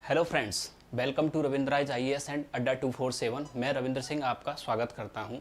Hello friends, welcome to Ravindraj IAS and Adda 247। मैं रविंद्र सिंह आपका स्वागत करता हूं।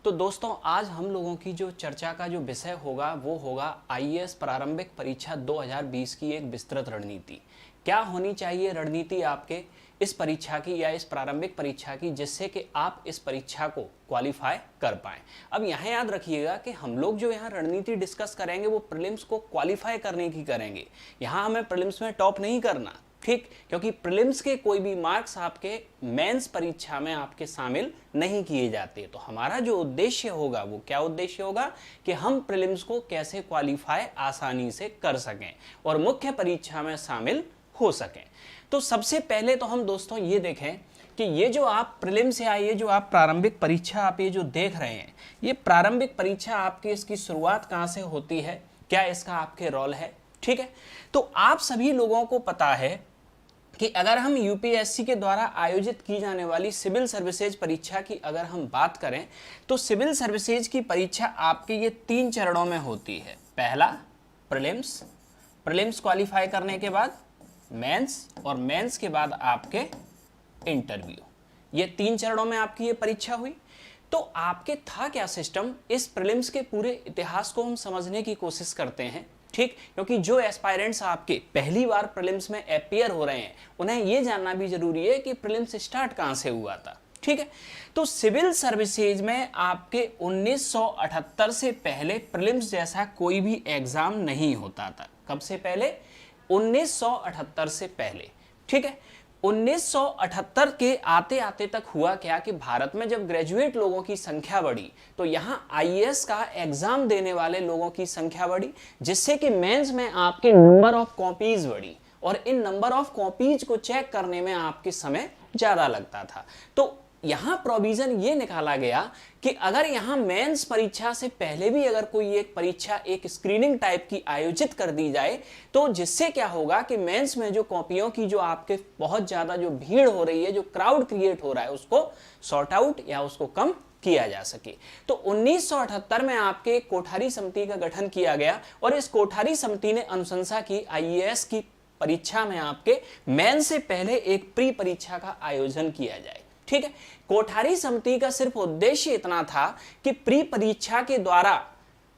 तो दोस्तों, आज हम लोगों की जो चर्चा का जो विषय होगा वो होगा आईएएस प्रारंभिक परीक्षा 2020 की एक विस्तृत रणनीति। क्या होनी चाहिए रणनीति आपके इस परीक्षा की या इस प्रारंभिक परीक्षा की, जिससे कि आप इस परीक्षा को क्वालिफाई कर पाएं। अब यहाँ याद रखिएगा कि हम लोग जो यहाँ रणनीति डिस्कस करेंगे वो प्रीलिम्स को क्वालिफाई करने की करेंगे। यहाँ हमें प्रीलिम्स में टॉप नहीं करना, ठीक, क्योंकि प्रीलिम्स के कोई भी मार्क्स आपके मेंस परीक्षा में आपके शामिल नहीं किए जाते। तो हमारा जो उद्देश्य होगा वो क्या उद्देश्य होगा कि हम प्रीलिम्स को कैसे क्वालिफाई आसानी से कर सकें और मुख्य परीक्षा में शामिल हो सकें। तो सबसे पहले तो हम दोस्तों ये देखें कि ये जो आप प्रीलिम्स या ये जो आप प्रारंभिक परीक्षा आप ये जो देख रहे हैं, ये प्रारंभिक परीक्षा आपकी इसकी शुरुआत कहाँ से होती है, क्या इसका आपके रोल है, ठीक है। तो आप सभी लोगों को पता है कि अगर हम यूपीएससी के द्वारा आयोजित की जाने वाली सिविल सर्विसेज परीक्षा की अगर हम बात करें तो सिविल सर्विसेज की परीक्षा आपके ये 3 चरणों में होती है। पहला प्रीलिम्स, प्रीलिम्स क्वालिफाई करने के बाद मेंस और मेंस के बाद आपके इंटरव्यू। ये 3 चरणों में आपकी ये परीक्षा हुई। तो आपके था क्या सिस्टम, इस प्रीलिम्स के पूरे इतिहास को हम समझने की कोशिश करते हैं, ठीक, क्योंकि जो एस्पायरेंट्स आपके पहली बार प्रीलिम्स में अपीयर हो रहे हैं उन्हें यह जानना भी जरूरी है कि प्रीलिम्स स्टार्ट कहां से हुआ था, ठीक है। तो सिविल सर्विसेज में आपके 1978 से पहले प्रीलिम्स जैसा कोई भी एग्जाम नहीं होता था। कब से पहले? 1978 से पहले, ठीक है। 1978 के आते आते तक हुआ क्या कि भारत में जब ग्रेजुएट लोगों की संख्या बढ़ी तो यहाँ आईएएस का एग्जाम देने वाले लोगों की संख्या बढ़ी, जिससे कि मेंस में आपके नंबर ऑफ कॉपीज बढ़ी और इन नंबर ऑफ कॉपीज को चेक करने में आपके समय ज्यादा लगता था। तो यहाँ प्रोविजन ये निकाला गया कि अगर यहाँ मेंस परीक्षा से पहले भी अगर कोई एक परीक्षा एक स्क्रीनिंग टाइप की आयोजित कर दी जाए तो जिससे क्या होगा कि मेंस में जो कॉपियों की जो आपके बहुत ज्यादा जो भीड़ हो रही है, जो क्राउड क्रिएट हो रहा है, उसको सॉर्ट आउट या उसको कम किया जा सके। तो 1978 में आपके कोठारी समिति का गठन किया गया और इस कोठारी समिति ने अनुशंसा की आईएएस की परीक्षा में आपके मेंस से पहले एक प्री परीक्षा का आयोजन किया जाए, ठीक है। कोठारी समिति का सिर्फ उद्देश्य इतना था कि प्री परीक्षा के द्वारा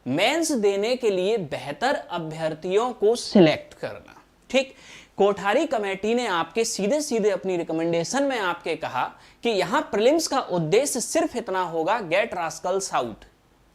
मेंस देने के लिए बेहतर अभ्यर्थियों को सिलेक्ट करना, ठीक। कोठारी कमेटी ने आपके सीधे सीधे अपनी रिकमेंडेशन में आपके कहा कि यहां प्रीलिम्स का उद्देश्य सिर्फ इतना होगा, गेट रास्कल्स आउट,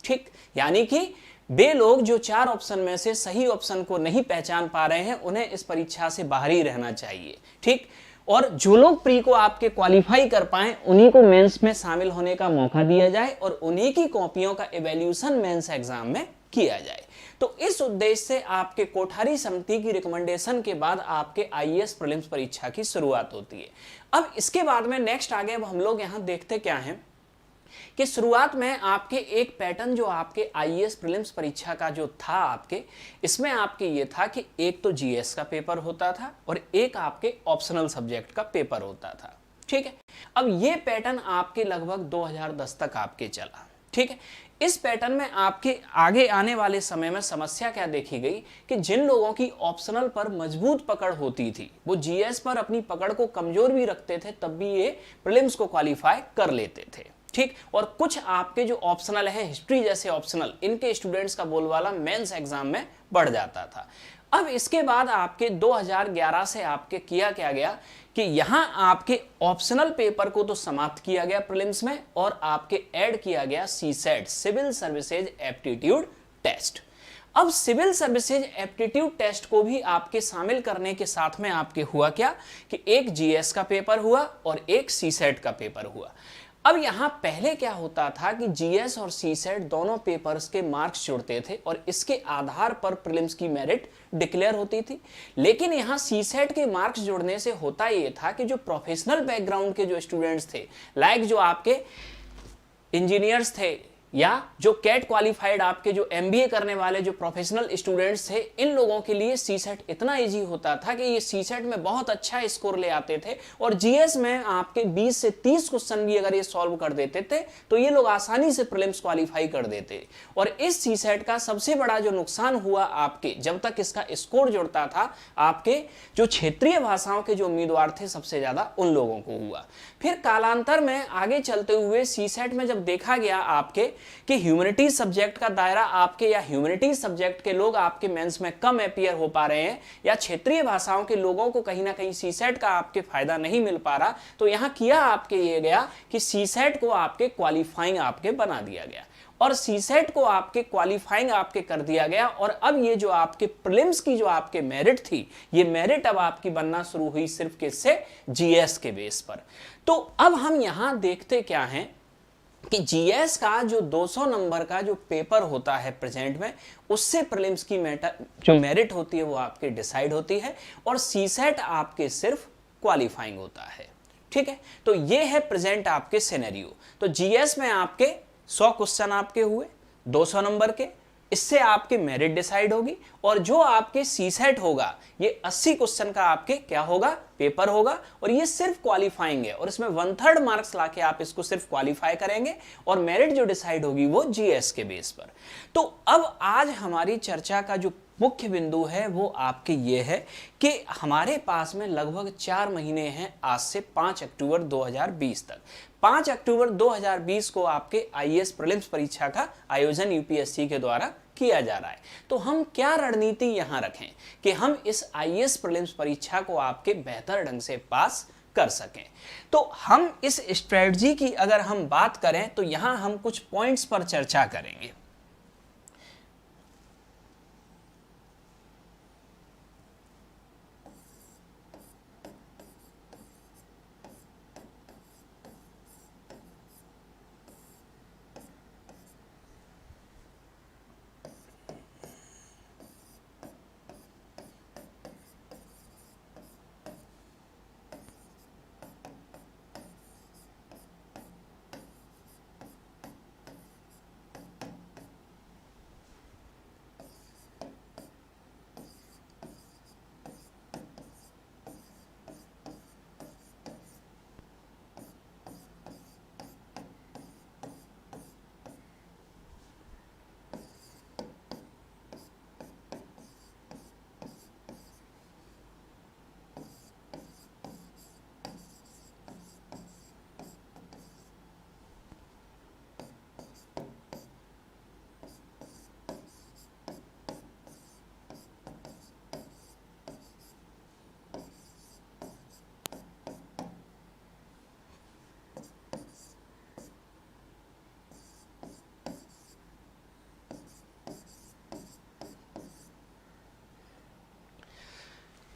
ठीक, यानी कि वे लोग जो 4 ऑप्शन में से सही ऑप्शन को नहीं पहचान पा रहे हैं उन्हें इस परीक्षा से बाहर ही रहना चाहिए, ठीक। और जो लोग प्री को आपके क्वालिफाई कर पाए उन्हीं को मेंस में शामिल होने का मौका दिया जाए और उन्हीं की कॉपियों का इवैल्यूएशन मेंस एग्जाम में किया जाए। तो इस उद्देश्य से आपके कोठारी समिति की रिकमेंडेशन के बाद आपके आईएएस प्रीलिम्स परीक्षा की शुरुआत होती है। अब इसके बाद में नेक्स्ट आगे अब हम लोग यहाँ देखते क्या है कि शुरुआत में आपके एक पैटर्न जो आपके आईएएस प्रीलिम्स परीक्षा का जो था आपके, इसमें आपके ये था कि एक तो जीएस का पेपर होता था और एक आपके ऑप्शनल सब्जेक्ट का पेपर होता था, ठीक है। अब ये पैटर्न आपके लगभग 2010 तक आपके चला, ठीक है। इस पैटर्न में आपके आगे आने वाले समय में समस्या क्या देखी गई कि जिन लोगों की ऑप्शनल पर मजबूत पकड़ होती थी वो जीएस पर अपनी पकड़ को कमजोर भी रखते थे, तब भी ये प्रीलिम्स को क्वालिफाई कर लेते थे, ठीक। और कुछ आपके जो ऑप्शनल है, हिस्ट्री जैसे ऑप्शनल, इनके स्टूडेंट्स का बोलबाला मेंस एग्जाम में बढ़ जाता था। अब इसके बाद आपके 2011 से आपके किया क्या गया कि यहां आपके ऑप्शनल पेपर को तो समाप्त किया गया प्रीलिम्स में और आपके ऐड किया गया CSAT, civil services aptitude test. अब सिविल सर्विसेज एप्टीट्यूड टेस्ट को भी आपके शामिल करने के साथ में आपके हुआ क्या कि एक जीएस का पेपर हुआ और एक सीसेट का पेपर हुआ। अब यहां पहले क्या होता था कि जीएस और सीसेट दोनों पेपर्स के मार्क्स जुड़ते थे और इसके आधार पर प्रीलिम्स की मेरिट डिक्लेयर होती थी। लेकिन यहां सीसेट के मार्क्स जुड़ने से होता यह था कि जो प्रोफेशनल बैकग्राउंड के जो स्टूडेंट्स थे, लाइक जो आपके इंजीनियर्स थे या जो कैट क्वालिफाइड आपके जो एमबीए करने वाले जो प्रोफेशनल स्टूडेंट्स थे, इन लोगों के लिए सीसेट इतना इजी होता था कि ये सीसेट में बहुत अच्छा स्कोर ले आते थे और जीएस में आपके 20 से 30 क्वेश्चन भी अगर ये सॉल्व कर देते थे तो ये लोग आसानी से प्रीलिम्स क्वालिफाई कर देते। और इस सीसेट का सबसे बड़ा जो नुकसान हुआ आपके, जब तक इसका स्कोर जुड़ता था, आपके जो क्षेत्रीय भाषाओं के जो उम्मीदवार थे सबसे ज्यादा उन लोगों को हुआ। फिर कालांतर में आगे चलते हुए सीसेट में जब देखा गया आपके कि ह्यूमैनिटीज सब्जेक्ट का दायरा आपके या ह्यूमैनिटीज सब्जेक्ट के लोग आपके मेंस में कम अपीयर हो पा रहे हैं या क्षेत्रीय भाषाओं के लोगों को कहीं ना कहीं सीसेट का आपके फायदा नहीं मिल पा रहा, तो यहां किया आपके ये गया कि सीसेट को आपके क्वालिफाइंग आपके बना दिया गया और सीसेट को आपके क्वालिफाइंग आपके कर दिया गया। और अब ये जो आपके प्रीलिम्स की जो आपके मेरिट थी, ये मेरिट अब आपकी बनना शुरू हुई सिर्फ किससे, जीएस के बेस पर। तो अब हम यहां देखते क्या हैं कि जीएस का जो 200 नंबर का जो पेपर होता है प्रेजेंट में, उससे प्रीलिम्स की जो मेरिट होती है वो आपके डिसाइड होती है और सीसेट आपके सिर्फ क्वालिफाइंग होता है। ठीक है, तो ये है प्रेजेंट आपके सिनेरियो। तो जीएस में आपके 100 क्वेश्चन आपके हुए 200 नंबर के, इससे आपके मेरिट डिसाइड होगी और जो आपके सीसेट होगा ये 80 क्वेश्चन का आपके क्या होगा, पेपर होगा और ये सिर्फ क्वालिफाइंग है और इसमें 1/3 मार्क्स लाके आप इसको सिर्फ क्वालिफाई करेंगे और मेरिट जो डिसाइड होगी वो जीएस के बेस पर। तो अब आज हमारी चर्चा का जो मुख्य बिंदु है वो आपके ये है कि हमारे पास में लगभग 4 महीने हैं आज से 5 अक्टूबर 2020 तक। 5 अक्टूबर 2020 को आपके आईएएस प्रीलिम्स परीक्षा का आयोजन यूपीएससी के द्वारा किया जा रहा है। तो हम क्या रणनीति यहां रखें कि हम इस आईएएस प्रीलिम्स परीक्षा को आपके बेहतर ढंग से पास कर सकें। तो हम इस स्ट्रेटजी की अगर हम बात करें तो यहां हम कुछ पॉइंट्स पर चर्चा करेंगे।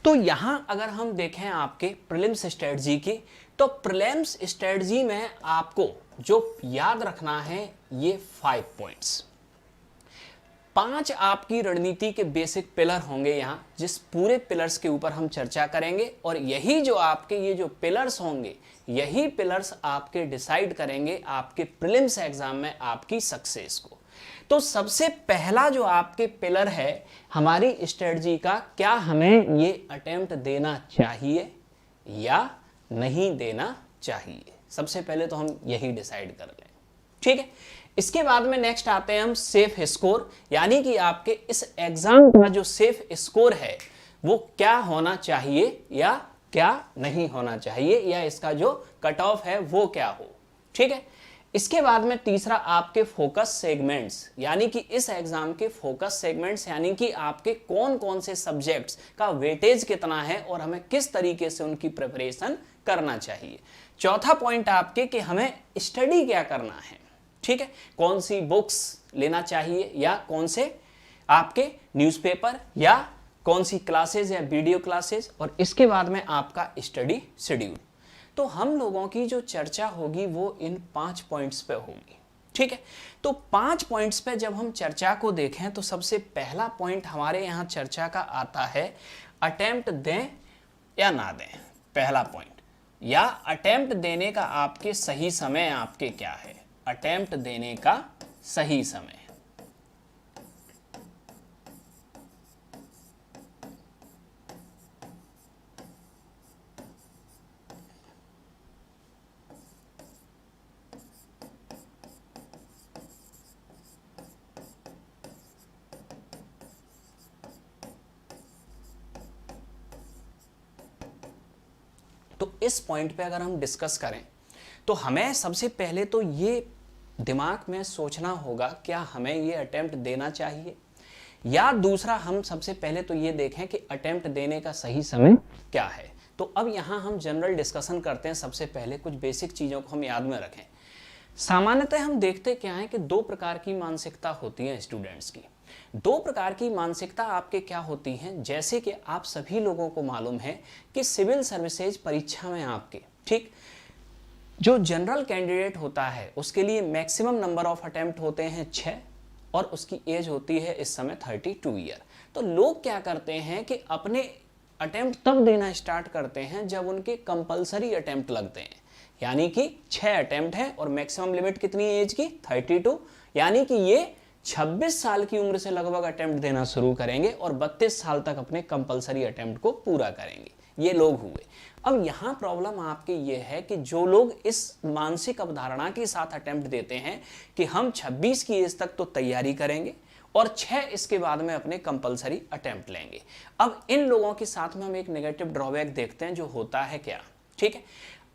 तो यहां अगर हम देखें आपके प्रीलिम्स स्ट्रेटजी की, तो प्रीलिम्स स्ट्रेटजी में आपको जो याद रखना है ये 5 पॉइंट्स, 5 आपकी रणनीति के बेसिक पिलर होंगे यहां, जिस पूरे पिलर्स के ऊपर हम चर्चा करेंगे और यही जो आपके ये जो पिलर्स होंगे, यही पिलर्स आपके डिसाइड करेंगे आपके प्रीलिम्स एग्जाम में आपकी सक्सेस को। तो सबसे पहला जो आपके पिलर है हमारी स्ट्रेटजी का, क्या हमें ये अटेम्प्ट देना चाहिए या नहीं देना चाहिए, सबसे पहले तो हम यही डिसाइड कर लें। ठीक है, इसके बाद में नेक्स्ट आते हैं हम सेफ स्कोर, यानी कि आपके इस एग्जाम का जो सेफ स्कोर है वो क्या होना चाहिए या क्या नहीं होना चाहिए, या इसका जो कट ऑफ है वो क्या हो। ठीक है, इसके बाद में तीसरा आपके फोकस सेगमेंट्स, यानी कि इस एग्जाम के फोकस सेगमेंट्स, यानी कि आपके कौन कौन से सब्जेक्ट्स का वेटेज कितना है और हमें किस तरीके से उनकी प्रिपरेशन करना चाहिए। चौथा पॉइंट आपके कि हमें स्टडी क्या करना है। ठीक है, कौन सी बुक्स लेना चाहिए या कौन से आपके न्यूज़पेपर या कौन सी क्लासेज या वीडियो क्लासेज, और इसके बाद में आपका स्टडी शेड्यूल। तो हम लोगों की जो चर्चा होगी वो इन 5 पॉइंट्स पे होगी। ठीक है, तो 5 पॉइंट्स पे जब हम चर्चा को देखें तो सबसे पहला पॉइंट हमारे यहाँ चर्चा का आता है अटेम्प्ट दें या ना दें। पहला पॉइंट, या अटेम्प्ट देने का आपके सही समय आपके क्या है, अटेम्प्ट देने का सही समय। तो इस पॉइंट पे अगर हम डिस्कस करें तो हमें सबसे पहले तो ये दिमाग में सोचना होगा क्या हमें ये अटेम्प्ट देना चाहिए, या दूसरा हम सबसे पहले तो ये देखें कि अटेम्प्ट देने का सही समय क्या है। तो अब यहाँ हम जनरल डिस्कशन करते हैं। सबसे पहले कुछ बेसिक चीज़ों को हम याद में रखें। सामान्यतः हम देखते क्या है कि दो प्रकार की मानसिकता होती है स्टूडेंट्स की। दो प्रकार की मानसिकता आपके क्या होती हैं, जैसे कि आप सभी लोगों को मालूम है कि सिविल सर्विसेज परीक्षा में आपके ठीक जो जनरल कैंडिडेट होता है उसके लिए मैक्सिमम नंबर ऑफ अटेम्प्ट होते हैं 6 और उसकी एज होती है इस समय 32 ईयर। तो लोग क्या करते हैं कि अपने अटेम्प्ट तब देना स्टार्ट करते हैं जब उनके कंपलसरी अटेम्प्ट लगते हैं, यानी कि 6 अटेम्प्ट है और मैक्सिमम लिमिट कितनी एज की 32, यानी कि ये 26 साल की उम्र से लगभग अटेम्प्ट देना शुरू करेंगे और 32 साल तक अपने कंपलसरी अटेम्प्ट को पूरा करेंगे। ये लोग हुए। अब यहाँ प्रॉब्लम आपके ये है कि जो लोग इस मानसिक अवधारणा के साथ अटेम्प्ट देते हैं कि हम 26 की एज तक तो तैयारी करेंगे और 6 इसके बाद में अपने कंपलसरी अटेम्प्ट लेंगे। अब इन लोगों के साथ में हम एक नेगेटिव ड्रॉबैक देखते हैं जो होता है क्या, ठीक है।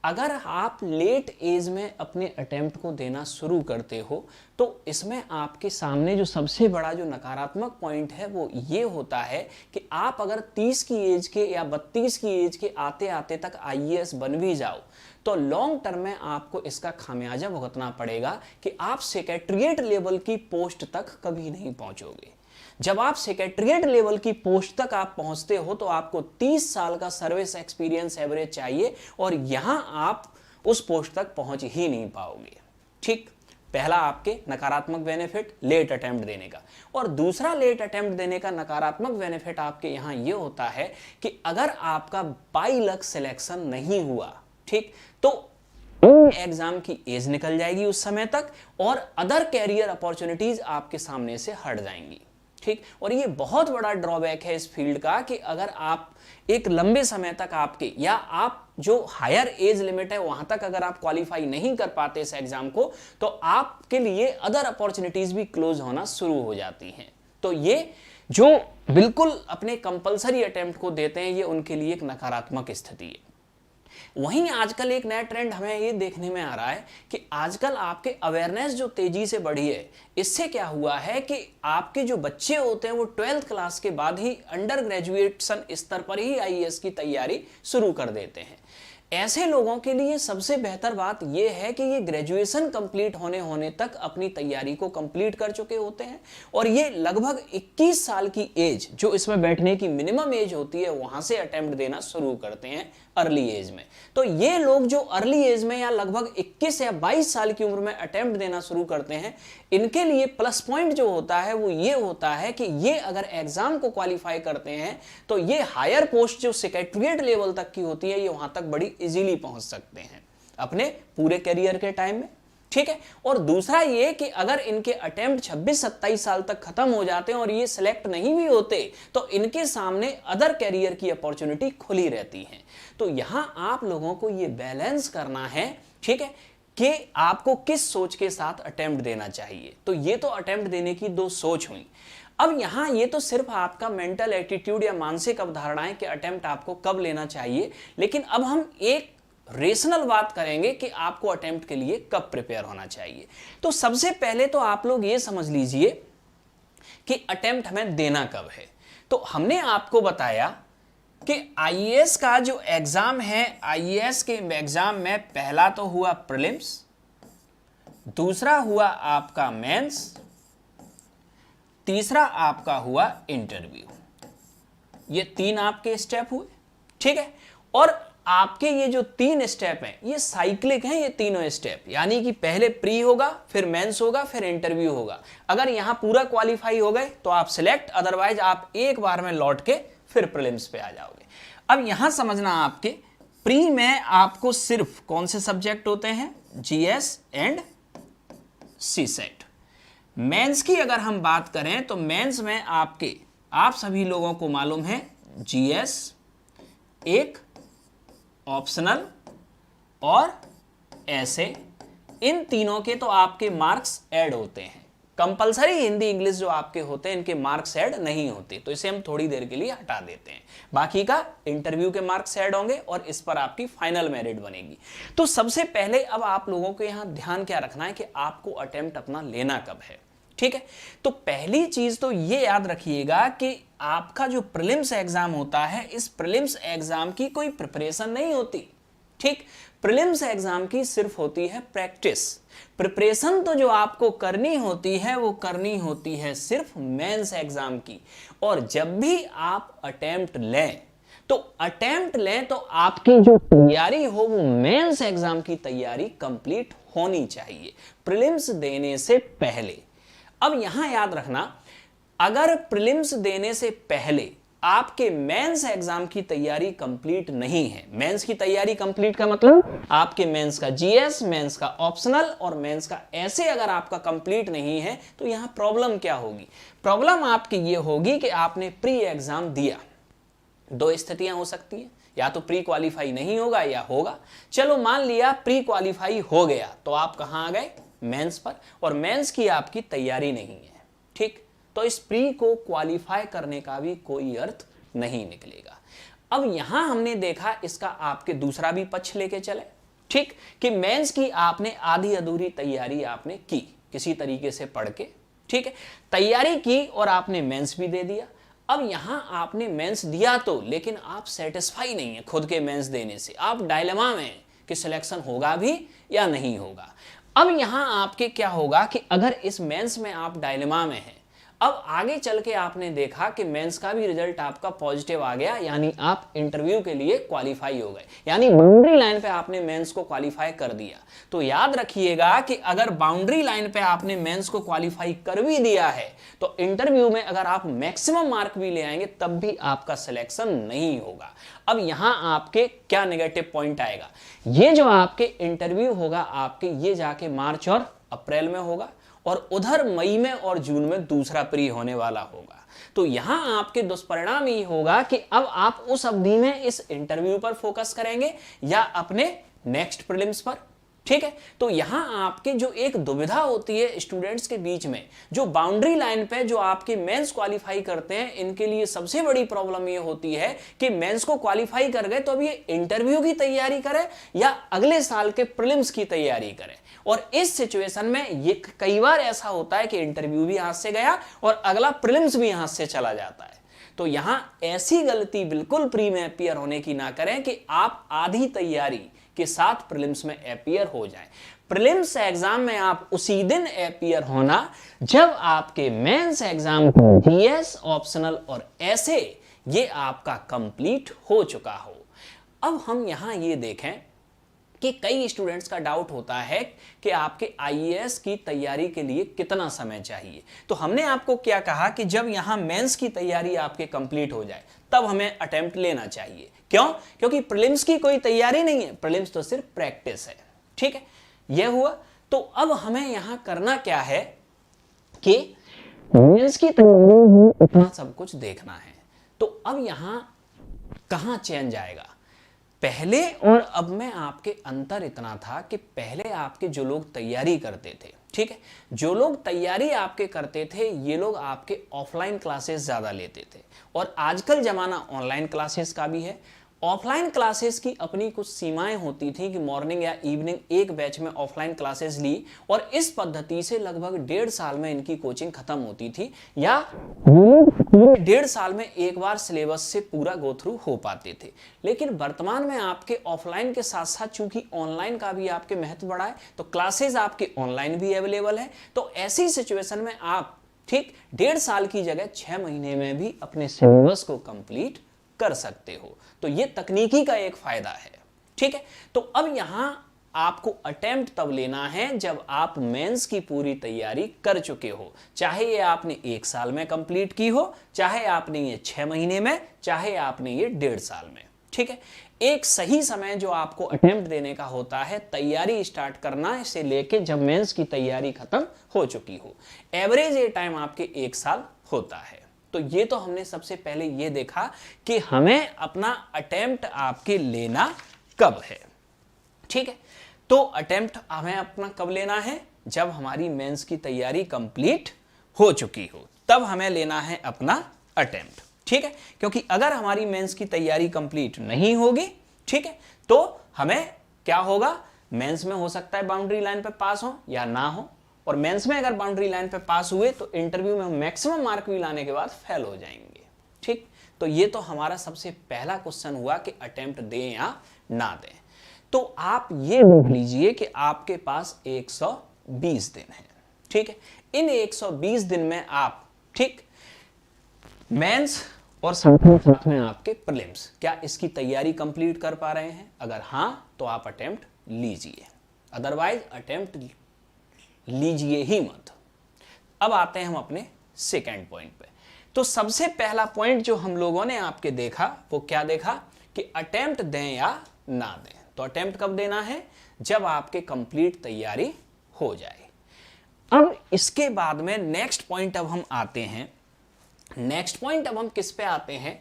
अगर आप लेट एज में अपने अटेम्प्ट को देना शुरू करते हो तो इसमें आपके सामने जो सबसे बड़ा जो नकारात्मक पॉइंट है वो ये होता है कि आप अगर 30 की एज के या 32 की एज के आते आते तक आईएएस बन भी जाओ तो लॉन्ग टर्म में आपको इसका खामियाजा भुगतना पड़ेगा कि आप सेक्रेटरीट लेवल की पोस्ट तक कभी नहीं पहुंचोगे। जब आप सेक्रेटरीट लेवल की पोस्ट तक आप पहुंचते हो तो आपको 30 साल का सर्विस एक्सपीरियंस एवरेज चाहिए और यहां आप उस पोस्ट तक पहुंच ही नहीं पाओगे। ठीक, पहला आपके नकारात्मक बेनिफिट लेट अटेम्प्ट देने का, और दूसरा लेट अटेम्प्ट देने का नकारात्मक बेनिफिट आपके यहां यह होता है कि अगर आपका बाई लक सिलेक्शन नहीं हुआ, ठीक, तो एग्जाम की एज निकल जाएगी उस समय तक और अदर कैरियर अपॉर्चुनिटीज आपके सामने से हट जाएंगी। ठीक, और ये बहुत बड़ा ड्रॉबैक है इस फील्ड का कि अगर आप एक लंबे समय तक आपके या आप जो हायर एज लिमिट है वहां तक अगर आप क्वालिफाई नहीं कर पाते इस एग्जाम को तो आपके लिए अदर अपॉर्चुनिटीज भी क्लोज होना शुरू हो जाती हैं। तो ये जो बिल्कुल अपने कंपलसरी अटेम्प्ट को देते हैं ये उनके लिए एक नकारात्मक स्थिति है। वहीं आजकल एक नया ट्रेंड हमें ये देखने में आ रहा है कि आजकल आपके अवेयरनेस जो तेजी से बढ़ी है, इससे क्या हुआ है कि आपके जो बच्चे होते हैं वो 12th क्लास के बाद ही अंडर ग्रेजुएशन स्तर पर ही आईएएस की तैयारी शुरू कर देते हैं। ऐसे लोगों के लिए सबसे बेहतर बात यह है कि ये ग्रेजुएशन कंप्लीट होने तक अपनी तैयारी को कंप्लीट कर चुके होते हैं और ये लगभग 21 साल की एज जो इसमें बैठने की मिनिमम एज होती है वहां से अटेम्प्ट देना शुरू करते हैं अर्ली एज में। तो ये लोग जो अर्ली एज में या लगभग 21 या 22 साल की उम्र में अटेम्प्ट देना शुरू करते हैं, इनके लिए प्लस पॉइंट जो होता है वो ये होता है कि ये अगर एग्जाम को क्वालिफाई करते हैं तो ये हायर पोस्ट जो सेक्रेटरीट लेवल तक की होती है ये वहां तक बड़ी इजीली पहुंच सकते हैं अपने पूरे करियर के टाइम में। ठीक है, और दूसरा ये कि अगर इनके अटेम्प्ट 26-27 साल तक खत्म हो जाते हैं और ये सिलेक्ट नहीं भी होते तो इनके सामने अदर कैरियर की अपॉर्चुनिटी खुली रहती है। तो यहां आप लोगों को ये बैलेंस करना है, ठीक है, कि आपको किस सोच के साथ अटेम्प्ट देना चाहिए। तो ये तो अटेम्प्ट देने की दो सोच हुई। अब यहां ये तो सिर्फ आपका मेंटल एटीट्यूड या मानसिक अवधारणाएं कि अटेम्प्ट आपको कब लेना चाहिए, लेकिन अब हम एक रेशनल बात करेंगे कि आपको अटेम्प्ट के लिए कब प्रिपेयर होना चाहिए। तो सबसे पहले तो आप लोग ये समझ लीजिए कि अटेम्प्ट हमें देना कब है। तो हमने आपको बताया कि आईएएस का जो एग्जाम है, आईएएस के एग्जाम में पहला तो हुआ प्रीलिम्स, दूसरा हुआ आपका मेंस, तीसरा आपका हुआ इंटरव्यू। ये तीन आपके स्टेप हुए, ठीक है। और आपके ये जो तीन स्टेप हैं ये साइक्लिक हैं, ये तीनों स्टेप, यानी कि पहले प्री होगा, फिर मेंस होगा, फिर इंटरव्यू होगा। अगर यहां पूरा क्वालिफाई हो गए तो आप सिलेक्ट, अदरवाइज आप एक बार में लौट के फिर प्रीलिम्स पे आ जाओगे। अब यहां समझना, आपके प्री में आपको सिर्फ कौन से सब्जेक्ट होते हैं, जीएस एंड सीसेट। मेंस की अगर हम बात करें तो मेंस में आपके आप सभी लोगों को मालूम है जीएस एक ऑप्शनल और ऐसे, इन तीनों के तो आपके मार्क्स ऐड होते हैं। कंपलसरी हिंदी इंग्लिश जो आपके होते हैं इनके मार्क्स ऐड नहीं होते, तो इसे हम थोड़ी देर के लिए हटा देते हैं। बाकी का इंटरव्यू के मार्क्स ऐड होंगे और इस पर आपकी फाइनल मेरिट बनेगी। तो सबसे पहले अब आप लोगों को यहां ध्यान क्या रखना है कि आपको अटेम्प्ट अपना लेना कब है। ठीक है, तो पहली चीज तो ये याद रखिएगा कि आपका जो प्रीलिम्स एग्जाम होता है, इस प्रीलिम्स एग्जाम की कोई प्रिपरेशन नहीं होती। ठीक, प्रीलिम्स एग्जाम की सिर्फ होती है प्रैक्टिस। प्रिपरेशन तो जो आपको करनी होती है वो करनी होती है सिर्फ मेंस एग्जाम की। और जब भी आप अटेम्प्ट लें तो आपकी जो तैयारी हो वो मेंस एग्जाम की तैयारी कंप्लीट होनी चाहिए प्रीलिम्स देने से पहले। अब यहां याद रखना, अगर प्रीलिम्स देने से पहले आपके मेंस एग्जाम की तैयारी कंप्लीट नहीं है, मेंस की तैयारी कंप्लीट का मतलब आपके मेंस का जीएस, मेंस का ऑप्शनल और मेंस का ऐसे अगर आपका कंप्लीट नहीं है तो यहां प्रॉब्लम क्या होगी? प्रॉब्लम आपकी ये होगी कि आपने प्री एग्जाम दिया। दो स्थितियां हो सकती हैं, या तो प्री क्वालिफाई नहीं होगा या होगा। चलो मान लिया प्री क्वालिफाई हो गया, तो आप कहां आ गए? मेंस पर, और मेंस की आपकी तैयारी नहीं है। ठीक, तो इस प्री को क्वालिफाई करने का भी कोई अर्थ नहीं निकलेगा। अब यहां हमने देखा इसका आपके दूसरा भी पक्ष लेके चले। ठीक, कि मेंस की आपने आधी अधूरी तैयारी आपने की किसी तरीके से पढ़ के। ठीक है, तैयारी की और आपने मेंस भी दे दिया। अब यहां आपने मेंस दिया तो, लेकिन आप सेटिस्फाई नहीं है खुद के मेंस देने से, आप डायलेमा में कि सिलेक्शन होगा भी या नहीं होगा। अब यहां आपके क्या होगा कि अगर इस मेंस में आप डायलेमा में हैं, अब आगे चल के आपने देखा कि मेंस का भी रिजल्ट आपका पॉजिटिव आ गया, यानी आप इंटरव्यू के लिए क्वालिफाई हो गए, यानी बाउंड्री लाइन पे आपने मेंस को क्वालिफाई कर दिया। तो याद रखिएगा कि अगर बाउंड्री लाइन पे आपने मेंस को क्वालिफाई कर भी दिया है तो इंटरव्यू में अगर आप मैक्सिमम मार्क भी ले आएंगे तब भी आपका सिलेक्शन नहीं होगा। अब यहां आपके क्या नेगेटिव पॉइंट आएगा? ये जो आपके इंटरव्यू होगा आपके, ये जाके मार्च और अप्रैल में होगा और उधर मई में और जून में दूसरा प्री होने वाला होगा। तो यहां आपके दुष्परिणाम ये होगा कि अब आप उस अवधि में इस इंटरव्यू पर फोकस करेंगे या अपने नेक्स्ट प्रीलिम्स पर। ठीक है, तो यहां आपके जो एक दुविधा होती है स्टूडेंट्स के बीच में, जो बाउंड्री लाइन पे जो आपके मेंस क्वालिफाई करते हैं, इनके लिए सबसे बड़ी प्रॉब्लम ये होती है कि मेंस को क्वालिफाई कर गए तो अब ये इंटरव्यू की तैयारी करें या अगले साल के प्रीलिम्स की तैयारी करें। और इस सिचुएशन में ये कई बार ऐसा होता है कि इंटरव्यू भी हाथ से गया और अगला प्रीलिम्स भी हाथ से चला जाता है। तो यहां ऐसी गलती बिल्कुल प्री में अपीयर होने की ना करें कि आप आधी तैयारी के साथ प्रीलिम्स में अपीयर हो जाएं। प्रीलिम्स एग्जाम में आप उसी दिन अपीयर होना जब आपके मेंस एग्जाम को जीएस, ऑप्शनल और ऐसे ये आपका कंप्लीट हो चुका हो। अब हम यहां ये देखें कि कई स्टूडेंट्स का डाउट होता है कि आपके आईएएस की तैयारी के लिए कितना समय चाहिए। तो हमने आपको क्या कहा कि जब यहां मेंस की तैयारी आपके कंप्लीट हो जाए तब हमें अटेम्प्ट लेना चाहिए। क्यों? क्योंकि प्रीलिम्स की कोई तैयारी नहीं है, प्रीलिम्स तो सिर्फ प्रैक्टिस है। ठीक है, यह हुआ। तो अब हमें यहां करना क्या है कि मेंस की तैयारी इतना सब कुछ देखना है। तो अब यहां कहां चेंज आएगा? पहले और अब में आपके अंतर इतना था कि पहले आपके जो लोग तैयारी करते थे, ठीक है, जो लोग तैयारी आपके करते थे ये लोग आपके ऑफलाइन क्लासेस ज़्यादा लेते थे। और आजकल ज़माना ऑनलाइन क्लासेस का भी है। ऑफलाइन क्लासेस की अपनी कुछ सीमाएं होती थी कि मॉर्निंग या इवनिंग एक बैच में ऑफलाइन क्लासेस ली और इस पद्धति से लगभग 1.5 साल में इनकी कोचिंग खत्म होती थी, या 1.5 साल में एक बार सिलेबस से पूरा गो थ्रू हो पाते थे। लेकिन वर्तमान में आपके ऑफलाइन के साथ साथ चूंकि ऑनलाइन का भी आपके महत्व बढ़ा है तो क्लासेस आपके ऑनलाइन भी अवेलेबल है। तो ऐसी सिचुएशन में आप ठीक 1.5 साल की जगह 6 महीने में भी अपने सिलेबस को कंप्लीट कर सकते हो। तो ये तकनीकी का एक फायदा है। ठीक है, तो अब यहां आपको अटेम्प्ट तब लेना है जब आप मेंस की पूरी तैयारी कर चुके हो, चाहे ये आपने 1 साल में कंप्लीट की हो, चाहे आपने ये 6 महीने में, चाहे आपने ये 1.5 साल में। ठीक है, एक सही समय जो आपको अटेम्प्ट देने का होता है, तैयारी स्टार्ट करना से लेके जब मेंस की तैयारी खत्म हो चुकी हो। एवरेज ये टाइम आपके 1 साल होता है। तो ये तो हमने सबसे पहले ये देखा कि हमें अपना अटेम्प्ट आपके लेना कब है। ठीक है, तो अटेम्प्ट हमें अपना कब लेना है, जब हमारी मेंस की तैयारी कंप्लीट हो चुकी हो, तब हमें लेना है अपना अटेम्प्ट। ठीक है, क्योंकि अगर हमारी मेंस की तैयारी कंप्लीट नहीं होगी, ठीक है, तो हमें क्या होगा, मेंस में हो सकता है बाउंड्री लाइन पे पास हो या ना हो, और मेंस में अगर बाउंड्री लाइन पे पास हुए तो इंटरव्यू में मैक्सिमम मार्क भी लाने के बाद फेल हो जाएंगे। ठीक, तो ये तो हमारा सबसे पहला क्वेश्चन हुआ कि अटेम्प्ट दें या ना दें। तो आप ये देख लीजिए कि आपके पास 120 दिन है। ठीक है, इन 120 दिन में आप, ठीक, मेंस और साथ में आपके प्रीलिम्स, क्या इसकी तैयारी कंप्लीट कर पा रहे हैं? अगर हां तो आप अटेम्प्ट लीजिए, अदरवाइज अटेम्प्ट लीजिए ही मत। अब आते हैं हम अपने सेकंड पॉइंट पे। तो सबसे पहला पॉइंट जो हम लोगों ने आपके देखा वो क्या देखा कि अटेम्प्ट दें या ना दें। तो अटेम्प्ट कब देना है, जब आपके कंप्लीट तैयारी हो जाए। अब इसके बाद में नेक्स्ट पॉइंट अब हम आते हैं, नेक्स्ट पॉइंट अब हम किस पे आते हैं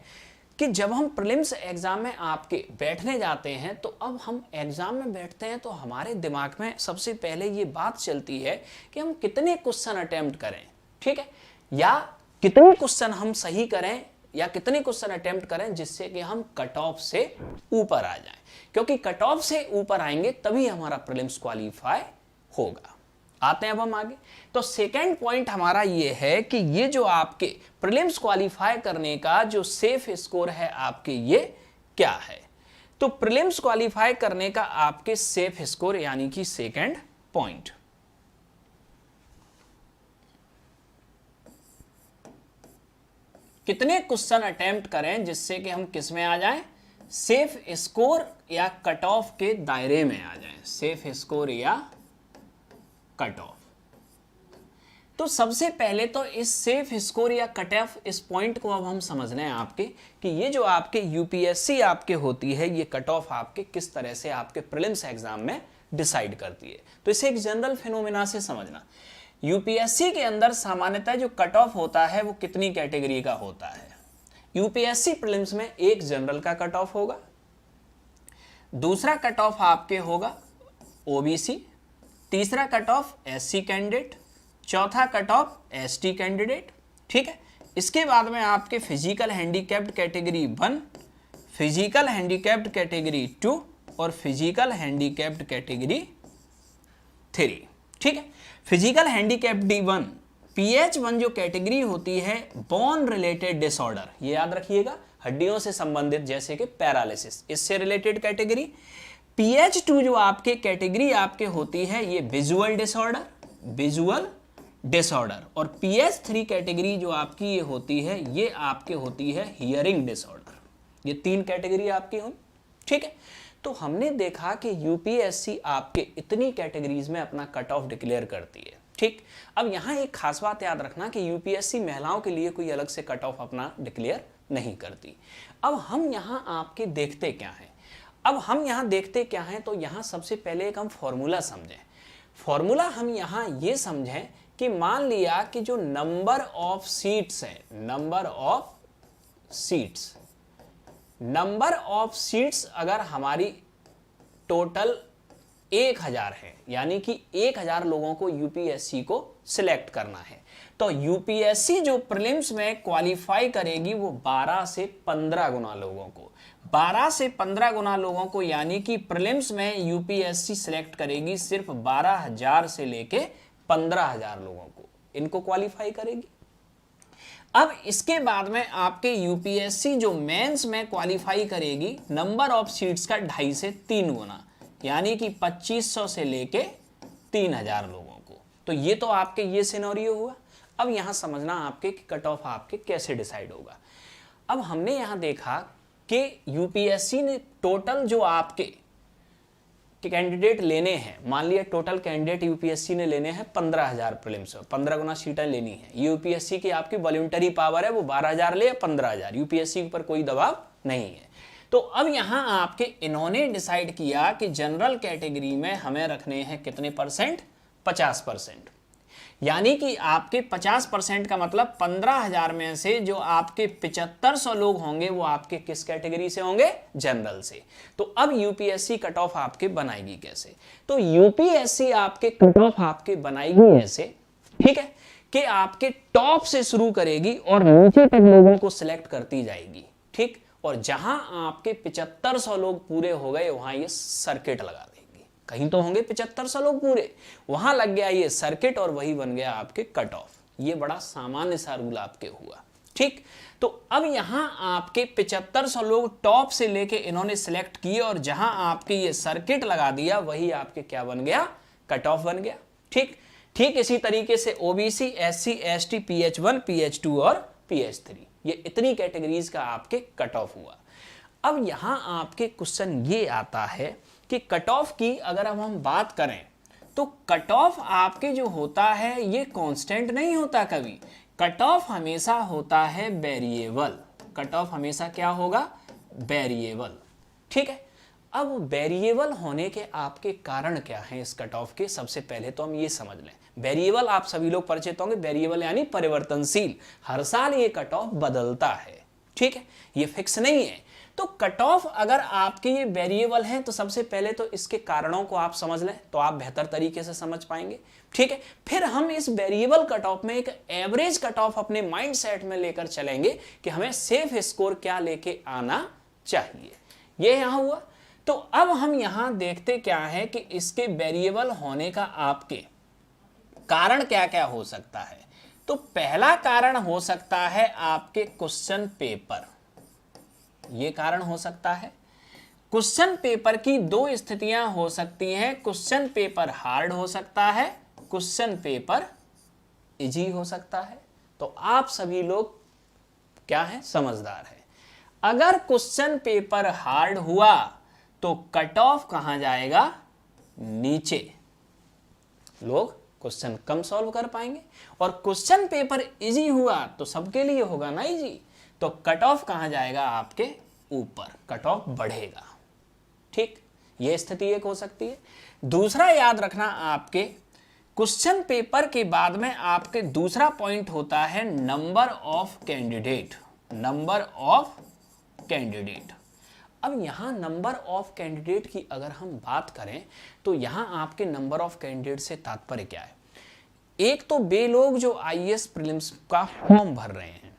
कि जब हम प्रीलिम्स एग्जाम में आपके बैठने जाते हैं, तो अब हम एग्जाम में बैठते हैं तो हमारे दिमाग में सबसे पहले ये बात चलती है कि हम कितने क्वेश्चन अटेम्प्ट करें। ठीक है, या कितने क्वेश्चन हम सही करें, या कितने क्वेश्चन अटेम्प्ट करें जिससे कि हम कट ऑफ से ऊपर आ जाएं, क्योंकि कट ऑफ से ऊपर आएंगे तभी हमारा प्रीलिम्स क्वालिफाई होगा। आते हैं अब हम आगे। तो सेकंड पॉइंट हमारा ये है कि ये जो आपके प्रीलिम्स क्वालिफाई करने का जो सेफ स्कोर है आपके, ये क्या है? तो प्रीलिम्स क्वालिफाई करने का आपके सेफ स्कोर यानी कि सेकंड पॉइंट, कितने क्वेश्चन अटेम्प्ट करें जिससे कि हम किस में आ जाएं, सेफ स्कोर या कट ऑफ के दायरे में आ जाएं, सेफ स्कोर या कट ऑफ। तो सबसे पहले तो इस सेफ स्कोर या कट ऑफ, इस पॉइंट को अब हम समझना है आपके कि ये जो आपके यूपीएससी आपके होती है, ये कट ऑफ आपके किस तरह से आपके प्रीलिम्स एग्जाम में डिसाइड करती है। तो इसे एक जनरल फिनोमेना से समझना। यूपीएससी के अंदर सामान्यतः जो कट ऑफ होता है वो कितनी कैटेगरी का होता है? यूपीएससी प्रीलिम्स में एक जनरल का कट ऑफ होगा, दूसरा कट ऑफ आपके होगा ओबीसी, तीसरा कट ऑफ एससी कैंडिडेट, चौथा कट ऑफ एसटी कैंडिडेट। ठीक है, इसके बाद में आपके physical handicapped category 1, physical handicapped category 2 और फिजिकल हैंडीकैप्ड कैटेगरी 3। ठीक है, फिजिकल हैंडीकैप्ड D1 PH1 जो कैटेगरी होती है बोन रिलेटेड डिसऑर्डर, ये याद रखिएगा, हड्डियों से संबंधित जैसे कि पैरालिसिस, इससे रिलेटेड कैटेगरी। PH2 जो आपके कैटेगरी आपके होती है ये विजुअल डिसऑर्डर, विजुअल डिसऑर्डर, और PH3 कैटेगरी जो आपकी ये होती है, ये आपके होती है हियरिंग डिसऑर्डर। ये 3 कैटेगरी आपकी हुई। ठीक है, तो हमने देखा कि यूपीएससी आपके इतनी कैटेगरीज में अपना कट ऑफ डिक्लेयर करती है। ठीक, अब यहाँ एक खास बात याद रखना कि यूपीएससी महिलाओं के लिए कोई अलग से कट ऑफ अपना डिक्लेयर नहीं करती। अब हम यहाँ आपके देखते क्या हैं, अब हम यहाँ देखते क्या हैं, तो यहाँ सबसे पहले एक हम फॉर्मूला समझें। फॉर्मूला हम यहाँ ये समझें कि मान लिया कि जो नंबर ऑफ सीट्स है, number of seats, number of seats अगर हमारी टोटल 1000 है, यानी कि 1000 लोगों को यूपीएससी को सिलेक्ट करना है, तो यूपीएससी जो प्रीलिम्स में क्वालिफाई करेगी वो 12 से 15 गुना लोगों को, 12 से 15 गुना लोगों को, यानी कि प्रीलिम्स में यूपीएससी सिलेक्ट करेगी सिर्फ 12,000 से लेके 15,000 लोगों को, इनको क्वालिफाई करेगी। अब इसके बाद में आपके यूपीएससी जो मेंस में क्वालिफाई करेगी नंबर ऑफ सीट्स का 2.5 से 3 गुना, यानी कि 2500 से लेके 3000 लोगों को। तो ये तो आपके ये सिनेरियो हुआ। अब यहां समझना आपके कि कट ऑफ आपके कैसे डिसाइड होगा। अब हमने यहां देखा कि यूपीएससी ने टोटल जो आपके कैंडिडेट लेने हैं, मान लिया टोटल कैंडिडेट यूपीएससी ने लेने हैं 15,000 प्रीलिम्स में, 15 गुना सीटें लेनी है। यूपीएससी की आपकी वॉलंटरी पावर है, वो 12,000 ले या 15,000, यूपीएससी पर कोई दबाव नहीं है। तो अब यहां आपके इन्होंने डिसाइड किया कि जनरल कैटेगरी में हमें रखने हैं कितने परसेंट, 50%। यानी कि आपके 50% का मतलब 15,000 में से जो आपके 7500 लोग होंगे वो आपके किस कैटेगरी से होंगे, जनरल से। तो अब यूपीएससी कट ऑफ आपके बनाएगी कैसे, तो यूपीएससी आपके कट ऑफ आपके बनाएगी ऐसे, ठीक है, कि आपके टॉप से शुरू करेगी और नीचे तक लोगों को सिलेक्ट करती जाएगी, ठीक। और जहां आपके 7500 लोग पूरे हो गए वहां ये सर्किट लगा देगी। कहीं तो होंगे 7500 लोग पूरे, वहां लग गया ये सर्किट और वही बन गया आपके कट ऑफ। ये बड़ा सामान्य सा रूल आपके हुआ, ठीक। तो अब यहां आपके 7500 लोग टॉप से लेके इन्होंने सिलेक्ट किए और जहां आपके ये सर्किट लगा दिया वही आपके क्या बन गया, कट ऑफ बन गया, ठीक। ठीक इसी तरीके से OBC, SC, ST, PH1, PH2 और PH3, ये इतनी कैटेगरीज का आपके कट ऑफ हुआ। अब यहां आपके क्वेश्चन ये आता है कि कट ऑफ की अगर अब हम बात करें तो कट ऑफ आपके जो होता है ये कांस्टेंट नहीं होता कभी, कट ऑफ हमेशा होता है वेरिएबल। कट ऑफ हमेशा क्या होगा, वेरिएबल, ठीक है। अब वेरिएबल होने के आपके कारण क्या हैं इस कट ऑफ के, सबसे पहले तो हम ये समझ लें। वेरिएबल आप सभी लोग परिचित होंगे, वेरिएबल यानी परिवर्तनशील, हर साल ये कट ऑफ बदलता है, ठीक है, ये फिक्स नहीं है। तो कट ऑफ अगर आपके ये वेरिएबल हैं तो सबसे पहले तो इसके कारणों को आप समझ लें तो आप बेहतर तरीके से समझ पाएंगे, ठीक है। फिर हम इस वेरिएबल कट ऑफ में एक एवरेज कट ऑफ अपने माइंड सेट में लेकर चलेंगे कि हमें सेफ स्कोर क्या लेके आना चाहिए। ये यहां हुआ। तो अब हम यहां देखते क्या है कि इसके वेरिएबल होने का आपके कारण क्या क्या हो सकता है। तो पहला कारण हो सकता है आपके क्वेश्चन पेपर, ये कारण हो सकता है। क्वेश्चन पेपर की दो स्थितियां हो सकती हैं, क्वेश्चन पेपर हार्ड हो सकता है, क्वेश्चन पेपर इजी हो सकता है। तो आप सभी लोग क्या है, समझदार है। अगर क्वेश्चन पेपर हार्ड हुआ तो कट ऑफ कहां जाएगा, नीचे, लोग क्वेश्चन कम सॉल्व कर पाएंगे। और क्वेश्चन पेपर इजी हुआ तो सबके लिए होगा ना इजी, तो कट ऑफ कहां जाएगा, आपके ऊपर, कट ऑफ बढ़ेगा, ठीक। यह स्थिति एक हो सकती है। दूसरा याद रखना, आपके क्वेश्चन पेपर के बाद में आपके दूसरा पॉइंट होता है number of candidate, number of candidate. अब यहां नंबर ऑफ कैंडिडेट की अगर हम बात करें तो यहां आपके नंबर ऑफ कैंडिडेट से तात्पर्य क्या है। एक तो वे लोग जो आईएएस प्रीलिम्स का फॉर्म भर रहे हैं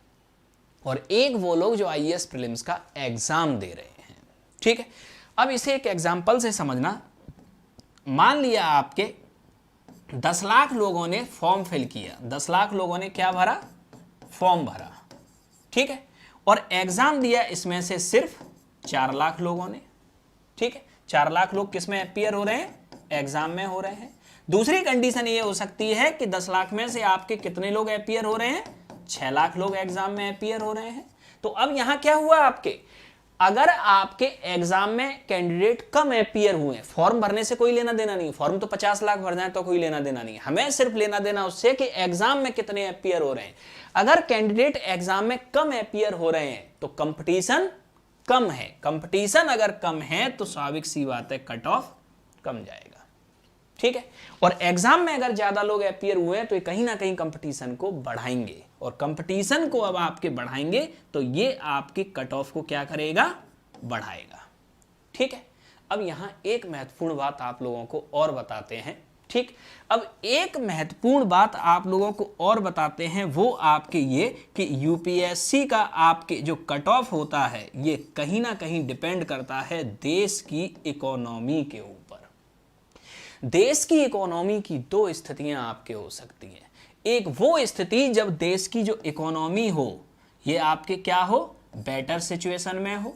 और एक वो लोग जो आईएएस प्रीलिम्स का एग्जाम दे रहे हैं, ठीक है। अब इसे एक एग्जांपल से समझना। मान लिया आपके 10 लाख लोगों ने फॉर्म फिल किया, 10 लाख लोगों ने क्या भरा, फॉर्म भरा, ठीक है, और एग्जाम दिया इसमें से सिर्फ 4 लाख लोगों ने, ठीक है। 4 लाख लोग किस में अपीयर हो रहे हैं, एग्जाम में हो रहे हैं। दूसरी कंडीशन ये हो सकती है कि 10 लाख में से आपके कितने लोग अपीयर हो रहे हैं, 6 लाख लोग एग्जाम में अपीयर हो रहे हैं। तो अब यहां क्या हुआ आपके, अगर आपके एग्जाम में कैंडिडेट कम अपीयर हुए, फॉर्म भरने से कोई लेना देना नहीं, फॉर्म तो 50 लाख भर जाए तो कोई लेना देना नहीं, हमें सिर्फ लेना देना उससे कि एग्जाम में कितने अपीयर हो रहे हैं। अगर कैंडिडेट एग्जाम में कम अपीयर हो रहे हैं तो कंपटीशन कम है, कंपटीशन अगर कम है तो स्वाभाविक सी बात है कट ऑफ कम जाएगा, ठीक है। और एग्जाम में अगर ज्यादा लोग अपीयर हुए हैं तो ये कहीं ना कहीं कंपटीशन को बढ़ाएंगे, और कंपटीशन को अब आपके बढ़ाएंगे तो ये आपकी कट ऑफ को क्या करेगा, बढ़ाएगा, ठीक है। अब यहां एक महत्वपूर्ण बात आप लोगों को और बताते हैं, ठीक। अब एक महत्वपूर्ण बात आप लोगों को और बताते हैं, वो आपके ये कि यूपीएससी का आपके जो कट ऑफ होता है ये कहीं ना कहीं डिपेंड करता है देश की इकोनॉमी के ऊपर। देश की इकोनॉमी की दो स्थितियां आपके हो सकती हैं। एक वो स्थिति जब देश की जो इकोनॉमी हो ये आपके क्या हो, बेटर सिचुएशन में हो,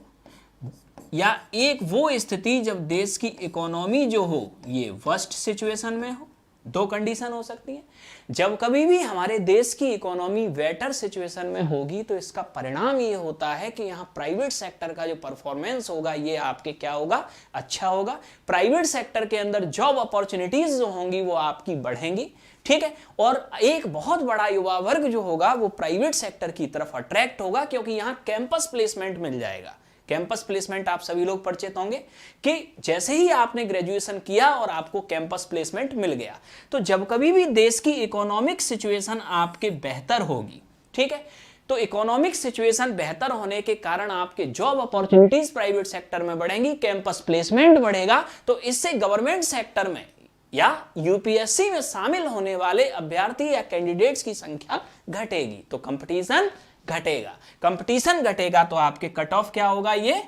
या एक वो स्थिति जब देश की इकोनॉमी जो हो ये वर्स्ट सिचुएशन में हो। दो कंडीशन हो सकती है। जब कभी भी हमारे देश की इकोनॉमी बेटर सिचुएशन में होगी तो इसका परिणाम ये होता है कि यहाँ प्राइवेट सेक्टर का जो परफॉर्मेंस होगा ये आपके क्या होगा, अच्छा होगा। प्राइवेट सेक्टर के अंदर जॉब अपॉर्चुनिटीज जो होंगी वो आपकी बढ़ेंगी, ठीक है। और एक बहुत बड़ा युवा वर्ग जो होगा वो प्राइवेट सेक्टर की तरफ अट्रैक्ट होगा क्योंकि यहाँ कैंपस प्लेसमेंट मिल जाएगा। कैंपस प्लेसमेंट आप सभी लोग परिचित होंगे कि जैसे ही आपने ग्रेजुएशन किया और आपको कैंपस प्लेसमेंट मिल गया, तो जब कभी भी देश की इकोनॉमिक सिचुएशन आपके बेहतर होगी, ठीक है, तो इकोनॉमिक सिचुएशन बेहतर होने के कारण आपके जॉब अपॉर्चुनिटीज प्राइवेट सेक्टर में बढ़ेंगी, कैंपस प्लेसमेंट बढ़ेगा, तो इससे गवर्नमेंट सेक्टर में या यूपीएससी में शामिल होने वाले अभ्यर्थी या कैंडिडेट्स की संख्या घटेगी, तो कंपटीशन घटेगा। कंपटीशन घटेगा तो आपके कट ऑफ क्या होगा, ये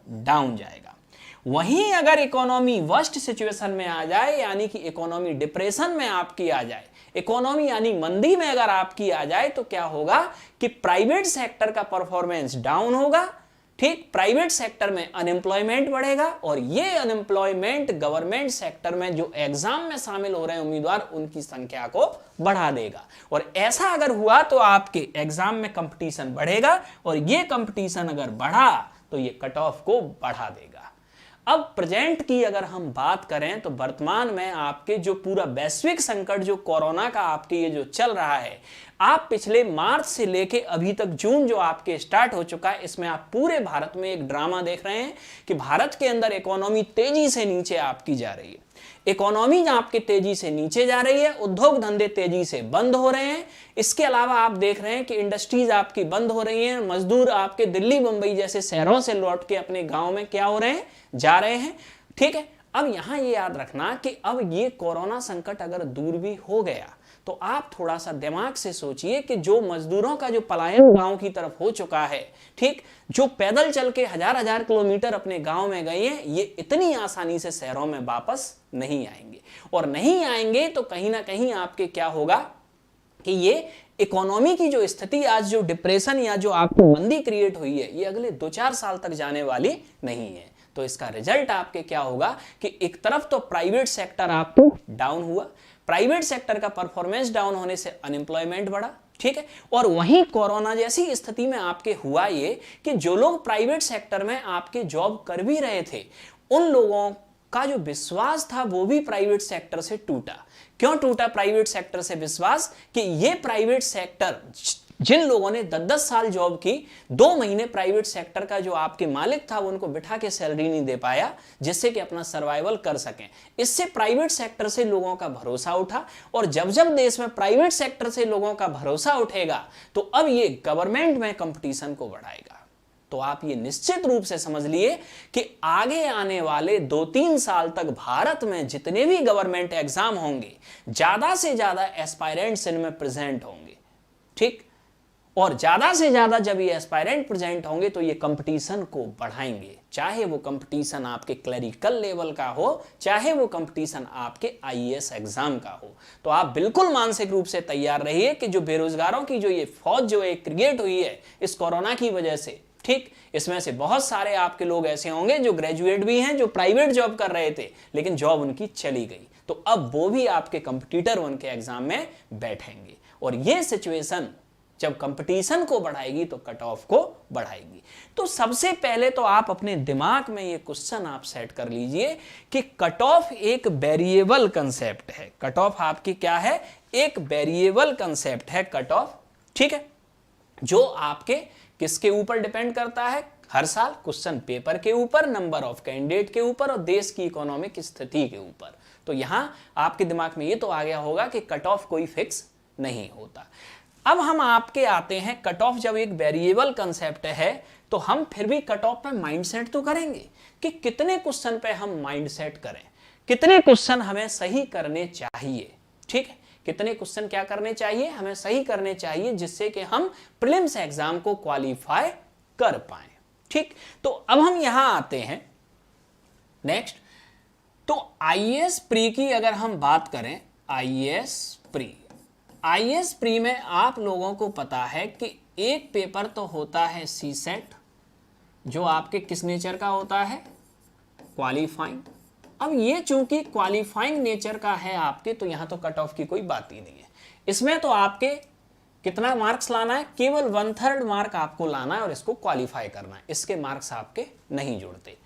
डाउन जाएगा। वहीं अगर इकोनॉमी वर्स्ट सिचुएशन में आ जाए, यानी कि इकोनॉमी डिप्रेशन में आपकी आ जाए, इकोनॉमी यानी मंदी में अगर आपकी आ जाए, तो क्या होगा कि प्राइवेट सेक्टर का परफॉर्मेंस डाउन होगा, ठीक, प्राइवेट सेक्टर में अनएम्प्लॉयमेंट बढ़ेगा और ये अनएम्प्लॉयमेंट गवर्नमेंट सेक्टर में जो एग्जाम में शामिल हो रहे हैं उम्मीदवार, उनकी संख्या को बढ़ा देगा। और ऐसा अगर हुआ तो आपके एग्जाम में कंपटीशन बढ़ेगा और ये कंपटीशन अगर बढ़ा तो ये कट ऑफ को बढ़ा देगा। अब प्रेजेंट की अगर हम बात करें तो वर्तमान में आपके जो पूरा वैश्विक संकट जो कोरोना का आपके ये जो चल रहा है, आप पिछले मार्च से लेके अभी तक जून जो आपके स्टार्ट हो चुका है, इसमें आप पूरे भारत में एक ड्रामा देख रहे हैं कि भारत के अंदर इकोनॉमी तेजी से नीचे आपकी जा रही है। इकोनॉमी आपके तेजी से नीचे जा रही है, उद्योग धंधे तेजी से बंद हो रहे हैं। इसके अलावा आप देख रहे हैं कि इंडस्ट्रीज आपकी बंद हो रही हैं, मजदूर आपके दिल्ली मुंबई जैसे शहरों से लौट के अपने गांव में क्या हो रहे हैं, जा रहे हैं, ठीक है। अब यहां ये याद रखना कि अब ये कोरोना संकट अगर दूर भी हो गया तो आप थोड़ा सा दिमाग से सोचिए कि जो मजदूरों का जो पलायन गांव की तरफ हो चुका है, ठीक, जो पैदल चल के हजार हजार किलोमीटर अपने गांव में गए हैं, ये इतनी आसानी से शहरों में वापस नहीं आएंगे। और नहीं आएंगे तो कहीं ना कहीं आपके क्या होगा कि ये इकोनॉमी की जो स्थिति आज जो डिप्रेशन या जो आपको मंदी क्रिएट हुई है, ये अगले 2-4 साल तक जाने वाली नहीं है। तो इसका रिजल्ट आपके क्या होगा कि एक तरफ तो प्राइवेट सेक्टर आपको डाउन हुआ, प्राइवेट सेक्टर का परफॉर्मेंस डाउन होने से अनएम्प्लॉयमेंट बढ़ा, ठीक है, और वहीं कोरोना जैसी स्थिति में आपके हुआ ये कि जो लोग प्राइवेट सेक्टर में आपके जॉब कर भी रहे थे, उन लोगों का जो विश्वास था वो भी प्राइवेट सेक्टर से टूटा। क्यों टूटा प्राइवेट सेक्टर से विश्वास? कि ये प्राइवेट सेक्टर जिन लोगों ने 10-10 साल जॉब की, 2 महीने प्राइवेट सेक्टर का जो आपके मालिक था वो उनको बिठा के सैलरी नहीं दे पाया जिससे कि अपना सर्वाइवल कर सकें। इससे प्राइवेट सेक्टर से लोगों का भरोसा उठा, और जब जब देश में प्राइवेट सेक्टर से लोगों का भरोसा उठेगा तो अब ये गवर्नमेंट में कंपटीशन को बढ़ाएगा। तो आप ये निश्चित रूप से समझ लिए कि आगे आने वाले 2-3 साल तक भारत में जितने भी गवर्नमेंट एग्जाम होंगे, ज्यादा से ज्यादा एस्पायरेंट्स इनमें प्रेजेंट होंगे, ठीक, और ज्यादा से ज्यादा जब ये एस्पायरेंट प्रेजेंट होंगे तो ये कंपटीशन को बढ़ाएंगे, चाहे वो कंपटीशन आपके क्लरिकल लेवल का हो, चाहे वो कंपटीशन आपके आईएएस एग्जाम का हो। तो आप बिल्कुल मानसिक रूप से तैयार रहिए कि जो बेरोजगारों की जो ये फौज जो एक क्रिएट हुई है इस कोरोना की वजह से, ठीक, इसमें से बहुत सारे आपके लोग ऐसे होंगे जो ग्रेजुएट भी हैं, जो प्राइवेट जॉब कर रहे थे लेकिन जॉब उनकी चली गई, तो अब वो भी आपके कंपटीटर उनके एग्जाम में बैठेंगे। और ये सिचुएशन जब कंपटीशन को बढ़ाएगी तो कट ऑफ को बढ़ाएगी। तो सबसे पहले तो आप अपने दिमाग में ये क्वेश्चन आप सेट कर लीजिए कि कट ऑफ एक वेरिएबल कंसेप्ट है। कट ऑफ आपकी क्या है? एक वेरिएबल कंसेप्ट है कट ऑफ, ठीक है, जो आपके किसके ऊपर डिपेंड करता है? हर साल क्वेश्चन पेपर के ऊपर, नंबर ऑफ कैंडिडेट के ऊपर और देश की इकोनॉमिक स्थिति के ऊपर। तो यहां आपके दिमाग में ये तो आ गया होगा कि कट ऑफ कोई फिक्स नहीं होता। अब हम आपके आते हैं, कट ऑफ जब एक वेरिएबल कंसेप्ट है तो हम फिर भी कट ऑफ पे माइंडसेट तो करेंगे कि कितने क्वेश्चन पे हम माइंडसेट करें, कितने क्वेश्चन हमें सही करने चाहिए, ठीक है, कितने क्वेश्चन क्या करने चाहिए, हमें सही करने चाहिए जिससे कि हम प्रीलिम्स एग्जाम को क्वालिफाई कर पाए, ठीक। तो अब हम यहां आते हैं नेक्स्ट, तो आईएएस प्री की अगर हम बात करें, आईएएस प्री में आप लोगों को पता है कि एक पेपर तो होता है सीसेट, जो आपके किस नेचर का होता है? क्वालिफाइंग। अब ये चूंकि क्वालिफाइंग नेचर का है आपके, तो यहां तो कट ऑफ की कोई बात ही नहीं है। इसमें तो आपके कितना मार्क्स लाना है? केवल 1/3 मार्क आपको लाना है और इसको क्वालिफाई करना है, इसके मार्क्स आपके नहीं जुड़ते।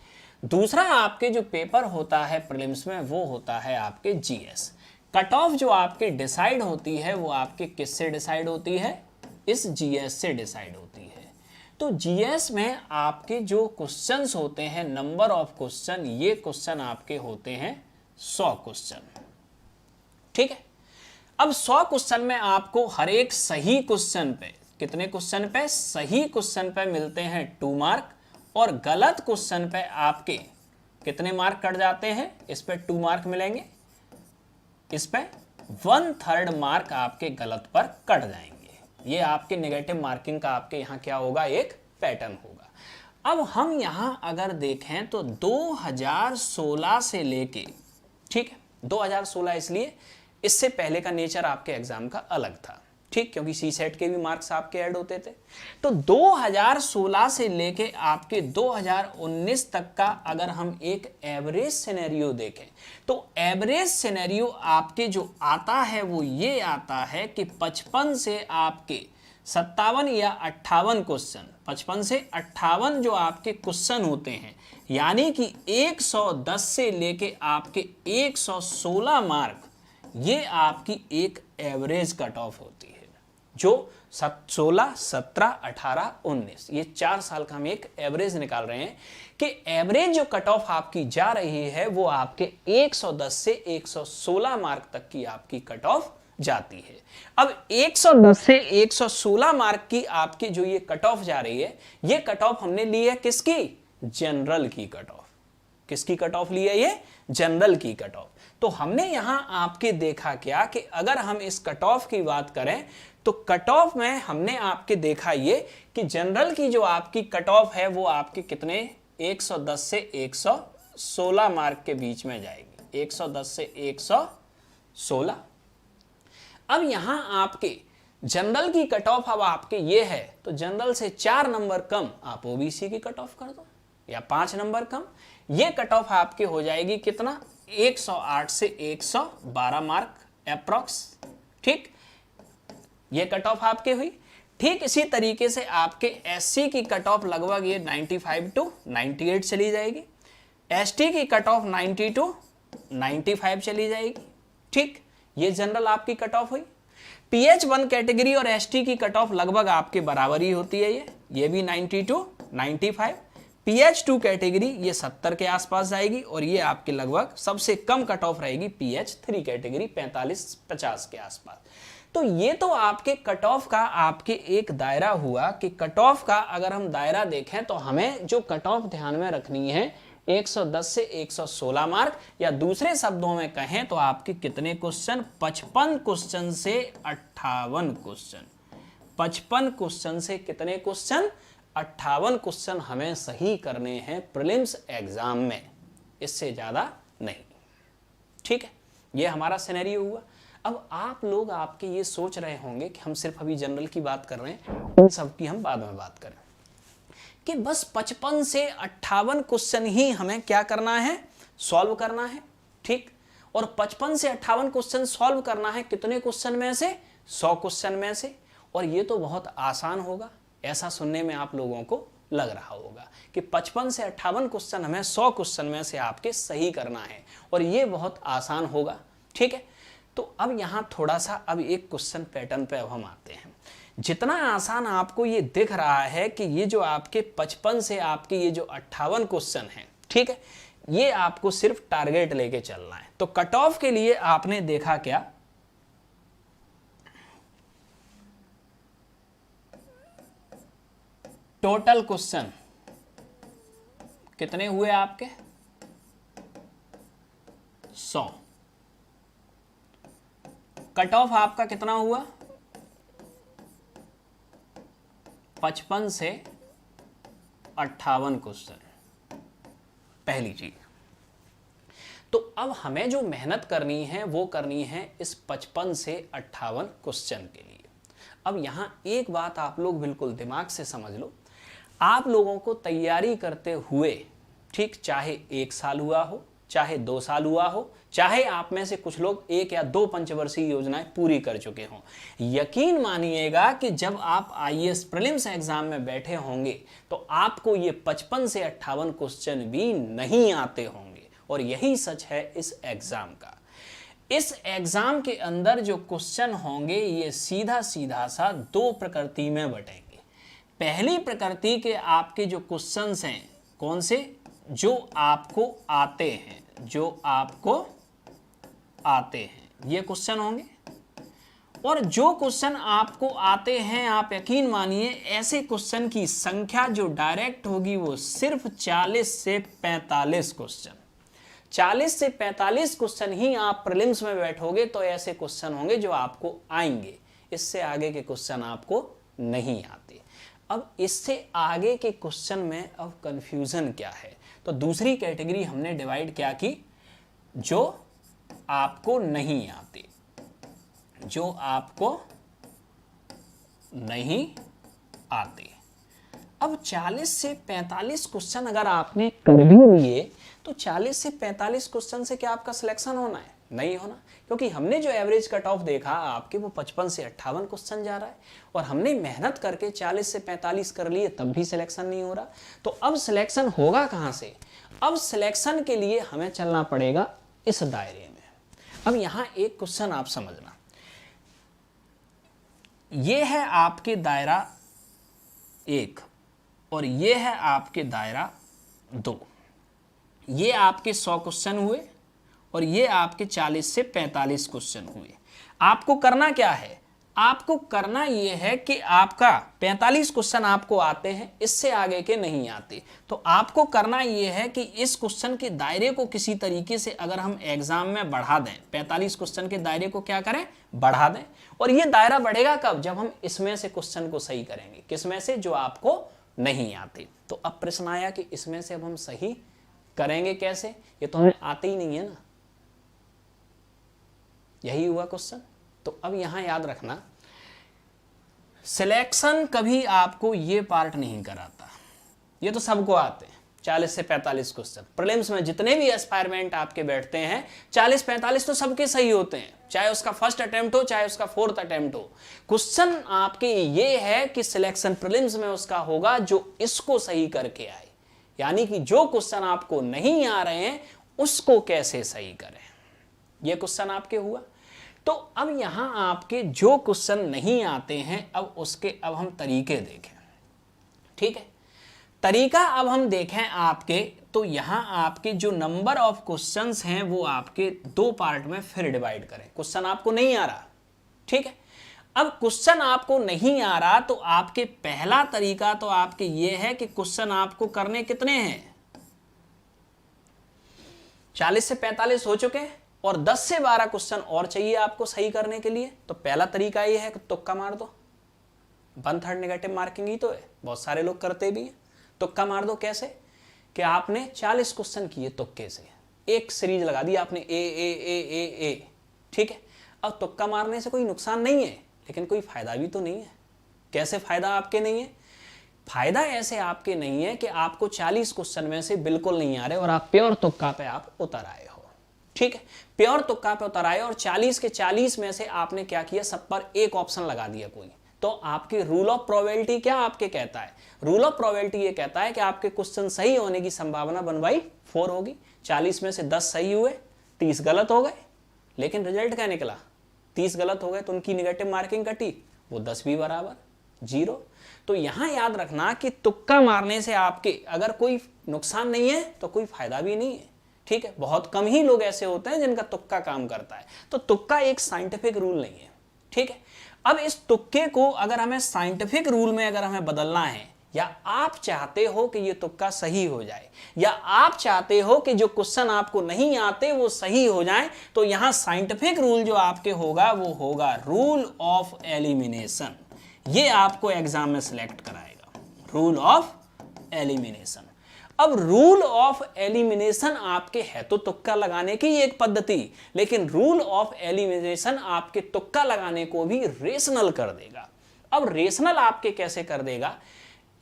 दूसरा आपके जो पेपर होता है प्रीलिम्स में वो होता है आपके जीएस। कट ऑफ जो आपके डिसाइड होती है वो आपके किससे डिसाइड होती है? इस जीएस से डिसाइड होती है। तो जीएस में आपके जो क्वेश्चंस होते हैं, नंबर ऑफ क्वेश्चन, ये क्वेश्चन आपके होते हैं 100 क्वेश्चन। ठीक है, अब 100 क्वेश्चन में आपको हर एक सही क्वेश्चन पे, कितने क्वेश्चन पे? सही क्वेश्चन पे मिलते हैं 2 मार्क, और गलत क्वेश्चन पे आपके कितने मार्क कट जाते हैं? इस पे 2 मार्क मिलेंगे, इस पे 1/3 मार्क आपके गलत पर कट जाएंगे। ये आपके नेगेटिव मार्किंग का आपके यहाँ क्या होगा? एक पैटर्न होगा। अब हम यहाँ अगर देखें तो 2016 से लेके, ठीक है, 2016 इसलिए इससे पहले का नेचर आपके एग्जाम का अलग था, ठीक, क्योंकि सी सेट के भी मार्क्स आपके ऐड होते थे। तो 2016 से लेके आपके 2019 तक का अगर हम एक एवरेज सिनेरियो देखें तो एवरेज सिनेरियो आपके जो आता है वो ये आता है कि 55 से आपके 57 या 58 क्वेश्चन, 55 से 58 जो आपके क्वेश्चन होते हैं, यानी कि 110 से लेके आपके 116 मार्क, ये आपकी एक एवरेज कट ऑफ होती है, जो 16, 17, 18, 19, ये 4 साल का हम एक एवरेज निकाल रहे हैं कि एवरेज जो कट ऑफ आपकी जा रही है वो आपके 110 से 116 मार्क तक की आपकी कट ऑफ जाती है। अब 110 से 116 मार्क की आपकी जो ये कट ऑफ जा रही है, ये कट ऑफ हमने ली है किसकी? जनरल की कट ऑफ। किसकी कट ऑफ ली है? ये जनरल की कट ऑफ। तो हमने यहां आपके देखा क्या कि अगर हम इस कट ऑफ की बात करें तो कट ऑफ में हमने आपके देखा ये कि जनरल की जो आपकी कट ऑफ है वो आपके कितने? 110 से 116 मार्क के बीच में जाएगी, 110 से 116। अब यहां आपके जनरल की कट ऑफ अब आपके ये है, तो जनरल से 4 नंबर कम आप ओबीसी की कट ऑफ कर दो, या 5 नंबर कम, ये कट ऑफ आपके हो जाएगी कितना? 108 से 112 मार्क एप्रोक्स। ठीक, ये कट ऑफ आपके हुई। ठीक इसी तरीके से आपके एससी की कट ऑफ लगभग ये 95 टू 98 चली जाएगी, एसटी की कट ऑफ 90 टू 95 चली जाएगी। ठीक, ये जनरल आपकी कट ऑफ हुई। PH1 कैटेगरी और एसटी की कट ऑफ लगभग आपके बराबर ही होती है, ये भी 90 टू 95। PH2 कैटेगरी ये 70 के आसपास जाएगी, और ये आपके लगभग सबसे कम कट ऑफ रहेगी PH3 कैटेगरी 45-50 के आसपास। तो ये तो आपके कट ऑफ का आपके एक दायरा हुआ कि कट ऑफ का अगर हम दायरा देखें तो हमें जो कट ऑफ ध्यान में रखनी है 110 से 116 मार्क, या दूसरे शब्दों में कहें तो आपके कितने क्वेश्चन? 55 क्वेश्चन से 58 क्वेश्चन। 55 क्वेश्चन से कितने क्वेश्चन? 58 क्वेश्चन हमें सही करने हैं प्रीलिम्स एग्जाम में, इससे ज्यादा नहीं। ठीक है, ये हमारा सिनेरियो हुआ। अब आप लोग आपके ये सोच रहे होंगे कि हम सिर्फ अभी जनरल की बात कर रहे हैं, उन सब की हम बाद में बात करें, कि बस 55 से 58 क्वेश्चन ही हमें क्या करना है? सॉल्व करना है। ठीक, और 55 से 58 क्वेश्चन सॉल्व करना है कितने क्वेश्चन में से? 100 क्वेश्चन में से। और ये तो बहुत आसान होगा, ऐसा सुनने में आप लोगों को लग रहा होगा कि 55 से 58 क्वेश्चन हमें 100 क्वेश्चन में से आपके सही करना है, और ये बहुत आसान होगा। ठीक है, तो अब यहां थोड़ा सा अब एक क्वेश्चन पैटर्न पे अब हम आते हैं। जितना आसान आपको ये दिख रहा है कि ये जो आपके 55 से आपके ये जो 58 क्वेश्चन हैं, ठीक है, ये आपको सिर्फ टारगेट लेके चलना है। तो कट ऑफ के लिए आपने देखा क्या? टोटल क्वेश्चन कितने हुए आपके? 100। कट ऑफ आपका कितना हुआ? 55 से 58 क्वेश्चन। पहली चीज तो अब हमें जो मेहनत करनी है वो करनी है इस 55 से 58 क्वेश्चन के लिए। अब यहां एक बात आप लोग बिल्कुल दिमाग से समझ लो, आप लोगों को तैयारी करते हुए, ठीक, चाहे 1 साल हुआ हो, चाहे 2 साल हुआ हो, चाहे आप में से कुछ लोग 1 या 2 पंचवर्षीय योजनाएं पूरी कर चुके हों, यकीन मानिएगा कि जब आप आईएएस प्रीलिम्स एग्जाम में बैठे होंगे तो आपको ये 55 से 58 क्वेश्चन भी नहीं आते होंगे। और यही सच है इस एग्जाम का। इस एग्जाम के अंदर जो क्वेश्चन होंगे ये सीधा सीधा सा 2 प्रकृति में बटेंगे। पहली प्रकृति के आपके जो क्वेश्चंस हैं, कौन से, जो आपको आते हैं, जो आपको आते हैं, ये क्वेश्चन होंगे। और जो क्वेश्चन आपको आते हैं, आप यकीन मानिए ऐसे क्वेश्चन की संख्या जो डायरेक्ट होगी वो सिर्फ 40 से 45 क्वेश्चन। 40 से 45 क्वेश्चन ही आप प्रीलिम्स में बैठोगे तो ऐसे क्वेश्चन होंगे जो आपको आएंगे, इससे आगे के क्वेश्चन आपको नहीं आते। अब इससे आगे के क्वेश्चन में अब कंफ्यूजन क्या है, तो दूसरी कैटेगरी हमने डिवाइड क्या की, जो आपको नहीं आते, जो आपको नहीं आते। अब 40 से 45 क्वेश्चन अगर आपने कर भी लिए तो 40 से 45 क्वेश्चन से क्या आपका सिलेक्शन होना है? नहीं होना, क्योंकि हमने जो एवरेज कट ऑफ देखा आपके वो 55 से 58 क्वेश्चन जा रहा है, और हमने मेहनत करके 40 से 45 कर लिए तब भी सिलेक्शन नहीं हो रहा। तो अब सिलेक्शन होगा कहाँ से? अब सिलेक्शन के लिए हमें चलना पड़ेगा इस दायरे में। अब यहाँ एक क्वेश्चन आप समझना, ये है आपके दायरा 1 और ये है आपके दायरा 2। ये आपके 100 क्वेश्चन हुए और ये आपके 40 से 45 क्वेश्चन हुए। आपको करना क्या है? आपको करना ये है कि आपका 45 क्वेश्चन आपको आते हैं, इससे आगे के नहीं आते। तो आपको करना ये है कि इस क्वेश्चन के दायरे को किसी तरीके से अगर हम एग्जाम में बढ़ा दें, 45 क्वेश्चन के दायरे को क्या करें? बढ़ा दें। और ये दायरा बढ़ेगा कब? जब हम इसमें से क्वेश्चन को सही करेंगे। किसमें से? जो आपको नहीं आते। तो अब प्रश्न आया कि इसमें से अब हम सही करेंगे कैसे? ये तो हमें आते ही नहीं है ना, यही हुआ क्वेश्चन। तो अब यहां याद रखना, सिलेक्शन कभी आपको ये पार्ट नहीं कराता, ये तो सबको आते हैं 40 से 45 क्वेश्चन। प्रीलिम्स में जितने भी एस्पायरमेंट आपके बैठते हैं 40-45 तो सबके सही होते हैं, चाहे उसका फर्स्ट अटेम्प्ट हो चाहे उसका 4th अटेम्प्ट हो। क्वेश्चन आपके ये है कि सिलेक्शन प्रीलिम्स में उसका होगा जो इसको सही करके आए, यानी कि जो क्वेश्चन आपको नहीं आ रहे हैं उसको कैसे सही करें, ये क्वेश्चन आपके हुआ। तो अब यहां आपके जो क्वेश्चन नहीं आते हैं अब उसके अब हम तरीके देखें, ठीक है। तरीका अब हम देखें आपके, तो यहां आपके जो नंबर ऑफ क्वेश्चंस हैं वो आपके 2 पार्ट में फिर डिवाइड करें। क्वेश्चन आपको नहीं आ रहा, ठीक है। अब क्वेश्चन आपको नहीं आ रहा तो आपके पहला तरीका तो आपके ये है कि क्वेश्चन आपको करने कितने हैं? 40 से 45 हो चुके हैं और 10 से 12 क्वेश्चन और चाहिए आपको सही करने के लिए। तो पहला तरीका ये है कि तुक्का मार दो, 1/3 नेगेटिव मार्किंग ही तो है, बहुत सारे लोग करते भी हैं। तुक्का मार दो कैसे? कि आपने 40 क्वेश्चन किए तुक्के से, एक सीरीज लगा दी आपने ए ए ए ए ए, ठीक है। अब तुक्का मारने से कोई नुकसान नहीं है लेकिन कोई फायदा भी तो नहीं है। कैसे फायदा आपके नहीं है? फायदा ऐसे आपके नहीं है कि आपको 40 क्वेश्चन में से बिल्कुल नहीं आ रहे और आप प्योर तुक्का पे आप उतर आए हो, ठीक है। प्योर तुक्का पे उतर आए और 40 के 40 में से आपने क्या किया? सब पर एक ऑप्शन लगा दिया कोई। तो आपकी रूल ऑफ प्रोबेबिलिटी क्या आपके कहता है? रूल ऑफ प्रोबेबिलिटी ये कहता है कि आपके क्वेश्चन सही होने की संभावना 1/4 होगी। 40 में से 10 सही हुए, 30 गलत हो गए, लेकिन रिजल्ट क्या निकला? 30 गलत हो गए तो उनकी नेगेटिव मार्किंग कटी, वो 10 भी बराबर 0। तो यहां याद रखना कि तुक्का मारने से आपके अगर कोई नुकसान नहीं है तो कोई फायदा भी नहीं है, ठीक है। बहुत कम ही लोग ऐसे होते हैं जिनका तुक्का काम करता है। तो तुक्का एक साइंटिफिक रूल नहीं है, ठीक है। अब इस तुक्के को अगर हमें साइंटिफिक रूल में अगर हमें बदलना है, या आप चाहते हो कि ये तुक्का सही हो जाए, या आप चाहते हो कि जो क्वेश्चन आपको नहीं आते वो सही हो जाए, तो यहां साइंटिफिक रूल जो आपके होगा वो होगा रूल ऑफ एलिमिनेशन। ये आपको एग्जाम में सिलेक्ट कराएगा, रूल ऑफ एलिमिनेशन। अब रूल ऑफ एलिमिनेशन आपके है तो तुक्का लगाने की एक पद्धति, लेकिन रूल ऑफ एलिमिनेशन आपके तुक्का लगाने को भी रेशनल कर देगा। अब रेशनल आपके कैसे कर देगा?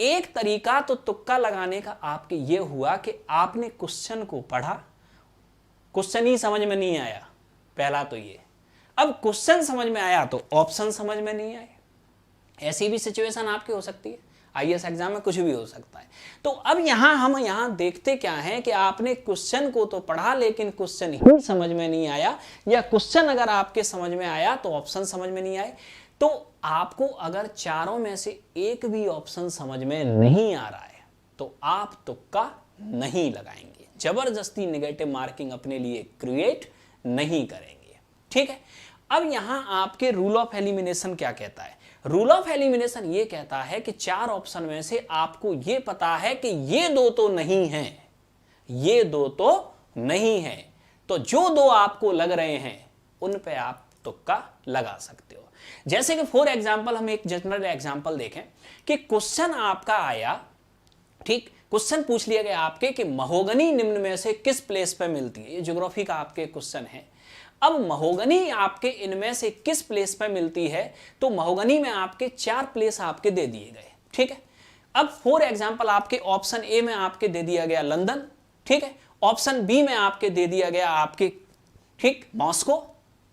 एक तरीका तो तुक्का लगाने का आपके ये हुआ कि आपने क्वेश्चन को पढ़ा, क्वेश्चन ही समझ में नहीं आया, पहला तो ये। अब क्वेश्चन समझ में आया तो ऑप्शन समझ में नहीं आए, ऐसी भी सिचुएशन आपकी हो सकती है। आईएएस एग्जाम में कुछ भी हो सकता है। तो अब हम यहाँ देखते क्या है कि आपने क्वेश्चन को तो पढ़ा लेकिन क्वेश्चन ही समझ में नहीं आया, या क्वेश्चन अगर आपके समझ में आया तो ऑप्शन समझ में नहीं आए। तो आपको अगर चारों में से एक भी ऑप्शन समझ में नहीं आ रहा है तो आप तुक्का नहीं लगाएंगे, जबरदस्ती नेगेटिव मार्किंग अपने लिए क्रिएट नहीं करेंगे। ठीक है, अब यहां आपके रूल ऑफ एलिमिनेशन क्या कहता है? रूल ऑफ एलिमिनेशन ये कहता है कि चार ऑप्शन में से आपको ये पता है कि ये दो तो नहीं है, ये दो तो नहीं है, तो जो दो आपको लग रहे हैं उन पे आप तुक्का लगा सकते हो। जैसे कि फॉर एग्जांपल हम एक जनरल एग्जांपल देखें कि क्वेश्चन आपका आया, ठीक, क्वेश्चन पूछ लिया गया आपके कि महोगनी निम्न में से किस प्लेस पे मिलती है। ये ज्योग्राफी का आपके क्वेश्चन है। अब महोगनी आपके इनमें से किस प्लेस पे मिलती है, तो महोगनी में आपके चार प्लेस आपके दे दिए गए। ठीक है, अब फॉर एग्जांपल आपके ऑप्शन ए में आपके दे दिया गया लंदन, ठीक है, ऑप्शन बी में आपके दे दिया गया आपके, ठीक, मॉस्को,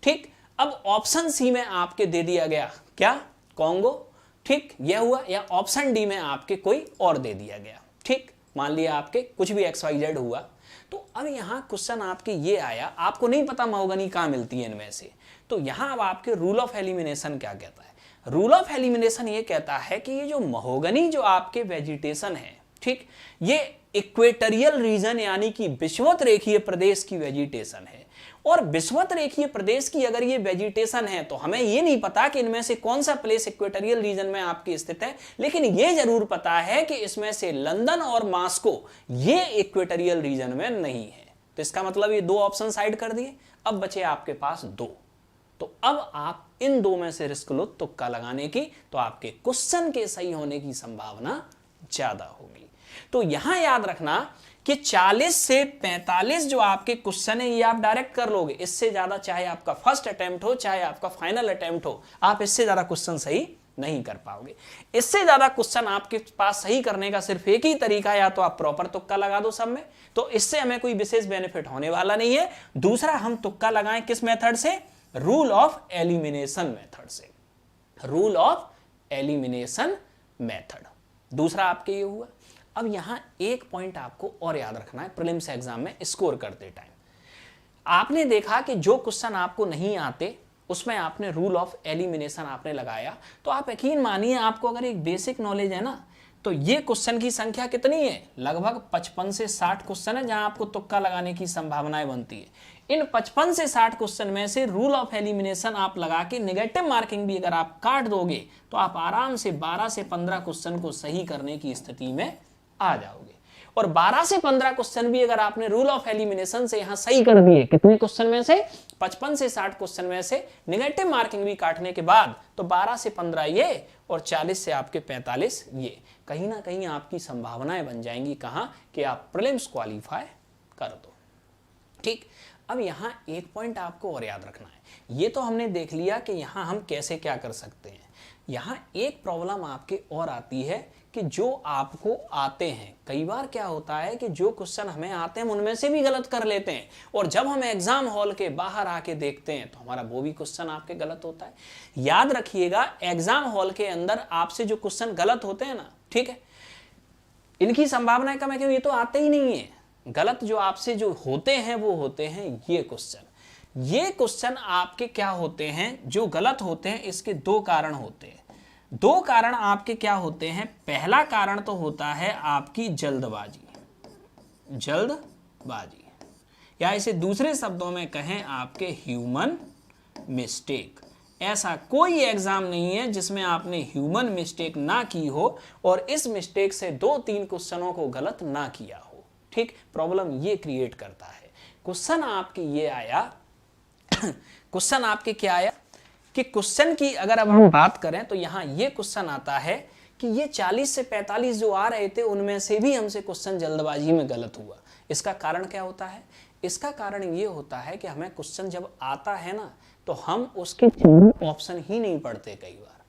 ठीक, अब ऑप्शन सी में आपके दे दिया गया क्या, कॉन्गो, ठीक, यह हुआ, या ऑप्शन डी में आपके कोई और दे दिया गया। ठीक, मान लिया आपके कुछ भी XYZ हुआ। तो अब यहां क्वेश्चन आपके ये आया, आपको नहीं पता महोगनी कहां मिलती है इनमें से, तो यहां अब आपके रूल ऑफ एलिमिनेशन क्या कहता है? रूल ऑफ एलिमिनेशन ये कहता है कि ये जो महोगनी जो आपके वेजिटेशन है, ठीक, ये इक्वेटोरियल रीजन यानी कि विषुवत रेखीय प्रदेश की वेजिटेशन है। और विषुवत रेखीय प्रदेश की अगर ये वेजिटेशन है तो हमें ये नहीं पता कि इनमें से कौन सा प्लेस इक्वेटोरियल रीजन में आपकी स्थित है, लेकिन ये जरूर पता है कि इसमें से लंदन और मॉस्को ये इक्वेटोरियल रीजन में नहीं है। तो इसका मतलब ये दो ऑप्शन साइड कर दिए, अब बचे आपके पास दो। तो अब आप इन दो में से रिस्क लो तुक्का लगाने की, तो आपके क्वेश्चन के सही होने की संभावना ज्यादा होगी। तो यहां याद रखना कि 40 से 45 जो आपके क्वेश्चन है ये आप डायरेक्ट कर लोगे। इससे ज्यादा चाहे आपका फर्स्ट अटेम्प्ट हो चाहे आपका फाइनल अटेम्प्ट हो, आप इससे ज्यादा क्वेश्चन सही नहीं कर पाओगे। इससे ज्यादा क्वेश्चन आपके पास सही करने का सिर्फ एक ही तरीका है, या तो आप प्रॉपर तुक्का लगा दो सब में, तो इससे हमें कोई विशेष बेनिफिट होने वाला नहीं है। दूसरा, हम तुक्का लगाएं किस मेथड से? रूल ऑफ एलिमिनेशन मेथड से। रूल ऑफ एलिमिनेशन मेथड दूसरा आपके ये हुआ। अब यहां एक पॉइंट आपको और याद रखना है प्रीलिम्स एग्जाम में स्कोर करते टाइम। आपने देखा कि जो क्वेश्चन आपको नहीं आते उसमें आपने रूल ऑफ एलिमिनेशन आपने लगाया, तो आप यकीन मानिए आपको अगर एक बेसिक नॉलेज है ना, तो ये क्वेश्चन की संख्या कितनी है? लगभग 55 से 60 क्वेश्चन है जहां आपको तुक्का लगाने की संभावनाएं बनती है। इन 55 से 60 क्वेश्चन में से रूल ऑफ एलिमिनेशन आप लगा के नेगेटिव मार्किंग भी अगर आप काट दोगे तो आप आराम से 12 से 15 क्वेश्चन को सही करने की स्थिति में आ जाओगे। और 12 से 15 क्वेश्चन भी अगर आपने रूल ऑफ एलिमिनेशन से यहां सही कर दिए, कितने क्वेश्चन में से? 55 से 60 क्वेश्चन में से नेगेटिव मार्किंग भी काटने के बाद, तो 12 से 15 ये और 40 से आपके 45 ये, कहीं ना कहीं आपकी संभावनाएं बन जाएंगी कहां कि आप प्रीलिम्स क्वालिफाई कर दो। ठीक, अब यहां एक पॉइंट आपको और याद रखना है। ये तो हमने देख लिया कि यहां हम कैसे क्या कर सकते हैं। यहां एक प्रॉब्लम आपके और आती है कि जो आपको आते हैं, कई बार क्या होता है कि जो क्वेश्चन हमें आते हैं हम उनमें से भी गलत कर लेते हैं, और जब हम एग्जाम हॉल के बाहर आके देखते हैं तो हमारा वो भी क्वेश्चन आपके गलत होता है। याद रखिएगा, एग्जाम हॉल के अंदर आपसे जो क्वेश्चन गलत होते हैं ना, ठीक है, इनकी संभावना कम है क्योंकि ये तो आते ही नहीं है। गलत जो आपसे जो होते हैं वो होते हैं ये क्वेश्चन। ये क्वेश्चन आपके क्या होते हैं जो गलत होते हैं, इसके दो कारण होते हैं। दो कारण आपके क्या होते हैं? पहला कारण तो होता है आपकी जल्दबाजी, जल्दबाजी, या इसे दूसरे शब्दों में कहें आपके ह्यूमन मिस्टेक। ऐसा कोई एग्जाम नहीं है जिसमें आपने ह्यूमन मिस्टेक ना की हो और इस मिस्टेक से 2-3 क्वेश्चनों को गलत ना किया हो। ठीक, प्रॉब्लम ये क्रिएट करता है। क्वेश्चन आपके ये आया क्वेश्चन आपके क्या आया कि क्वेश्चन की अगर अब हम बात करें तो यहां ये क्वेश्चन आता है कि ये 40 से 45 जो आ रहे थे उनमें से भी हमसे क्वेश्चन जल्दबाजी में गलत हुआ। इसका कारण क्या होता है? इसका कारण ये होता है कि हमें क्वेश्चन जब आता है ना तो हम उसके चारों ऑप्शन ही नहीं पढ़ते कई बार,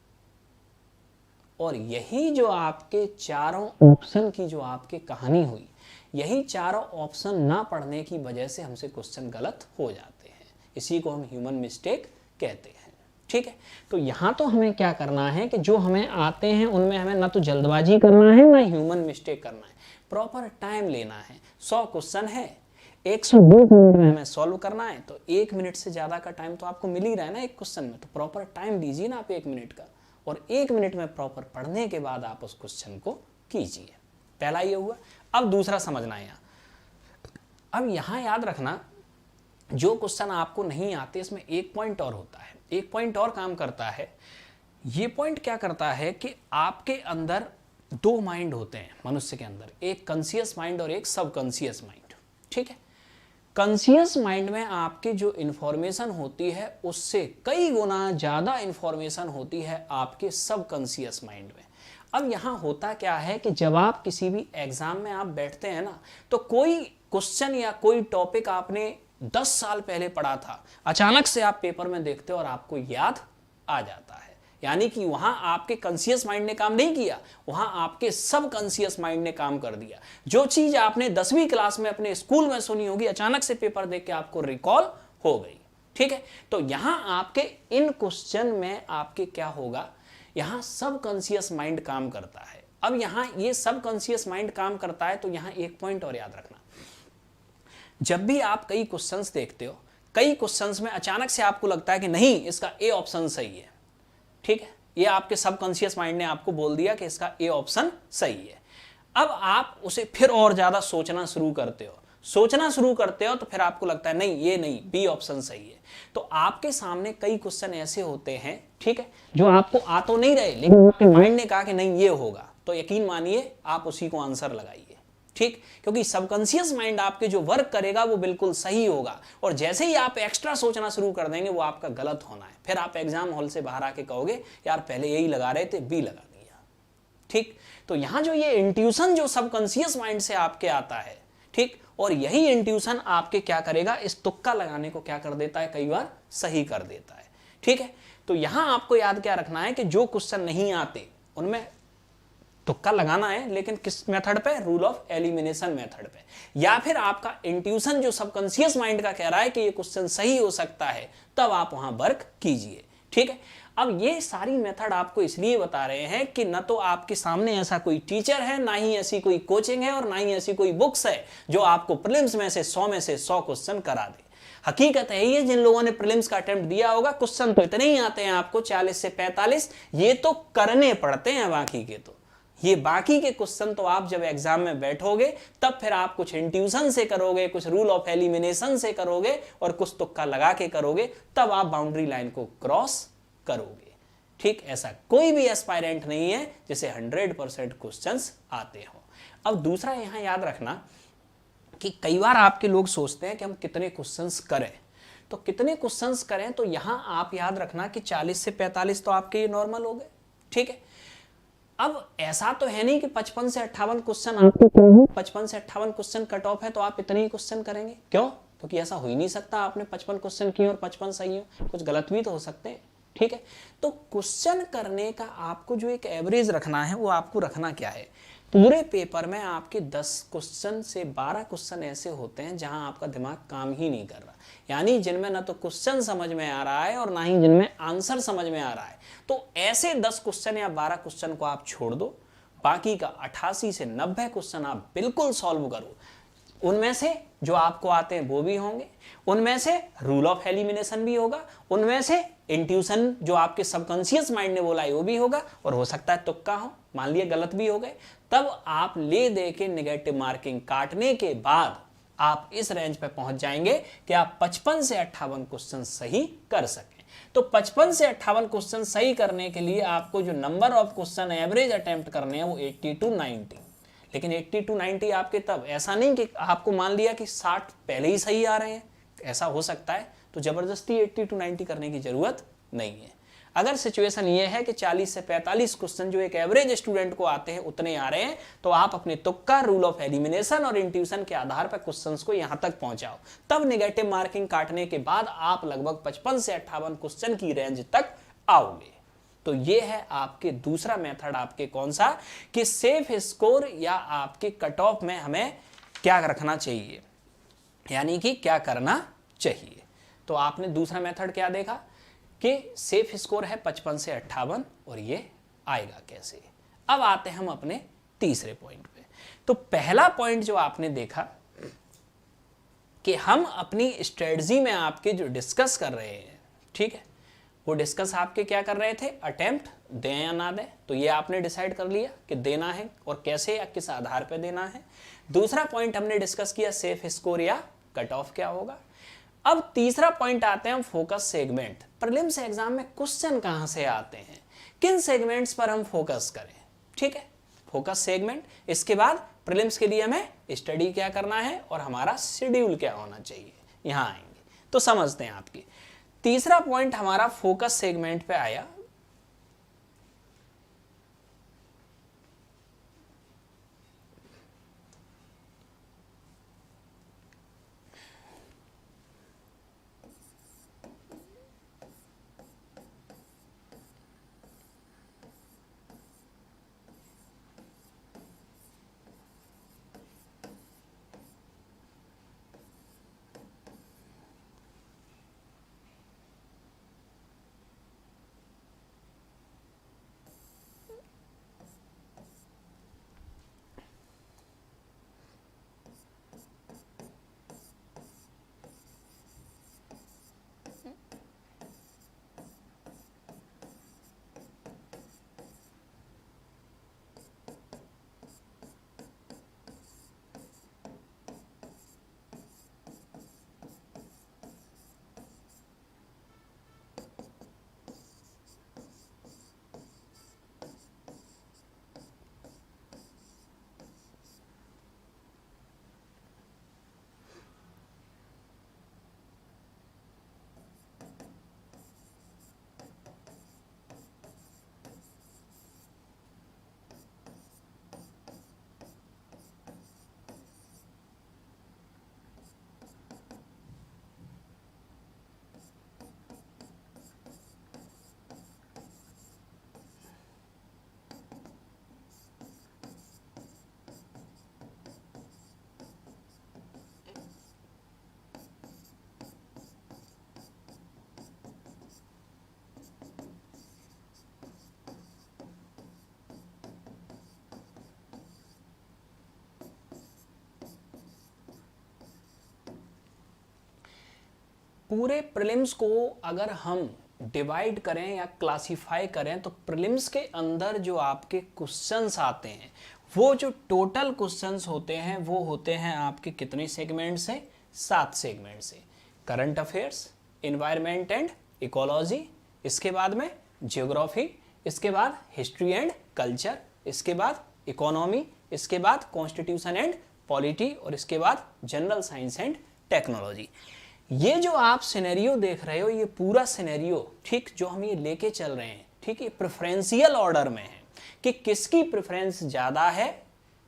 और यही जो आपके चारों ऑप्शन की जो आपके कहानी हुई, यही चारों ऑप्शन ना पढ़ने की वजह से हमसे क्वेश्चन गलत हो जाते हैं। इसी को हम ह्यूमन मिस्टेक कहते हैं। ठीक है, तो यहां तो हमें क्या करना है कि जो हमें आते हैं उनमें हमें ना तो जल्दबाजी करना है ना ह्यूमन मिस्टेक करना है, प्रॉपर टाइम लेना है। 100 क्वेश्चन है, 120 मिनट में हमें सॉल्व करना है, तो 1 मिनट से ज़्यादा का टाइम तो आपको मिल ही रहा है ना एक क्वेश्चन में, तो प्रॉपर टाइम दीजिए ना आप 1 मिनट का, और 1 मिनट में प्रॉपर पढ़ने के बाद आप उस क्वेश्चन को कीजिए। पहला ये हुआ। अब दूसरा समझना है यहाँ। अब यहाँ याद रखना, जो क्वेश्चन आपको नहीं आते इसमें एक पॉइंट और होता है, एक पॉइंट और काम करता है। ये पॉइंट क्या करता है कि आपके अंदर दो माइंड होते हैं मनुष्य के अंदर, एक कॉन्शियस माइंड और एक सबकॉन्शियस माइंड। ठीक है, कॉन्शियस माइंड में आपकी जो इंफॉर्मेशन होती है उससे कई गुना ज़्यादा इंफॉर्मेशन होती है आपके सबकॉन्शियस माइंड में। अब यहाँ होता क्या है कि जब आप किसी भी एग्जाम में आप बैठते हैं ना, तो कोई क्वेश्चन या कोई टॉपिक आपने 10 साल पहले पढ़ा था, अचानक से आप पेपर में देखते हो और आपको याद आ जाता है। यानी कि वहां आपके कॉन्शियस माइंड ने काम नहीं किया, वहां आपके सब कॉन्शियस माइंड ने काम कर दिया। जो चीज आपने 10वीं क्लास में अपने स्कूल में सुनी होगी, अचानक से पेपर देख के आपको रिकॉल हो गई। ठीक है, तो यहां आपके इन क्वेश्चन में आपके क्या होगा, यहां सब कॉन्शियस माइंड काम करता है। अब यहां ये सब कॉन्शियस माइंड काम करता है, तो यहां एक पॉइंट और याद रखना, जब भी आप कई क्वेश्चंस देखते हो, कई क्वेश्चंस में अचानक से आपको लगता है कि नहीं इसका ए ऑप्शन सही है। ठीक है, ये आपके सबकॉन्शियस माइंड ने आपको बोल दिया कि इसका ए ऑप्शन सही है। अब आप उसे फिर और ज्यादा सोचना शुरू करते हो, तो फिर आपको लगता है नहीं ये नहीं, बी ऑप्शन सही है। तो आपके सामने कई क्वेश्चन ऐसे होते हैं, ठीक है, जो आपको आ तो नहीं रहे, लेकिन आपके माइंड ने कहा कि नहीं ये होगा, तो यकीन मानिए आप उसी को आंसर लगाइए। ठीक, क्योंकि सबकॉन्शियस माइंड आपके जो वर्क करेगा वो बिल्कुल सही होगा, और जैसे ही आप एक्स्ट्रा सोचना शुरू कर देंगे वो आपका गलत होना है। फिर आप एग्जाम हॉल से बाहर आके कहोगे यार पहले यही लगा रहे थे, बी लगा दिया। ठीक, तो यहां जो ये इंट्यूशन जो सबकॉन्शियस माइंड से आपके आता है, ठीक, और यही इंट्यूशन आपके क्या करेगा, इस तुक्का लगाने को क्या कर देता है, कई बार सही कर देता है। ठीक है, तो यहां आपको याद क्या रखना है कि जो क्वेश्चन नहीं आते उनमें तुक्का लगाना है, लेकिन किस मेथड पे, रूल ऑफ एलिमिनेशन मेथड पे, या फिर आपका इंट्यूशन जो सबकॉन्शियस माइंड का कह रहा है कि ये क्वेश्चन सही हो सकता है, तब आप वहां वर्क कीजिए। ठीक है, अब ये सारी मेथड आपको इसलिए बता रहे हैं कि न तो आपके सामने ऐसा कोई टीचर है, ना ही ऐसी कोई कोचिंग है, और ना ही ऐसी कोई बुक्स है जो आपको प्रीलिम्स में से 100 क्वेश्चन करा दे। हकीकत है ये, जिन लोगों ने प्रीलिम्स का अटेम्प्ट दिया होगा, क्वेश्चन तो इतने ही आते हैं आपको 40 से 45, ये तो करने पड़ते हैं, बाकी के तो ये बाकी के क्वेश्चन तो आप जब एग्जाम में बैठोगे तब फिर आप कुछ इंट्यूशन से करोगे, कुछ रूल ऑफ एलिमिनेशन से करोगे, और कुछ तुक्का लगा के करोगे, तब आप बाउंड्री लाइन को क्रॉस करोगे। ठीक, ऐसा कोई भी एस्पायरेंट नहीं है जिसे 100% क्वेश्चंस आते हो। अब दूसरा यहां याद रखना कि कई बार आपके लोग सोचते हैं कि हम कितने क्वेश्चंस करें, तो कितने क्वेश्चंस करें, तो यहां आप याद रखना कि 40 से 45 तो आपके ये नॉर्मल हो गए। ठीक है, अब ऐसा तो है नहीं कि 55 से 58 क्वेश्चन आपके 55 से 58 क्वेश्चन कट ऑफ है तो आप इतने ही क्वेश्चन करेंगे। क्यों? क्योंकि ऐसा हो ही नहीं सकता आपने 55 क्वेश्चन किए और 55 सही हो, कुछ गलत भी तो हो सकते हैं। ठीक है, तो क्वेश्चन करने का आपको जो एक एवरेज रखना है, वो आपको रखना क्या है, पूरे पेपर में आपके 10 क्वेश्चन से 12 क्वेश्चन ऐसे होते हैं जहां आपका दिमाग काम ही नहीं कर रहा, यानी जिनमें ना तो क्वेश्चन समझ में आ रहा है और ना ही जिनमें आंसर समझ में आ रहा है। तो ऐसे 10 क्वेश्चन या 12 क्वेश्चन को आप छोड़ दो, बाकी का 88 से 90 क्वेश्चन आप बिल्कुल सॉल्व करो। उनमें से जो आपको आते हैं वो भी होंगे, उनमें से रूल ऑफ एलिमिनेशन भी होगा, उनमें से इंट्यूशन जो आपके सबकॉन्शियस माइंड ने बोला है वो भी होगा, और हो सकता है तुक्का हो, मान लिया गलत भी हो गए, तब आप ले दे के नेगेटिव मार्किंग काटने के बाद आप इस रेंज पे पहुंच जाएंगे कि आप 55 से 58 क्वेश्चन सही कर सकें। तो 55 से 58 क्वेश्चन सही करने के लिए आपको जो number of question average attempt करने हैं वो 80 to 90, लेकिन 80 to 90 आपके तब, ऐसा नहीं कि आपको मान लिया कि 60 पहले ही सही आ रहे हैं, ऐसा हो सकता है, तो जबरदस्ती 80 to 90 करने की जरूरत नहीं है। अगर सिचुएशन ये है कि 40 से 45 क्वेश्चन जो एक एवरेज स्टूडेंट को आते हैं उतने आ रहे हैं, तो आप अपने तुक्का, रूल ऑफ एलिमिनेशन और इंट्यूशन के आधार पर क्वेश्चंस को यहां तक पहुंचाओ, तब नेगेटिव मार्किंग काटने के बाद आप लगभग 55 से 58 क्वेश्चन की रेंज तक आओगे। तो ये है आपके दूसरा मेथड, आपके कौन सा, कि सेफ स्कोर या आपके कट ऑफ में हमें क्या रखना चाहिए, यानी कि क्या करना चाहिए। तो आपने दूसरा मेथड क्या देखा कि सेफ स्कोर है 55 से 58, और ये आएगा कैसे। अब आते हैं हम अपने तीसरे पॉइंट पे। तो पहला पॉइंट जो आपने देखा कि हम अपनी स्ट्रेटजी में आपके जो डिस्कस कर रहे हैं, ठीक है, वो डिस्कस आपके क्या कर रहे थे, अटेम्प्ट दें या ना दें। तो ये आपने डिसाइड कर लिया कि देना है और कैसे या किस आधार पे देना है। दूसरा पॉइंट हमने डिस्कस किया सेफ स्कोर या कट ऑफ क्या होगा। अब तीसरा पॉइंट आते हैं हम फोकस सेगमेंट। प्रीलिम्स एग्जाम में क्वेश्चन कहां से आते हैं, किन सेगमेंट्स पर हम फोकस करें, ठीक है, फोकस सेगमेंट। इसके बाद प्रीलिम्स के लिए हमें स्टडी क्या करना है और हमारा शेड्यूल क्या होना चाहिए, यहां आएंगे। तो समझते हैं आपकी तीसरा पॉइंट हमारा फोकस सेगमेंट पे आया। पूरे प्रीलिम्स को अगर हम डिवाइड करें या क्लासिफाई करें तो प्रीलिम्स के अंदर जो आपके क्वेश्चंस आते हैं वो जो टोटल क्वेश्चंस होते हैं वो होते हैं आपके कितने सेगमेंट से, 7 सेगमेंट से। Current affairs, environment and ecology, इसके बाद में ज्योग्राफी, इसके बाद हिस्ट्री एंड कल्चर, इसके बाद इकोनॉमी, इसके बाद कॉन्स्टिट्यूशन एंड पॉलिटी और इसके बाद जनरल साइंस एंड टेक्नोलॉजी। ये जो आप सिनेरियो देख रहे हो ये पूरा सिनेरियो, ठीक, जो हम ये लेके चल रहे हैं, ठीक है, प्रेफरेंशियल ऑर्डर में है कि किसकी प्रेफरेंस ज़्यादा है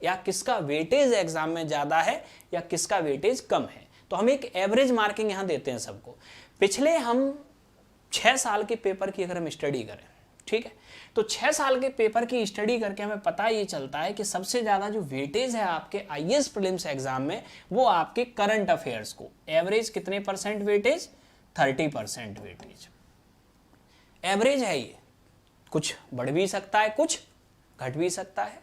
या किसका वेटेज एग्जाम में ज़्यादा है या किसका वेटेज कम है। तो हम एक एवरेज मार्किंग यहाँ देते हैं सबको। पिछले हम 6 साल के पेपर की अगर हम स्टडी करें, ठीक है, तो 6 साल के पेपर की स्टडी करके हमें पता ये चलता है कि सबसे ज़्यादा जो वेटेज है आपके आईएएस प्रीलिम्स एग्जाम में वो आपके करंट अफेयर्स को, एवरेज कितने परसेंट वेटेज, 30% वेटेज एवरेज है। ये कुछ बढ़ भी सकता है, कुछ घट भी सकता है।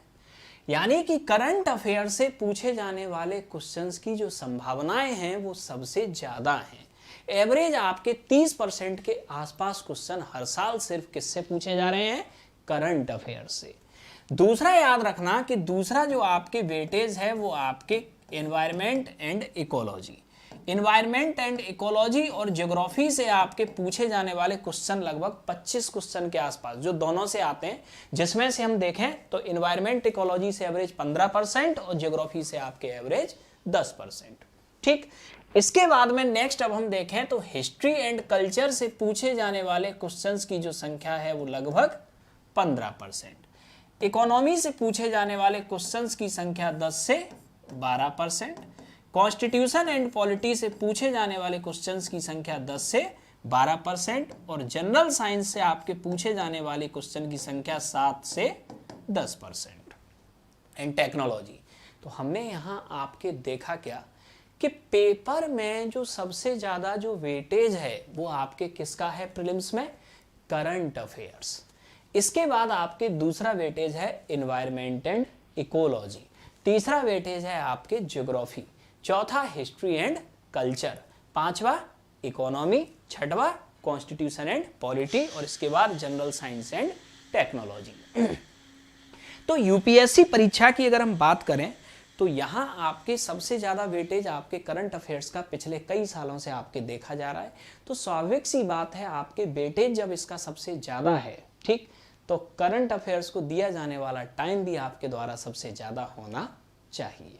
यानी कि करंट अफेयर से पूछे जाने वाले क्वेश्चंस की जो संभावनाएं हैं वो सबसे ज़्यादा हैं। एवरेज आपके 30% के आसपास क्वेश्चन हर साल सिर्फ किससे पूछे जा रहे हैं, करंट अफेयर से। दूसरा याद रखना कि दूसरा जो आपके वेटेज है वो आपके environment and ecology, environment and ecology और ज्योग्राफी से आपके पूछे जाने वाले क्वेश्चन लगभग 25 क्वेश्चन के आसपास जो दोनों से आते हैं, जिसमें से हम देखें तो एनवायरनमेंट इकोलॉजी से एवरेज 15% और ज्योग्राफी से आपके एवरेज 10%, ठीक। इसके बाद में नेक्स्ट अब हम देखें तो हिस्ट्री एंड कल्चर से पूछे जाने वाले क्वेश्चंस की जो संख्या है वो लगभग 15%। इकोनॉमी से पूछे जाने वाले क्वेश्चंस की संख्या 10 से 12%। कॉन्स्टिट्यूशन एंड पॉलिटी से पूछे जाने वाले क्वेश्चंस की संख्या 10 से 12% और जनरल साइंस से आपके पूछे जाने वाले क्वेश्चन की संख्या 7 से 10%। एंड टेक्नोलॉजी, तो हमने यहाँ आपके देखा क्या कि पेपर में जो सबसे ज़्यादा जो वेटेज है वो आपके किसका है प्रीलिम्स में, करंट अफेयर्स। इसके बाद आपके दूसरा वेटेज है एनवायरनमेंट एंड इकोलॉजी, तीसरा वेटेज है आपके ज्योग्राफी, चौथा हिस्ट्री एंड कल्चर, पांचवा इकोनॉमी, छठवा कॉन्स्टिट्यूशन एंड पॉलिटी और इसके बाद जनरल साइंस एंड टेक्नोलॉजी। तो यूपीएससी परीक्षा की अगर हम बात करें तो यहाँ आपके सबसे ज़्यादा वेटेज आपके करंट अफेयर्स का पिछले कई सालों से आपके देखा जा रहा है। तो स्वाभाविक सी बात है आपके वेटेज जब इसका सबसे ज़्यादा है, ठीक, तो करंट अफेयर्स को दिया जाने वाला टाइम भी आपके द्वारा सबसे ज़्यादा होना चाहिए,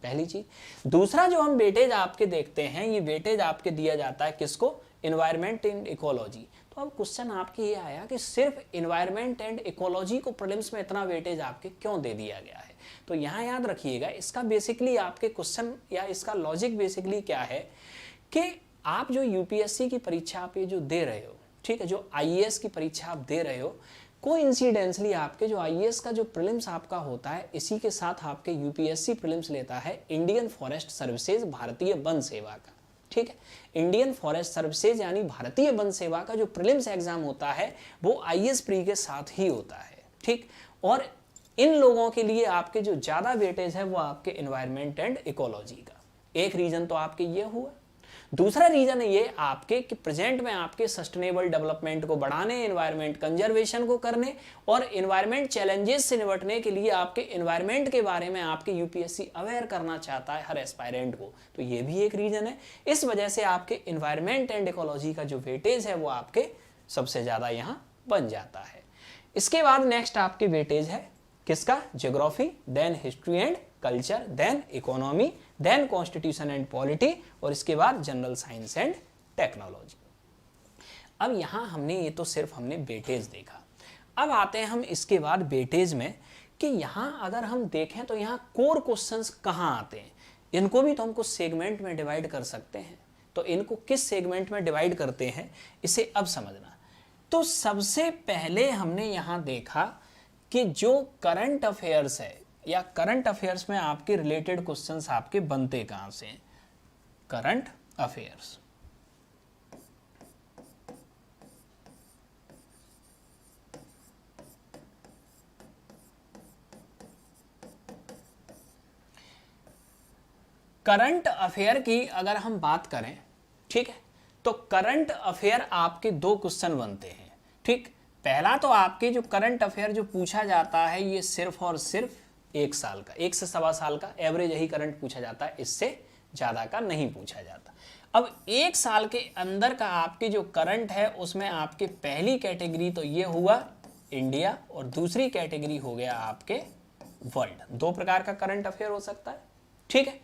पहली चीज। दूसरा जो हम वेटेज आपके देखते हैं, ये वेटेज आपके दिया जाता है किसको, एनवायरमेंट एंड इकोलॉजी। तो अब क्वेश्चन आपके ये आया कि सिर्फ एनवायरमेंट एंड इकोलॉजी को प्रीलिम्स में इतना वेटेज आपके क्यों दे दिया गया है। तो यहाँ याद रखिएगा, इसका बेसिकली आपके क्वेश्चन या इसका लॉजिक बेसिकली क्या है कि आप जो यूपीएससी की परीक्षा आप ये जो दे रहे हो, ठीक है, जो आईएएस की परीक्षा आप दे रहे हो, कोइंसिडेंटली आपके जो आईएएस का जो प्रीलिम्स आपका होता है, इसी के साथ आपके यूपीएससी प्रीलिम्स लेता है इंडियन फॉरेस्ट सर्विसेज, भारतीय वन सेवा का, ठीक है। इंडियन फॉरेस्ट सर्विसेज यानी भारतीय वन सेवा का जो प्रीलिम्स एग्जाम होता है वो आईएएस प्री के साथ ही होता है, ठीक। और इन लोगों के लिए आपके जो ज़्यादा वेटेज है वो आपके एनवायरमेंट एंड इकोलॉजी का। एक रीज़न तो आपके ये हुआ। दूसरा रीज़न है ये आपके कि प्रेजेंट में आपके सस्टेनेबल डेवलपमेंट को बढ़ाने, एनवायरमेंट कंजर्वेशन को करने और एनवायरमेंट चैलेंजेस से निपटने के लिए आपके एनवायरमेंट के बारे में आपके यूपीएससी अवेयर करना चाहता है हर एस्पायरेंट को। तो ये भी एक रीज़न है। इस वजह से आपके एनवायरमेंट एंड इकोलॉजी का जो वेटेज है वो आपके सबसे ज़्यादा यहाँ बन जाता है। इसके बाद नेक्स्ट आपके वेटेज है किसका, geography, then history and culture, then economy, then constitution and polity और इसके बाद जनरल साइंस एंड टेक्नोलॉजी। अब यहाँ हमने ये तो सिर्फ हमने वेटेज देखा। अब आते हैं हम इसके बाद वेटेज में कि यहाँ अगर हम देखें तो यहाँ कोर क्वेश्चंस कहाँ आते हैं। इनको भी तो हम कुछ सेगमेंट में डिवाइड कर सकते हैं। तो इनको किस सेगमेंट में डिवाइड करते हैं इसे अब समझना। तो सबसे पहले हमने यहाँ देखा कि जो करंट अफेयर्स है या करंट अफेयर्स में आपके रिलेटेड क्वेश्चंस आपके बनते कहाँ से हैं, करंट अफेयर्स। करंट अफेयर की अगर हम बात करें, ठीक है, तो करंट अफेयर आपके दो क्वेश्चन बनते हैं, ठीक। पहला तो आपके जो करंट अफेयर जो पूछा जाता है ये सिर्फ और सिर्फ 1 साल का, 1 से सवा साल का एवरेज यही करंट पूछा जाता है, इससे ज़्यादा का नहीं पूछा जाता। अब 1 साल के अंदर का आपकी जो करंट है उसमें आपके पहली कैटेगरी तो ये हुआ इंडिया और दूसरी कैटेगरी हो गया आपके वर्ल्ड। 2 प्रकार का करंट अफेयर हो सकता है, ठीक है।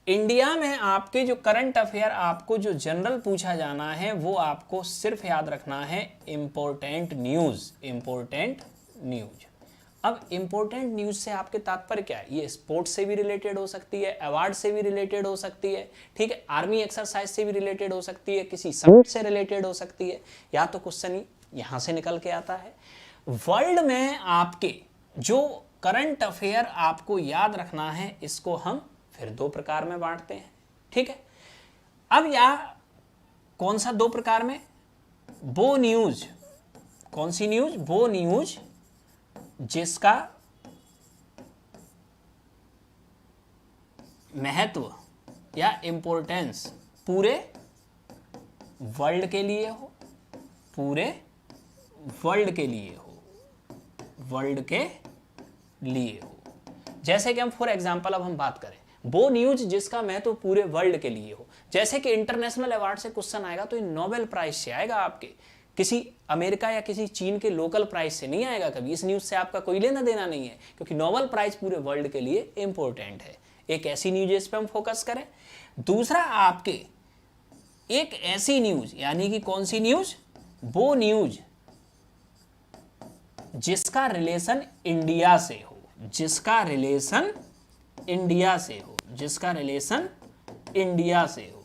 इंडिया में आपके जो करंट अफेयर आपको जो जनरल पूछा जाना है वो आपको सिर्फ याद रखना है इम्पोर्टेंट न्यूज़, इम्पोर्टेंट न्यूज़। अब इम्पोर्टेंट न्यूज़ से आपके तात्पर्य क्या है, ये स्पोर्ट्स से भी रिलेटेड हो सकती है, अवार्ड से भी रिलेटेड हो सकती है, ठीक है, आर्मी एक्सरसाइज से भी रिलेटेड हो सकती है, किसी समिट से रिलेटेड हो सकती है, या तो क्वेश्चन यहाँ से निकल के आता है। वर्ल्ड में आपके जो करंट अफेयर आपको याद रखना है इसको हम फिर 2 प्रकार में बांटते हैं, ठीक है। अब यहाँ कौन सा 2 प्रकार में, वो न्यूज, कौन सी न्यूज, वो न्यूज जिसका महत्व या इंपॉर्टेंस पूरे वर्ल्ड के लिए हो, पूरे वर्ल्ड के लिए हो, वर्ल्ड के लिए हो। जैसे कि हम फॉर एग्जांपल अब हम बात करें वो न्यूज जिसका महत्व पूरे वर्ल्ड के लिए हो, जैसे कि इंटरनेशनल अवार्ड से क्वेश्चन आएगा तो ये नोबेल प्राइज से आएगा, आपके किसी अमेरिका या किसी चीन के लोकल प्राइज से नहीं आएगा कभी। इस न्यूज से आपका कोई लेना देना नहीं है क्योंकि नोबेल प्राइज पूरे वर्ल्ड के लिए इंपॉर्टेंट है। एक ऐसी न्यूज इस पर हम फोकस करें। दूसरा आपके एक ऐसी न्यूज यानी कि कौन सी न्यूज, वो न्यूज जिसका रिलेशन इंडिया से हो, जिसका रिलेशन इंडिया से हो, जिसका रिलेशन इंडिया से हो।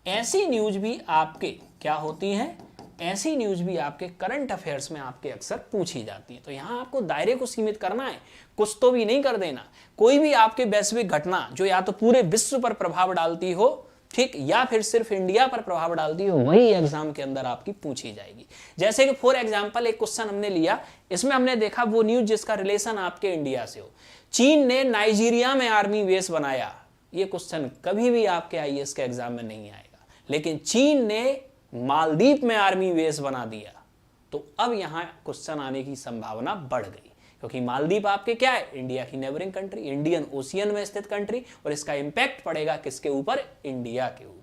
ऐसी न्यूज भी आपके क्या होती हैं, ऐसी न्यूज भी आपके करंट अफेयर्स में आपके अक्सर पूछी जाती है। तो यहाँ आपको दायरे को सीमित करना है, कुछ तो भी नहीं कर देना। कोई भी आपके वैश्विक घटना जो या तो पूरे विश्व पर प्रभाव डालती हो, ठीक, या फिर सिर्फ इंडिया पर प्रभाव डालती हो, वही एग्जाम के अंदर आपकी पूछी जाएगी। जैसे कि फॉर एग्जांपल एक क्वेश्चन हमने लिया, इसमें हमने देखा वो न्यूज जिसका रिलेशन आपके इंडिया से हो। चीन ने नाइजीरिया में आर्मी बेस बनाया, ये क्वेश्चन कभी भी आपके आईएएस के एग्जाम में नहीं आएगा। लेकिन चीन ने मालदीव में आर्मी बेस बना दिया, तो अब यहाँ क्वेश्चन आने की संभावना बढ़ गई, क्योंकि मालदीव आपके क्या है, इंडिया की नेबरिंग कंट्री, इंडियन ओशियन में स्थित कंट्री, और इसका इंपैक्ट पड़ेगा किसके ऊपर, इंडिया के ऊपर।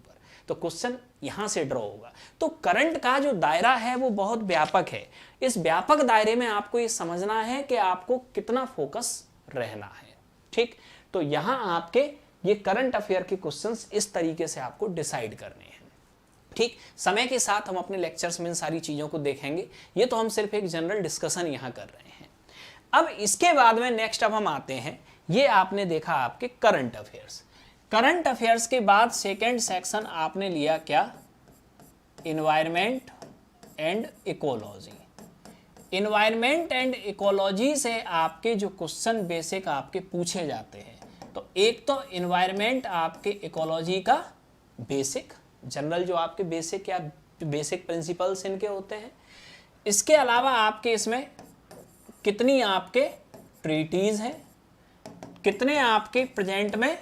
तो क्वेश्चन यहां से ड्रॉ होगा। तो करंट का जो दायरा है वो बहुत व्यापक है। इस व्यापक दायरे में आपको ये समझना है कि आपको कितना फोकस रहना है। ठीक, तो यहां आपके ये करंट अफेयर के क्वेश्चंस इस तरीके से आपको डिसाइड करने हैं। ठीक, समय के साथ हम अपने लेक्चर्स में इन सारी चीजों को देखेंगे, ये तो हम सिर्फ एक जनरल डिस्कशन यहां कर रहे हैं। अब इसके बाद में नेक्स्ट अब हम आते हैं, ये आपने देखा आपके करंट अफेयर्स। करंट अफेयर्स के बाद सेकेंड सेक्शन आपने लिया क्या, environment and ecology. Environment and ecology से आपके जो क्वेश्चन बेसिक आपके पूछे जाते हैं, तो एक तो इन्वायरमेंट आपके इकोलॉजी का बेसिक जनरल जो आपके बेसिक या बेसिक प्रिंसिपल्स इनके होते हैं। इसके अलावा आपके इसमें कितनी आपके ट्रीटीज हैं, कितने आपके प्रेजेंट में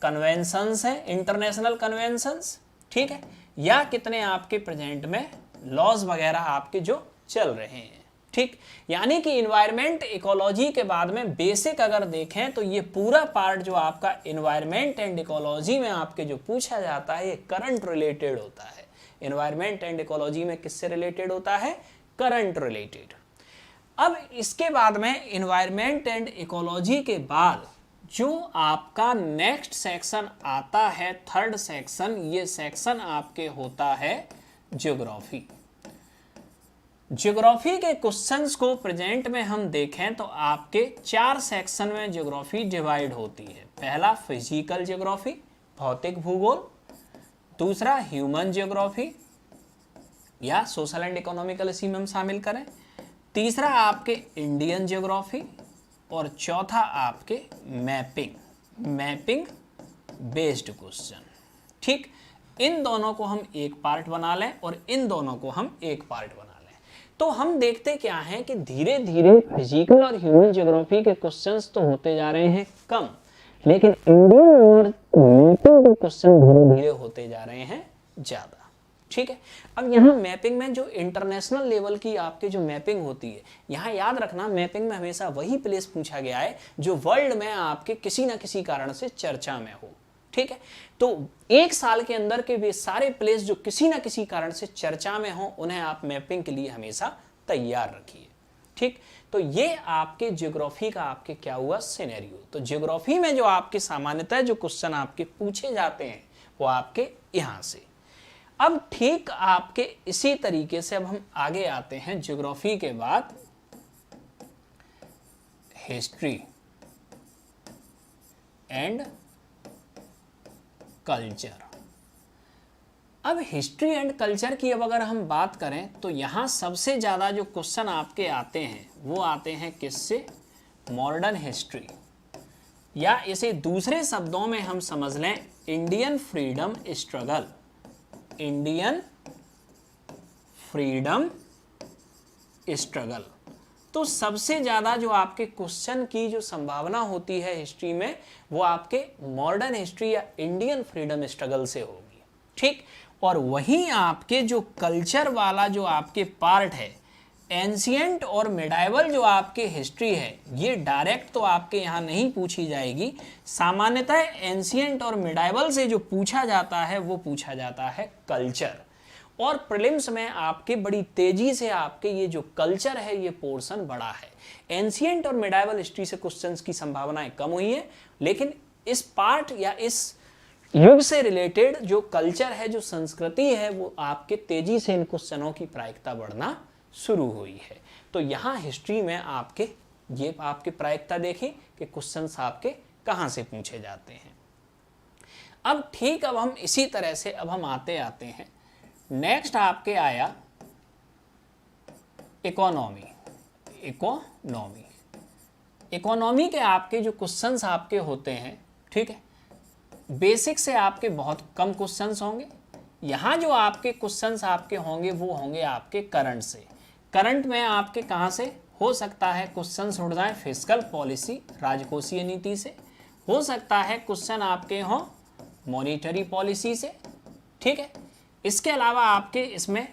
कन्वेंशंस हैं, इंटरनेशनल कन्वेंशंस, ठीक है, या कितने आपके प्रेजेंट में लॉज वगैरह आपके जो चल रहे हैं। ठीक, यानी कि इन्वायरमेंट इकोलॉजी के बाद में बेसिक अगर देखें तो ये पूरा पार्ट जो आपका इन्वायरमेंट एंड इकोलॉजी में आपके जो पूछा जाता है ये करंट रिलेटेड होता है। इन्वायरमेंट एंड इकोलॉजी में किससे रिलेटेड होता है, करंट रिलेटेड। अब इसके बाद में इन्वायरमेंट एंड इकोलॉजी के बाद जो आपका नेक्स्ट सेक्शन आता है, थर्ड सेक्शन, ये सेक्शन आपके होता है ज्योग्राफी। ज्योग्राफी के क्वेश्चंस को प्रेजेंट में हम देखें तो आपके 4 सेक्शन में ज्योग्राफी डिवाइड होती है। पहला फिजिकल ज्योग्राफी, भौतिक भूगोल, दूसरा ह्यूमन ज्योग्राफी या सोशल एंड इकोनॉमिकल इसी में हम शामिल करें, तीसरा आपके इंडियन ज्योग्राफी, और चौथा आपके मैपिंग बेस्ड क्वेश्चन। ठीक, इन दोनों को हम एक पार्ट बना लें और इन दोनों को हम एक पार्ट बना लें, तो हम देखते क्या है कि धीरे धीरे फिजिकल और ह्यूमन ज्योग्राफी के क्वेश्चंस तो होते जा रहे हैं कम, लेकिन इंडियन और मैपिंग के क्वेश्चन धीरे धीरे होते जा रहे हैं ज्यादा। ठीक है, अब यहाँ मैपिंग में जो इंटरनेशनल लेवल की आपकी जो मैपिंग होती है, यहाँ याद रखना मैपिंग में हमेशा वही प्लेस पूछा गया है जो वर्ल्ड में आपके किसी ना किसी कारण से चर्चा में हो। ठीक है, तो एक साल के अंदर के वे सारे प्लेस जो किसी ना किसी कारण से चर्चा में हो, उन्हें आप मैपिंग के लिए हमेशा तैयार रखिए। ठीक, तो ये आपके ज्योग्राफी का आपके क्या हुआ सिनेरियो। तो ज्योग्राफी में जो आपके सामान्यतः जो क्वेश्चन आपके पूछे जाते हैं वो आपके यहाँ से। अब ठीक आपके इसी तरीके से अब हम आगे आते हैं ज्योग्राफी के बाद हिस्ट्री एंड कल्चर। अब हिस्ट्री एंड कल्चर की अब अगर हम बात करें तो यहां सबसे ज्यादा जो क्वेश्चन आपके आते हैं वो आते हैं किससे, मॉडर्न हिस्ट्री, या इसे दूसरे शब्दों में हम समझ लें Indian freedom struggle. Indian freedom struggle. तो सबसे ज्यादा जो आपके क्वेश्चन की जो संभावना होती है हिस्ट्री में वो आपके मॉडर्न हिस्ट्री या इंडियन फ्रीडम स्ट्रगल से होगी। ठीक, और वहीं आपके जो कल्चर वाला जो आपके पार्ट है, एंशियंट और मिडाइवल जो आपके हिस्ट्री है, ये डायरेक्ट तो आपके यहाँ नहीं पूछी जाएगी। सामान्यतः एंशियंट और मिडाइवल से जो पूछा जाता है वो पूछा जाता है कल्चर, और प्रीलिम्स में आपके बड़ी तेजी से आपके ये जो कल्चर है ये पोर्शन बढ़ा है। एंशियंट और मिडाइवल हिस्ट्री से क्वेश्चंस की संभावनाएं कम हुई है, लेकिन इस पार्ट या इस युग से रिलेटेड जो कल्चर है, जो संस्कृति है, वो आपके तेजी से इन क्वेश्चनों की प्रायिकता बढ़ना शुरू हुई है। तो यहाँ हिस्ट्री में आपके ये आपके प्रायिकता देखिए कि क्वेश्चंस आपके कहाँ से पूछे जाते हैं। अब ठीक, अब हम इसी तरह से अब हम आते हैं नेक्स्ट आपके आया इकोनॉमी। इकोनॉमी के आपके जो क्वेश्चंस आपके होते हैं, ठीक है, बेसिक से आपके बहुत कम क्वेश्चंस होंगे। यहाँ जो आपके क्वेश्चंस आपके होंगे वो होंगे आपके करंट से। करंट में आपके कहाँ से हो सकता है क्वेश्चंस उठ जाए, फिस्कल पॉलिसी, राजकोषीय नीति से, हो सकता है क्वेश्चन आपके हों मॉनिटरी पॉलिसी से, ठीक है। इसके अलावा आपके इसमें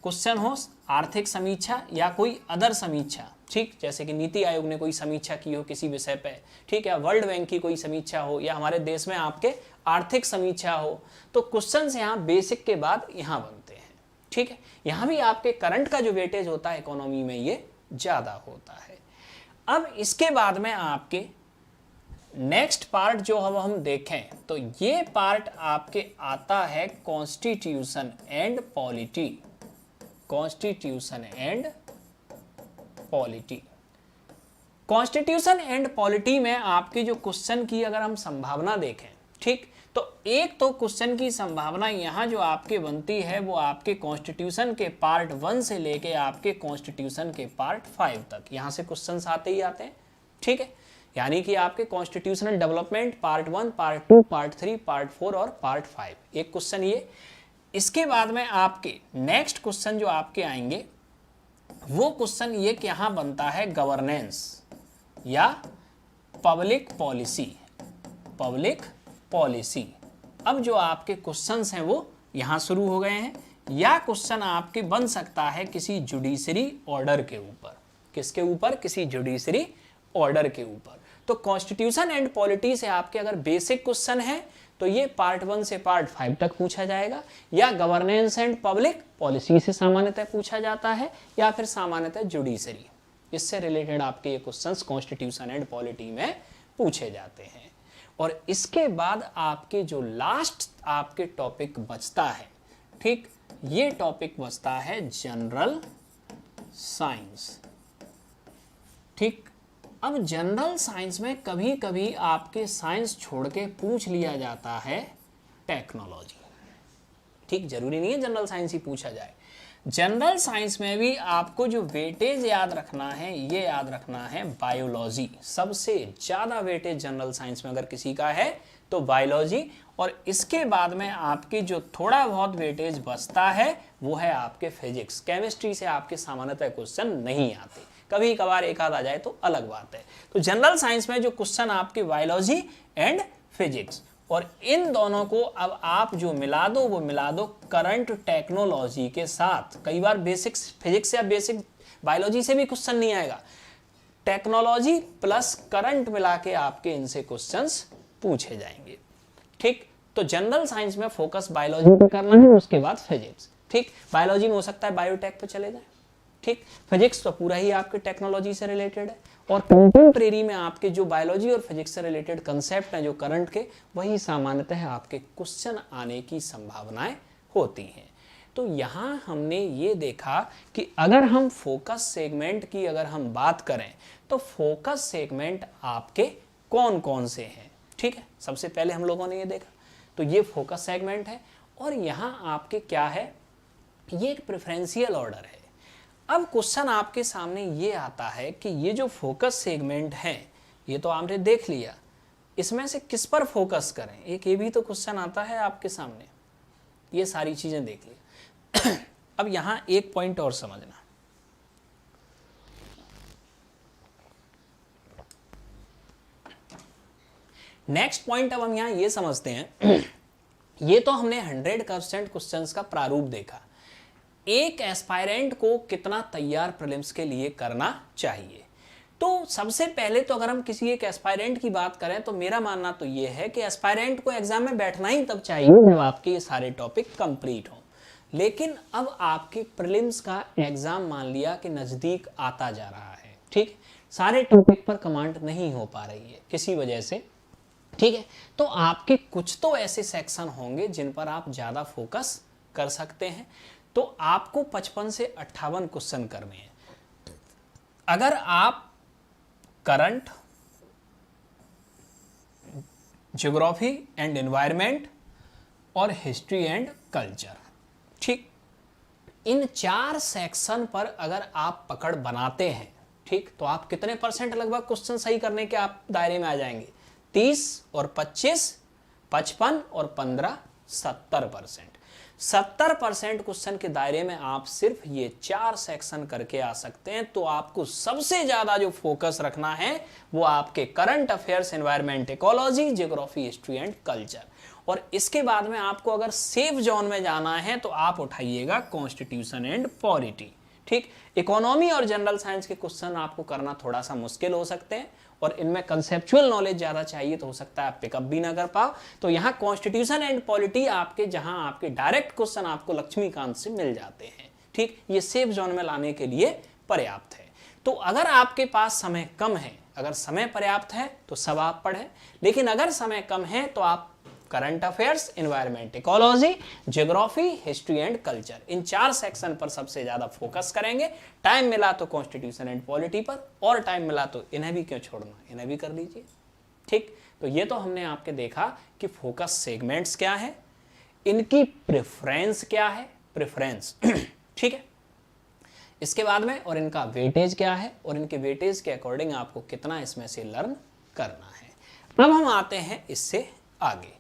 क्वेश्चन हो आर्थिक समीक्षा या कोई अदर समीक्षा, ठीक, जैसे कि नीति आयोग ने कोई समीक्षा की हो किसी विषय पे, ठीक है, वर्ल्ड बैंक की कोई समीक्षा हो या हमारे देश में आपके आर्थिक समीक्षा हो, तो क्वेश्चंस यहाँ बेसिक के बाद यहाँ बनते हैं, ठीक है। यहाँ भी आपके करंट का जो वेटेज होता है इकोनॉमी में ये ज़्यादा होता है। अब इसके बाद में आपके नेक्स्ट पार्ट जो हम देखें तो ये पार्ट आपके आता है constitution and polity. Constitution and polity, constitution and polity में आपके जो क्वेश्चन की अगर हम संभावना देखें, ठीक, तो एक तो क्वेश्चन की संभावना यहाँ जो आपके बनती है वो आपके कॉन्स्टिट्यूशन के पार्ट 1 से लेके आपके कॉन्स्टिट्यूशन के पार्ट 5 तक यहाँ से क्वेश्चंस आते ही आते हैं, ठीक है। यानी कि आपके constitutional development part 1, part 2, part 3, part 4 और पार्ट 5, एक क्वेश्चन ये। इसके बाद में आपके नेक्स्ट क्वेश्चन जो आपके आएंगे वो क्वेश्चन ये कि यहाँ बनता है गवर्नेंस या पब्लिक पॉलिसी। पब्लिक पॉलिसी, अब जो आपके क्वेश्चंस हैं वो यहाँ शुरू हो गए हैं। या क्वेश्चन आपके बन सकता है किसी जुडिशरी ऑर्डर के ऊपर, किसके ऊपर, किसी जुडिशरी ऑर्डर के ऊपर। तो कॉन्स्टिट्यूशन एंड पॉलिटी से आपके अगर बेसिक क्वेश्चन है तो ये पार्ट 1 से पार्ट 5 तक पूछा जाएगा, या गवर्नेंस एंड पब्लिक पॉलिसी से सामान्यतः पूछा जाता है, या फिर सामान्यतः जुडिशरी, इससे रिलेटेड आपके ये क्वेश्चंस कॉन्स्टिट्यूशन एंड पॉलिटी में पूछे जाते हैं। और इसके बाद आपके जो लास्ट आपके टॉपिक बचता है, ठीक, ये टॉपिक बचता है जनरल साइंस, ठीक। अब जनरल साइंस में कभी कभी आपके साइंस छोड़ के पूछ लिया जाता है टेक्नोलॉजी, ठीक, जरूरी नहीं है जनरल साइंस ही पूछा जाए। जनरल साइंस में भी आपको जो वेटेज याद रखना है, ये याद रखना है बायोलॉजी। सबसे ज़्यादा वेटेज जनरल साइंस में अगर किसी का है तो बायोलॉजी। और इसके बाद में आपकी जो थोड़ा बहुत वेटेज बचता है वो है आपके फिजिक्स। केमिस्ट्री से आपके सामान्यतः क्वेश्चन नहीं आते, कभी कभार एक आध आ जाए तो अलग बात है। तो जनरल साइंस में जो क्वेश्चन आपके बायोलॉजी एंड फिजिक्स, और इन दोनों को अब आप जो मिला दो वो मिला दो करंट टेक्नोलॉजी के साथ। कई बार बेसिक फिजिक्स या बेसिक बायोलॉजी से भी क्वेश्चन नहीं आएगा, टेक्नोलॉजी प्लस करंट मिला के आपके इनसे क्वेश्चंस पूछे जाएंगे, ठीक। तो जनरल साइंस में फोकस बायोलॉजी पे करना है, उसके बाद फिजिक्स, ठीक। बायोलॉजी में हो सकता है बायोटेक पे चले जाए, ठीक। फिजिक्स तो पूरा ही आपके टेक्नोलॉजी से रिलेटेड है, और कंटेम्प्रेरी में आपके जो बायोलॉजी और फिजिक्स से रिलेटेड कंसेप्ट हैं जो करंट के, वही सामान्यतः आपके क्वेश्चन आने की संभावनाएं होती हैं। तो यहाँ हमने ये देखा कि अगर हम फोकस सेगमेंट की अगर हम बात करें तो फोकस सेगमेंट आपके कौन कौन से हैं, ठीक है। सबसे पहले हम लोगों ने ये देखा, तो ये फोकस सेगमेंट है, और यहाँ आपके क्या है, ये एक प्रेफरेंशियल ऑर्डर है। अब क्वेश्चन आपके सामने ये आता है कि ये जो फोकस सेगमेंट है, ये तो आपने देख लिया, इसमें से किस पर फोकस करें, एक ये भी तो क्वेश्चन आता है आपके सामने। ये सारी चीजें देख ली। अब यहाँ एक पॉइंट और समझना, नेक्स्ट पॉइंट अब हम यहाँ ये समझते हैं। ये तो हमने 100% क्वेश्चंस का प्रारूप देखा, एक एस्पायरेंट को कितना तैयार प्रीलिम्स के लिए करना चाहिए। तो सबसे पहले तो अगर हम किसी एक एस्पायरेंट की बात करें तो मेरा मानना तो ये है कि एस्पायरेंट को एग्जाम में बैठना ही तब चाहिए जब आपके ये सारे टॉपिक कंप्लीट हो। लेकिन अब आपके प्रीलिम्स का एग्जाम मान लिया कि नजदीक आता जा रहा है, ठीक, सारे टॉपिक पर कमांड नहीं हो पा रही है किसी वजह से, ठीक है। तो आपके कुछ तो ऐसे सेक्शन होंगे जिन पर आप ज्यादा फोकस कर सकते हैं। तो आपको 55 से 58 क्वेश्चन करने हैं। अगर आप करंट, ज्योग्राफी एंड एनवायरनमेंट और हिस्ट्री एंड कल्चर, ठीक, इन 4 सेक्शन पर अगर आप पकड़ बनाते हैं, ठीक, तो आप कितने परसेंट लगभग क्वेश्चन सही करने के आप दायरे में आ जाएंगे, 30 और 25, 55 और 15, 70%। 70% क्वेश्चन के दायरे में आप सिर्फ ये 4 सेक्शन करके आ सकते हैं। तो आपको सबसे ज्यादा जो फोकस रखना है वो आपके current affairs, environment, ecology, geography, history and culture. और इसके बाद में आपको अगर सेफ जोन में जाना है तो आप उठाइएगा कॉन्स्टिट्यूशन एंड पॉलिटी। ठीक, इकोनॉमी और जनरल साइंस के क्वेश्चन आपको करना थोड़ा सा मुश्किल हो सकते हैं और इनमें कंसेप्चुअल नॉलेज ज्यादा चाहिए, तो हो सकता है आप पिकअप भी ना कर पाओ। तो यहाँ कॉन्स्टिट्यूशन एंड पॉलिटी आपके, जहां आपके डायरेक्ट क्वेश्चन आपको लक्ष्मीकांत से मिल जाते हैं। ठीक, ये सेफ जोन में लाने के लिए पर्याप्त है। तो अगर आपके पास समय कम है, अगर समय पर्याप्त है तो सब आप पढ़ें, लेकिन अगर समय कम है तो आप current affairs, environment, ecology, geography, history and culture, in 4 section पर सबसे ज्यादा फोकस करेंगे। टाइम मिला तो कॉन्स्टिट्यूशन एंड पॉलिटी पर, और टाइम मिला तो इन्हें भी क्यों छोड़ना, इन्हें भी कर लीजिए। ठीक, तो ये तो हमने आपके देखा कि फोकस सेगमेंट्स क्या है, इनकी प्रेफरेंस क्या है, प्रेफरेंस ठीक है, इसके बाद में, और इनका वेटेज क्या है, और इनके वेटेज के अकॉर्डिंग आपको कितना इसमें से लर्न करना है। अब हम आते हैं इससे आगे।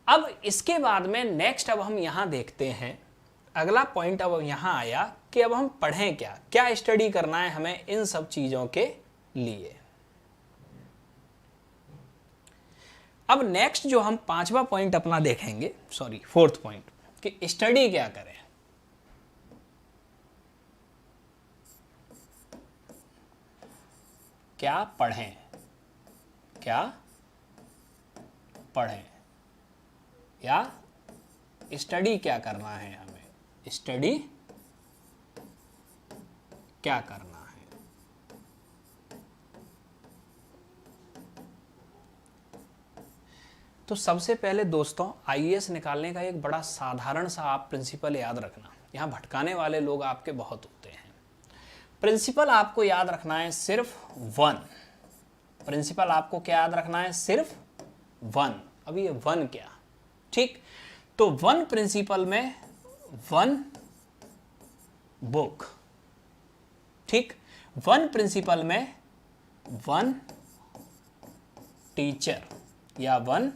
अब इसके बाद में नेक्स्ट अब हम यहां देखते हैं, अगला पॉइंट अब यहां आया कि अब हम पढ़ें क्या, क्या स्टडी करना है हमें इन सब चीजों के लिए। अब नेक्स्ट जो हम 5वां पॉइंट अपना देखेंगे, सॉरी 4th पॉइंट, कि स्टडी क्या करें। क्या पढ़ें, क्या पढ़ें, या स्टडी क्या करना है हमें, स्टडी क्या करना है। तो सबसे पहले दोस्तों, आईएएस निकालने का एक बड़ा साधारण सा आप प्रिंसिपल याद रखना, यहां भटकाने वाले लोग आपके बहुत होते हैं। प्रिंसिपल आपको याद रखना है सिर्फ 1, प्रिंसिपल आपको क्या याद रखना है, सिर्फ 1। अब ये 1 क्या, ठीक, तो 1 प्रिंसिपल में 1 बुक, ठीक, 1 प्रिंसिपल में 1 टीचर या 1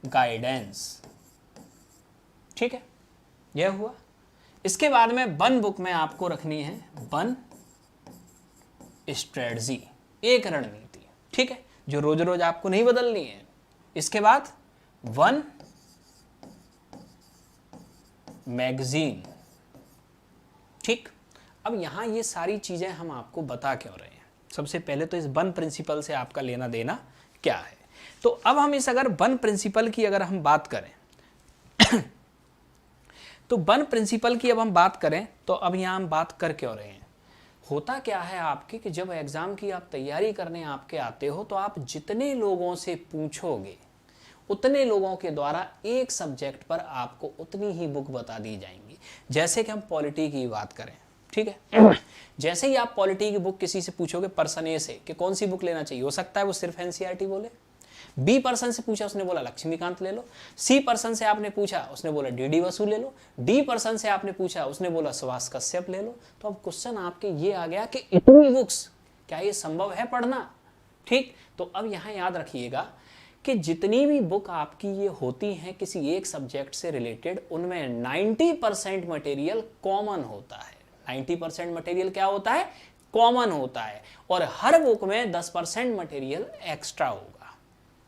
गाइडेंस, ठीक है, यह हुआ। इसके बाद में 1 बुक में आपको रखनी है 1 स्ट्रेटजी, एक रणनीति, ठीक है, जो रोज रोज आपको नहीं बदलनी है। इसके बाद 1 मैगजीन, ठीक। अब यहां ये सारी चीजें हम आपको बता क्यों रहे हैं, सबसे पहले तो इस 1 प्रिंसिपल से आपका लेना देना क्या है। तो अब हम इस अगर 1 प्रिंसिपल की अगर हम बात करें तो 1 प्रिंसिपल की अब हम बात करें तो अब यहां हम बात कर क्यों रहे हैं। होता क्या है आपके कि जब एग्जाम की आप तैयारी करने आपके आते हो तो आप जितने लोगों से पूछोगे उतने लोगों के द्वारा एक सब्जेक्ट पर आपको उतनी ही बुक बता दी जाएंगी। जैसे कि हम पॉलिटी की बात करें, ठीक है, जैसे ही आप पॉलिटी की बुक किसी से पूछोगे पर्सन ए से कि कौन सी बुक लेना चाहिए, हो सकता है वो सिर्फ एनसीईआरटी बोले। बी पर्सन से पूछा, उसने बोला लक्ष्मीकांत ले लो। सी पर्सन से आपने पूछा, उसने बोला डीडी बसु ले लो। डी पर्सन से आपने पूछा, उसने बोला सुभाष कश्यप ले लो। तो अब क्वेश्चन आपके ये आ गया कि इतनी बुक्स क्या ये संभव है पढ़ना, ठीक। तो अब यहाँ याद रखिएगा कि जितनी भी बुक आपकी ये होती हैं किसी एक सब्जेक्ट से रिलेटेड, उनमें 90% मटेरियल कॉमन होता है। 90% मटेरियल क्या होता है, कॉमन होता है, और हर बुक में 10% मटेरियल एक्स्ट्रा होगा,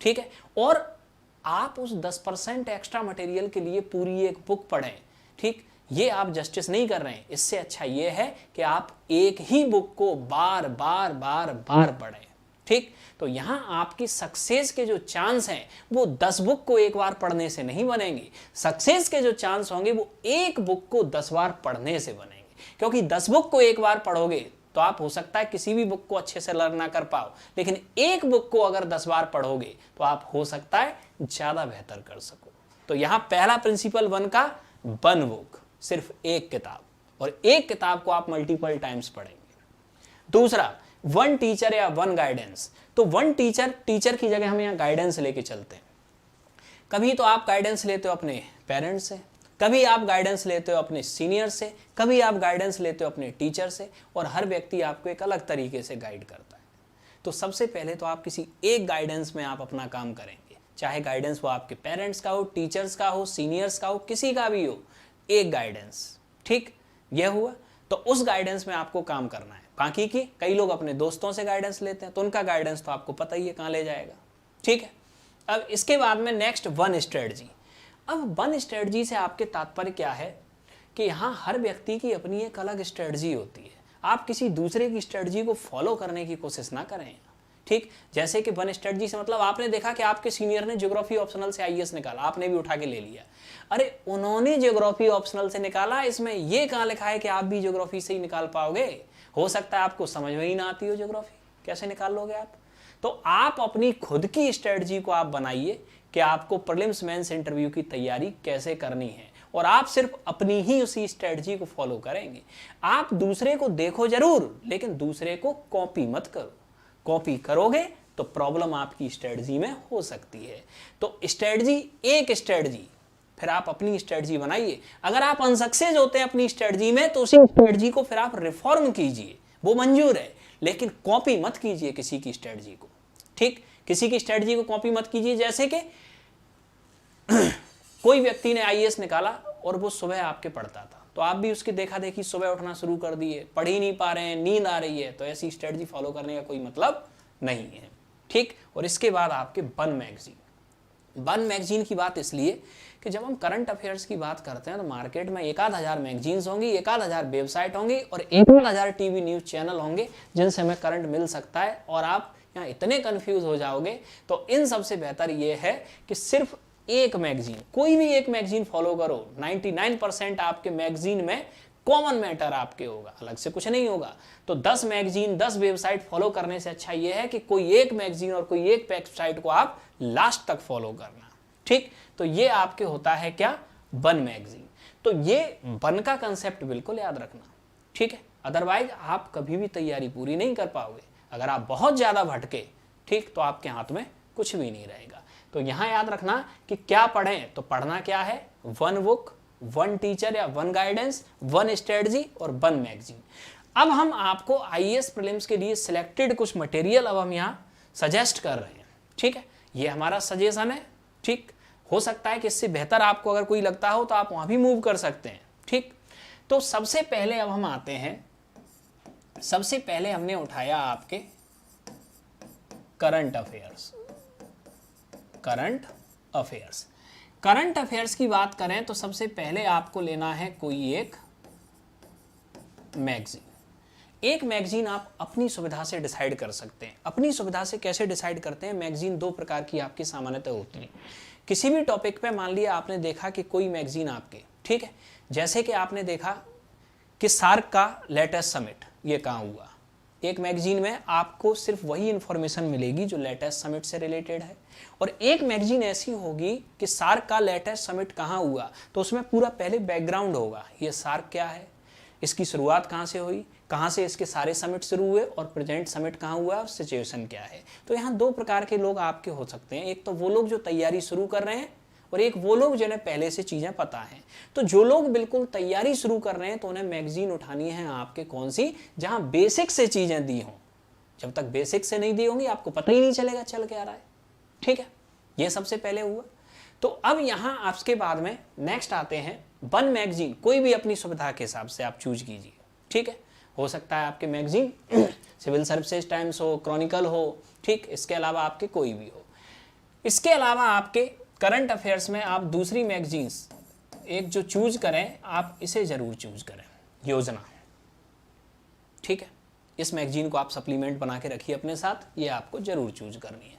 ठीक है। और आप उस 10% एक्स्ट्रा मटेरियल के लिए पूरी एक बुक पढ़ें, ठीक, ये आप जस्टिस नहीं कर रहे हैं। इससे अच्छा ये है कि आप एक ही बुक को बार बार बार बार पढ़ें, ठीक। तो यहां आपकी सक्सेस के जो चांस हैं वो 10 बुक को एक बार पढ़ने से नहीं बनेंगे। सक्सेस के जो चांस होंगे वो एक बुक को 10 बार पढ़ने से बनेंगे, क्योंकि 10 बुक को एक बार पढ़ोगे तो आप हो सकता है किसी भी बुक को अच्छे से लर्न ना कर पाओ, लेकिन एक बुक को अगर 10 बार पढ़ोगे तो आप हो सकता है ज्यादा बेहतर कर सको। तो यहां पहला प्रिंसिपल 1 का 1 बुक, सिर्फ एक किताब, और एक किताब को आप मल्टीपल टाइम्स पढ़ेंगे। दूसरा 1 टीचर या 1 गाइडेंस। तो 1 टीचर की जगह हम यहाँ गाइडेंस लेके चलते हैं। कभी तो आप गाइडेंस लेते हो अपने पेरेंट्स से, कभी आप गाइडेंस लेते हो अपने सीनियर से, कभी आप गाइडेंस लेते हो अपने टीचर से, और हर व्यक्ति आपको एक अलग तरीके से गाइड करता है। तो सबसे पहले तो आप किसी एक गाइडेंस में आप अपना काम करेंगे। चाहे गाइडेंस वो आपके पेरेंट्स का हो, टीचर्स का हो, सीनियर्स का हो, किसी का भी हो, एक गाइडेंस। ठीक, यह हुआ। तो उस गाइडेंस में आपको काम करना है। बाकी की कई लोग अपने दोस्तों से गाइडेंस लेते हैं, तो उनका गाइडेंस तो आपको पता ही है कहाँ ले जाएगा। ठीक है, अब इसके बाद में नेक्स्ट वन स्ट्रेटजी। अब वन स्ट्रेटजी से आपके तात्पर्य क्या है कि यहाँ हर व्यक्ति की अपनी एक अलग स्ट्रेटजी होती है। आप किसी दूसरे की स्ट्रेटजी को फॉलो करने की कोशिश ना करें। ठीक, जैसे कि वन स्ट्रेटजी से मतलब आपने देखा कि आपके सीनियर ने ज्योग्राफी ऑप्शनल से आईएएस निकाला, आपने भी उठा के ले लिया। अरे उन्होंने ज्योग्राफी ऑप्शनल से निकाला, इसमें ये कहाँ लिखा है कि आप भी ज्योग्राफी से ही निकाल पाओगे? हो सकता है आपको समझ में ही ना आती हो ज्योग्राफी, कैसे निकाल लोगे आप? तो आप अपनी खुद की स्ट्रेटजी को आप बनाइए कि आपको प्रीलिम्स मेंस इंटरव्यू की तैयारी कैसे करनी है, और आप सिर्फ अपनी ही उसी स्ट्रेटजी को फॉलो करेंगे। आप दूसरे को देखो जरूर, लेकिन दूसरे को कॉपी मत करो। कॉपी करोगे तो प्रॉब्लम आपकी स्ट्रेटजी में हो सकती है। तो स्ट्रेटजी एक स्ट्रेटजी, फिर आप अपनी स्ट्रेटजी बनाइए। अगर आप अनसक्सेस होते हैं अपनी स्ट्रेटजी में तो उसी स्ट्रेटजी को फिर आप रिफॉर्म कीजिए, वो मंजूर है, लेकिन कॉपी मत कीजिए किसी की स्ट्रेटजी को। ठीक, किसी की स्ट्रेटजी को कॉपी मत कीजिए। जैसे कि कोई व्यक्ति ने आईएएस निकाला और वो सुबह आपके पढ़ता था, तो आप भी उसकी देखा देखी सुबह उठना शुरू कर दिए, पढ़ ही नहीं पा रहे हैं, नींद आ रही है, तो ऐसी स्ट्रेटजी फॉलो करने का कोई मतलब नहीं है। ठीक, और इसके बाद आपके वन मैगजीन। वन मैगजीन की बात इसलिए कि जब हम करंट अफेयर्स की बात करते हैं तो मार्केट में 1,000 मैगजीन्स होंगी, 1,000 वेबसाइट होंगी और 1,000 टीवी न्यूज चैनल होंगे जिनसे हमें करंट मिल सकता है, और आप यहाँ इतने कंफ्यूज हो जाओगे। तो इन सबसे बेहतर ये है कि सिर्फ एक मैगजीन, कोई भी एक मैगजीन फॉलो करो। 99% आपके मैगजीन में कॉमन मैटर आपके होगा, अलग से कुछ नहीं होगा। तो 10 मैगजीन 10 वेबसाइट फॉलो करने से अच्छा ये है कि कोई एक मैगजीन और कोई एक वेबसाइट को आप लास्ट तक फॉलो करना। ठीक, तो ये आपके होता है क्या, वन मैगजीन। तो ये वन का कंसेप्ट बिल्कुल याद रखना। ठीक है, अदरवाइज आप कभी भी तैयारी पूरी नहीं कर पाओगे। अगर आप बहुत ज्यादा भटके, ठीक, तो आपके हाथ में कुछ भी नहीं रहेगा। तो यहां याद रखना कि क्या पढ़ें, तो पढ़ना क्या है, वन बुक, वन टीचर या वन गाइडेंस, वन स्ट्रेटजी और वन मैगजीन। अब हम आपको आईएएस प्रीलिम्स के लिए सिलेक्टेड कुछ मटेरियल अब हम यहाँ सजेस्ट कर रहे हैं। ठीक है, ये हमारा सजेशन है। ठीक, हो सकता है कि इससे बेहतर आपको अगर कोई लगता हो तो आप वहां भी मूव कर सकते हैं। ठीक, तो सबसे पहले अब हम आते हैं, सबसे पहले हमने उठाया आपके current affairs. Current affairs, current affairs की बात करें तो सबसे पहले आपको लेना है कोई एक मैगजीन। एक मैगजीन आप अपनी सुविधा से डिसाइड कर सकते हैं। अपनी सुविधा से कैसे डिसाइड करते हैं, मैगजीन दो प्रकार की आपकी सामान्यतः होती है। किसी भी टॉपिक पे मान लिया आपने देखा कि कोई मैगजीन आपके, ठीक है, जैसे कि आपने देखा कि सार्क का लेटेस्ट समिट ये कहाँ हुआ, एक मैगजीन में आपको सिर्फ वही इंफॉर्मेशन मिलेगी जो लेटेस्ट समिट से रिलेटेड है। और एक मैगजीन ऐसी होगी कि सार्क का लेटेस्ट समिट कहाँ हुआ, तो उसमें पूरा पहले बैकग्राउंड होगा, ये सार्क क्या है, इसकी शुरुआत कहाँ से हुई, कहाँ से इसके सारे समिट शुरू हुए और प्रेजेंट समिट कहाँ हुआ और सिचुएशन क्या है। तो यहाँ दो प्रकार के लोग आपके हो सकते हैं, एक तो वो लोग जो तैयारी शुरू कर रहे हैं और एक वो लोग जिन्हें पहले से चीज़ें पता हैं। तो जो लोग बिल्कुल तैयारी शुरू कर रहे हैं तो उन्हें मैगजीन उठानी है आपके कौन सी, जहाँ बेसिक से चीज़ें दी हों। जब तक बेसिक से नहीं दी होंगी आपको पता ही नहीं चलेगा चल के आ रहा है। ठीक है, ये सबसे पहले हुआ। तो अब यहाँ आपके बाद में नेक्स्ट आते हैं वन मैगजीन, कोई भी अपनी सुविधा के हिसाब से आप चूज कीजिए। ठीक है, हो सकता है आपके मैगजीन सिविल सर्विसेज टाइम्स हो, क्रॉनिकल हो, ठीक, इसके अलावा आपके कोई भी हो। इसके अलावा आपके करंट अफेयर्स में आप दूसरी मैगजीन्स एक जो चूज करें, आप इसे जरूर चूज करें, योजना। ठीक है, इस मैगजीन को आप सप्लीमेंट बना के रखिए अपने साथ, ये आपको जरूर चूज करनी है।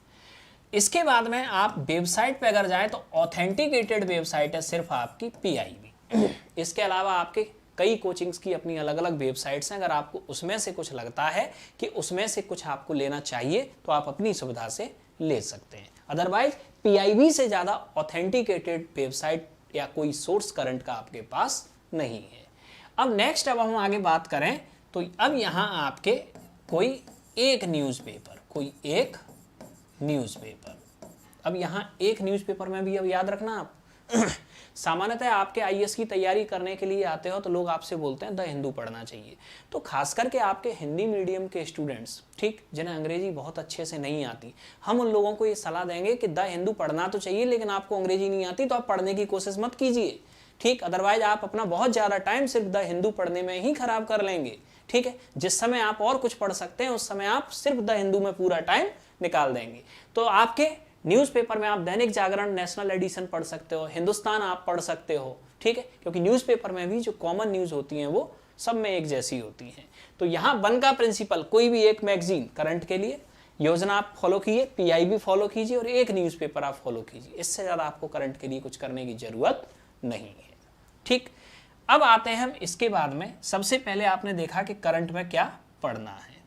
इसके बाद में आप वेबसाइट पे अगर जाएं तो ऑथेंटिकेटेड वेबसाइट है सिर्फ आपकी PIB। इसके अलावा आपके कई कोचिंग्स की अपनी अलग अलग वेबसाइट्स हैं, अगर आपको उसमें से कुछ लगता है कि उसमें से कुछ आपको लेना चाहिए तो आप अपनी सुविधा से ले सकते हैं। अदरवाइज PIB से ज़्यादा ऑथेंटिकेटेड वेबसाइट या कोई सोर्स करंट का आपके पास नहीं है। अब नेक्स्ट अब हम आगे बात करें तो अब यहाँ आपके कोई एक न्यूज़पेपर, कोई एक न्यूज़पेपर। अब यहाँ एक न्यूज़पेपर में भी अब याद रखना आप सामान्यतः आपके आईएएस की तैयारी करने के लिए आते हो तो लोग आपसे बोलते हैं द हिंदू पढ़ना चाहिए। तो खास करके आपके हिंदी मीडियम के स्टूडेंट्स, ठीक, जिन्हें अंग्रेजी बहुत अच्छे से नहीं आती, हम उन लोगों को ये सलाह देंगे कि द हिंदू पढ़ना तो चाहिए, लेकिन आपको अंग्रेजी नहीं आती तो आप पढ़ने की कोशिश मत कीजिए, ठीक। अदरवाइज आप अपना बहुत ज़्यादा टाइम सिर्फ द हिंदू पढ़ने में ही खराब कर लेंगे, ठीक है। जिस समय आप और कुछ पढ़ सकते हैं उस समय आप सिर्फ द हिंदू में पूरा टाइम निकाल देंगे। तो आपके न्यूज़पेपर में आप दैनिक जागरण नेशनल एडिशन पढ़ सकते हो, हिंदुस्तान आप पढ़ सकते हो, ठीक है, क्योंकि न्यूज़पेपर में भी जो कॉमन न्यूज़ होती हैं वो सब में एक जैसी होती हैं। तो यहाँ वन का प्रिंसिपल, कोई भी एक मैगजीन करंट के लिए योजना आप फॉलो कीजिए, पीआईबी फॉलो कीजिए और एक न्यूज़पेपर आप फॉलो कीजिए। इससे ज़्यादा आपको करंट के लिए कुछ करने की ज़रूरत नहीं है, ठीक। अब आते हैं हम इसके बाद में, सबसे पहले आपने देखा कि करंट में क्या पढ़ना है।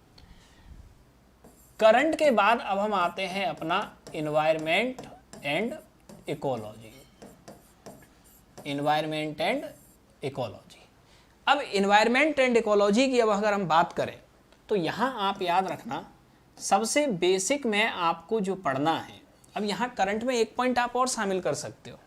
करंट के बाद अब हम आते हैं अपना environment and ecology. Environment and ecology. अब एनवायरमेंट एंड इकोलॉजी की अब अगर हम बात करें तो यहाँ आप याद रखना, सबसे बेसिक में आपको जो पढ़ना है, अब यहाँ करंट में एक पॉइंट आप और शामिल कर सकते हो।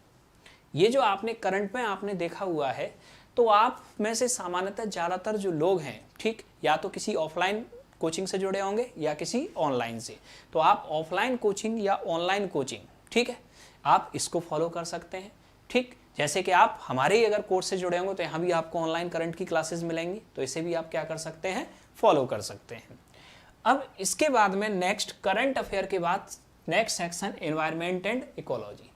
ये जो आपने करंट में आपने देखा हुआ है, तो आप में से सामान्यतः ज़्यादातर जो लोग हैं, ठीक, या तो किसी ऑफलाइन कोचिंग से जुड़े होंगे या किसी ऑनलाइन से। तो आप ऑफलाइन कोचिंग या ऑनलाइन कोचिंग, ठीक है, आप इसको फॉलो कर सकते हैं, ठीक। जैसे कि आप हमारे ही अगर कोर्स से जुड़े होंगे तो यहाँ भी आपको ऑनलाइन करंट की क्लासेस मिलेंगी, तो इसे भी आप क्या कर सकते हैं, फॉलो कर सकते हैं। अब इसके बाद में नेक्स्ट करंट अफेयर के बाद next section environment and ecology.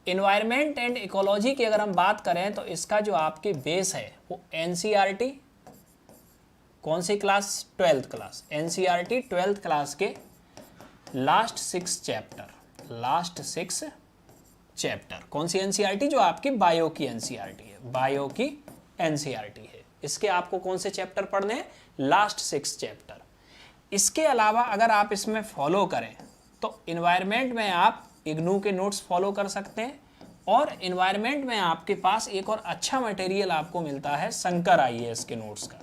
Environment and ecology की अगर हम बात करें तो इसका जो आपके बेस है वो एनसीईआरटी, कौन सी class, 12th class, NCERT 12th class के लास्ट 6 चैप्टर, कौन सी एनसीईआरटी, जो आपकी बायो की एनसीईआरटी है, बायो की एनसीईआरटी है। इसके आपको कौन से चैप्टर पढ़ने हैं, लास्ट 6 चैप्टर। इसके अलावा अगर आप इसमें फॉलो करें तो इन्वायरमेंट में आप इग्नू के नोट्स फॉलो कर सकते हैं, और इन्वायरमेंट में आपके पास एक और अच्छा मटेरियल आपको मिलता है शंकर आईएएस के नोट्स का,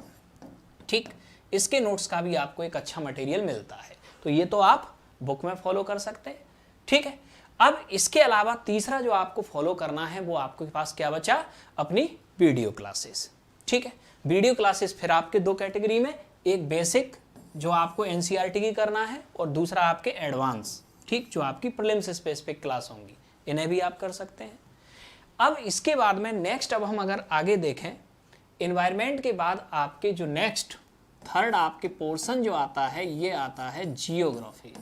ठीक। इसके नोट्स का भी आपको एक अच्छा मटेरियल मिलता है, तो ये तो आप बुक में फॉलो कर सकते हैं, ठीक है। अब इसके अलावा तीसरा जो आपको फॉलो करना है वो आपके पास क्या बचा, अपनी वीडियो क्लासेस, ठीक है। वीडियो क्लासेस फिर आपके दो कैटेगरी में, एक बेसिक जो आपको एनसीईआरटी की करना है और दूसरा आपके एडवांस, ठीक, जो आपकी प्रीलिम्स स्पेसिफिक क्लास होंगी, इन्हें भी आप कर सकते हैं। अब इसके बाद में नेक्स्ट, अब हम अगर आगे देखें, एनवायरमेंट के बाद आपके जो नेक्स्ट थर्ड आपके पोर्शन जो आता है, ये आता है जियोग्राफी।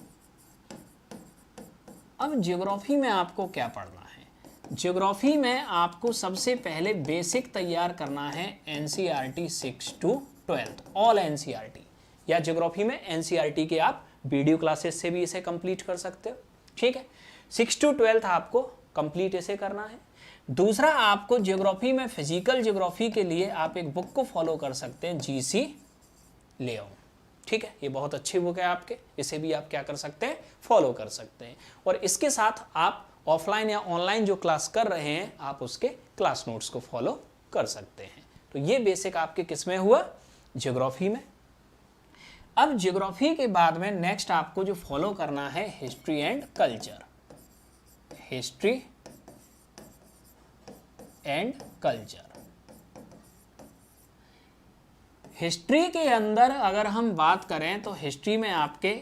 अब ज्योग्राफी में आपको क्या पढ़ना है, ज्योग्राफी में आपको सबसे पहले बेसिक तैयार करना है एनसीईआरटी 6 to 12, ऑल एनसीईआरटी, या ज्योग्राफी में एनसीईआरटी के आप वीडियो क्लासेस से भी इसे कंप्लीट कर सकते हो, ठीक है। 6 to 12 आपको कंप्लीट इसे करना है। दूसरा, आपको ज्योग्राफी में फिजिकल ज्योग्राफी के लिए आप एक बुक को फॉलो कर सकते हैं, जीसी लेओ, ठीक है। ये बहुत अच्छी बुक है आपके, इसे भी आप क्या कर सकते हैं, फॉलो कर सकते हैं। और इसके साथ आप ऑफलाइन या ऑनलाइन जो क्लास कर रहे हैं, आप उसके क्लास नोट्स को फॉलो कर सकते हैं। तो ये बेसिक आपके किस में हुआ, ज्योग्राफी में। अब ज्योग्राफी के बाद में नेक्स्ट आपको जो फॉलो करना है, history and culture. History and culture. History के अंदर अगर हम बात करें तो हिस्ट्री में आपके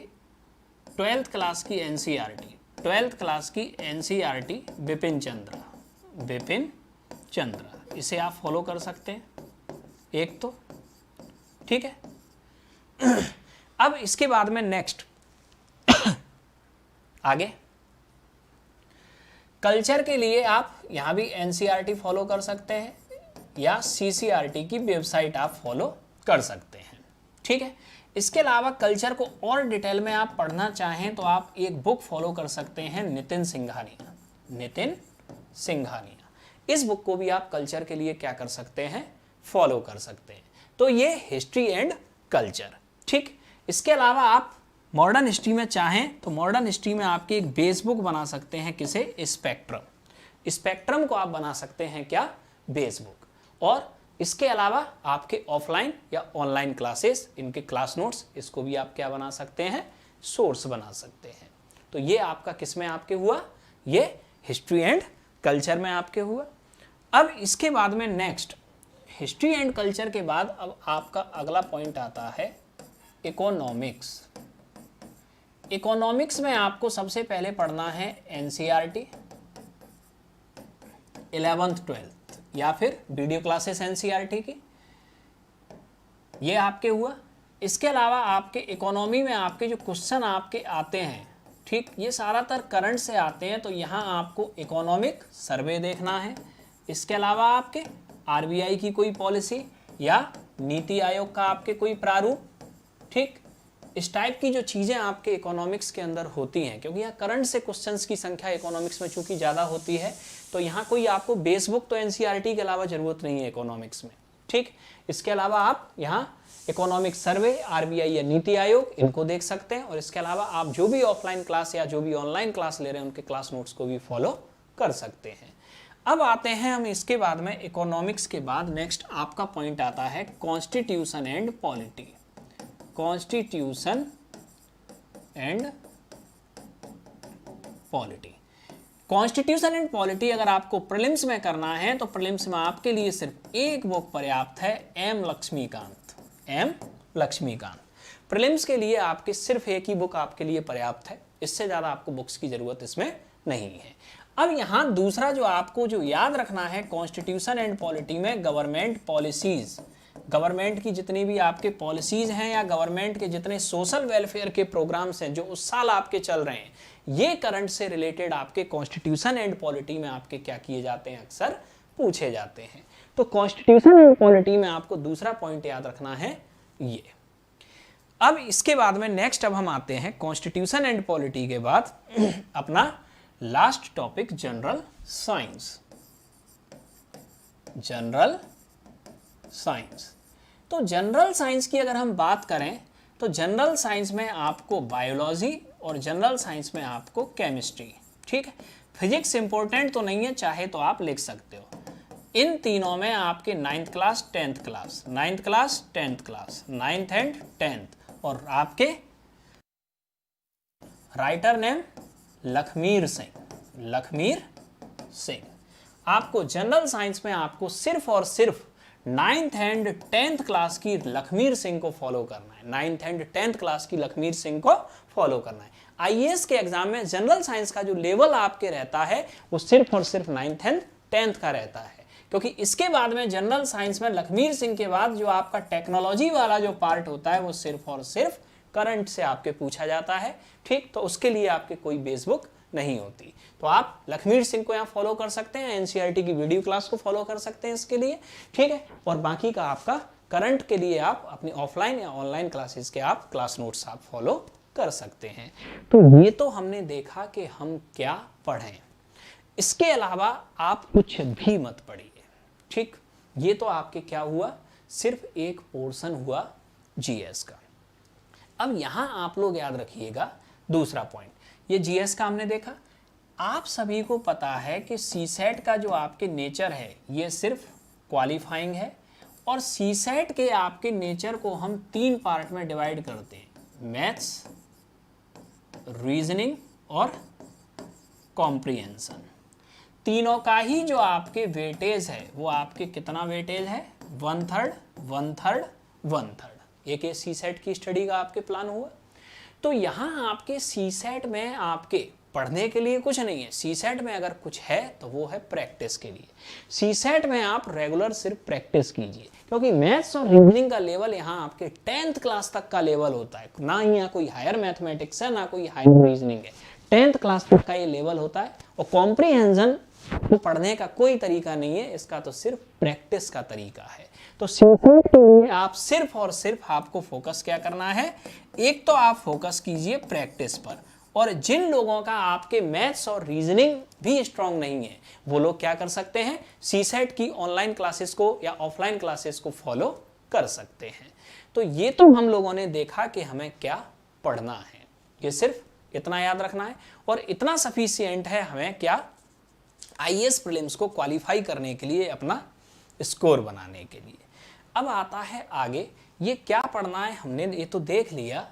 12th क्लास की एनसीईआरटी, 12th क्लास की एनसीईआरटी बिपिन चंद्र, इसे आप फॉलो कर सकते हैं, एक तो, ठीक है। अब इसके बाद में नेक्स्ट आगे कल्चर के लिए आप यहां भी एनसीईआरटी फॉलो कर सकते हैं या सीसीईआरटी की वेबसाइट आप फॉलो कर सकते हैं, ठीक है। इसके अलावा कल्चर को और डिटेल में आप पढ़ना चाहें तो आप एक बुक फॉलो कर सकते हैं, नितिन सिंघानिया। इस बुक को भी आप कल्चर के लिए क्या कर सकते हैं, फॉलो कर सकते हैं। तो ये हिस्ट्री एंड कल्चर, ठीक। इसके अलावा आप मॉडर्न हिस्ट्री में चाहें तो मॉडर्न हिस्ट्री में आपकी एक बेस बुक बना सकते हैं, किसे, स्पेक्ट्रम को आप बना सकते हैं क्या, बेस बुक। और इसके अलावा आपके ऑफलाइन या ऑनलाइन क्लासेस, इनके क्लास नोट्स, इसको भी आप क्या बना सकते हैं, सोर्स बना सकते हैं। तो ये आपका किस में आपके हुआ, ये हिस्ट्री एंड कल्चर में आपके हुआ। अब इसके बाद में नेक्स्ट हिस्ट्री एंड कल्चर के बाद अब आपका अगला पॉइंट आता है इकोनॉमिक्स। इकोनॉमिक्स में आपको सबसे पहले पढ़ना है एनसीईआरटी 11th 12th या फिर वीडियो क्लासेस एनसीईआरटी की, ये आपके हुआ। इसके अलावा आपके इकोनॉमी में आपके जो क्वेश्चन आपके आते हैं, ठीक, ये सारातर करंट से आते हैं, तो यहाँ आपको इकोनॉमिक सर्वे देखना है। इसके अलावा आपके आरबीआई की कोई पॉलिसी या नीति आयोग का आपके कोई प्रारूप, ठीक, इस टाइप की जो चीज़ें आपके इकोनॉमिक्स के अंदर होती हैं, क्योंकि यहाँ करंट से क्वेश्चंस की संख्या इकोनॉमिक्स में चूंकि ज़्यादा होती है, तो यहाँ कोई आपको बेस बुक तो एनसीईआरटी के अलावा ज़रूरत नहीं है इकोनॉमिक्स में, ठीक। इसके अलावा आप यहाँ इकोनॉमिक सर्वे, आरबीआई या नीति आयोग, इनको देख सकते हैं। और इसके अलावा आप जो भी ऑफलाइन क्लास या जो भी ऑनलाइन क्लास ले रहे हैं उनके क्लास नोट्स को भी फॉलो कर सकते हैं। अब आते हैं हम इसके बाद में इकोनॉमिक्स के बाद नेक्स्ट आपका पॉइंट आता है constitution and polity. Constitution and polity, constitution and polity अगर आपको प्रीलिम्स में करना है तो प्रीलिम्स में आपके लिए सिर्फ एक बुक पर्याप्त है, एम लक्ष्मीकांत। प्रीलिम्स के लिए आपके सिर्फ एक ही बुक आपके लिए पर्याप्त है, इससे ज़्यादा आपको बुक्स की ज़रूरत इसमें नहीं है। अब यहाँ दूसरा जो आपको जो याद रखना है कॉन्स्टिट्यूशन एंड पॉलिटी में, गवर्नमेंट पॉलिसीज़, गवर्नमेंट की जितनी भी आपके पॉलिसीज़ हैं या गवर्नमेंट के जितने सोशल वेलफेयर के प्रोग्राम्स हैं जो उस साल आपके चल रहे हैं, ये करंट से रिलेटेड आपके कॉन्स्टिट्यूशन एंड पॉलिटी में आपके क्या किए जाते हैं, अक्सर पूछे जाते हैं। तो कॉन्स्टिट्यूशन एंड पॉलिटी में आपको दूसरा पॉइंट याद रखना है ये। अब इसके बाद में नेक्स्ट अब हम आते हैं कॉन्स्टिट्यूशन एंड पॉलिटी के बाद अपना last topic general science. General science, तो जनरल साइंस की अगर हम बात करें तो जनरल साइंस में आपको बायोलॉजी और जनरल साइंस में आपको केमिस्ट्री, ठीक है। फिजिक्स इंपॉर्टेंट तो नहीं है, चाहे तो आप लिख सकते हो। इन तीनों में आपके 9th class 10th class, 9th class 10th class, 9th and 10th, और आपके राइटर नेम लखमीर सिंह। आपको जनरल साइंस में आपको सिर्फ और सिर्फ 9th एंड 10th क्लास की लखमीर सिंह को फॉलो करना है। 9th एंड 10th क्लास की लखमीर सिंह को फॉलो करना है। आईएएस के एग्जाम में जनरल साइंस का जो लेवल आपके रहता है वो सिर्फ और सिर्फ 9th एंड 10th का रहता है, क्योंकि इसके बाद में जनरल साइंस में लखमीर सिंह के बाद जो आपका टेक्नोलॉजी वाला जो पार्ट होता है वो सिर्फ और सिर्फ करंट से आपके पूछा जाता है, ठीक। तो उसके लिए आपके कोई बेस बुक नहीं होती, तो आप लखमीर सिंह को यहाँ फॉलो कर सकते हैं, एनसीईआरटी की वीडियो क्लास को फॉलो कर सकते हैं इसके लिए, ठीक है। और बाकी का आपका करंट के लिए आप अपनी ऑफलाइन या ऑनलाइन क्लासेस के आप क्लास नोट्स आप फॉलो कर सकते हैं। तो ये तो हमने देखा कि हम क्या पढ़ें, इसके अलावा आप कुछ भी मत पढ़िए, ठीक। ये तो आपके क्या हुआ, सिर्फ एक पोर्शन हुआ जीएस का। अब यहाँ आप लोग याद रखिएगा दूसरा पॉइंट, ये जीएस का हमने देखा। आप सभी को पता है कि सीसेट का जो आपके नेचर है ये सिर्फ क्वालिफाइंग है, और सीसेट के आपके नेचर को हम 3 पार्ट में डिवाइड करते हैं, मैथ्स, रीजनिंग और कॉम्प्रिहेंशन। तीनों का ही जो आपके वेटेज है वो आपके कितना वेटेज है, 1/3, 1/3, 1/3। एक सीसेट की स्टडी का आपके प्लान हुआ। तो यहाँ आपके सीसेट में आपके पढ़ने के लिए कुछ नहीं है, सीसेट में अगर कुछ है तो वो है प्रैक्टिस के लिए। सीसेट में आप रेगुलर सिर्फ प्रैक्टिस कीजिए, क्योंकि मैथ्स और रीजनिंग का लेवल यहाँ आपके 10th क्लास तक का लेवल होता है, ना ही यहाँ कोई हायर मैथमेटिक्स है ना कोई हायर रीजनिंग है, 10th क्लास तक का ये लेवल होता है। और कॉम्प्रिहेंशन वो पढ़ने का कोई तरीका नहीं है, इसका तो सिर्फ प्रैक्टिस का तरीका है। तो सीसेट के लिए आप सिर्फ और सिर्फ आपको फोकस क्या करना है, एक तो आप फोकस कीजिए प्रैक्टिस पर, और जिन लोगों का आपके मैथ्स और रीजनिंग भी स्ट्रांग नहीं है वो लोग क्या कर सकते हैं, सीसेट की ऑनलाइन क्लासेस को या ऑफलाइन क्लासेस को फॉलो कर सकते हैं। तो ये तो हम लोगों ने देखा कि हमें क्या पढ़ना है, ये सिर्फ इतना याद रखना है, और इतना सफिशिएंट है हमें क्या, आईएएस प्रीलिम्स को क्वालिफाई करने के लिए, अपना स्कोर बनाने के लिए। अब आता है आगे, ये क्या पढ़ना है हमने ये तो देख लिया,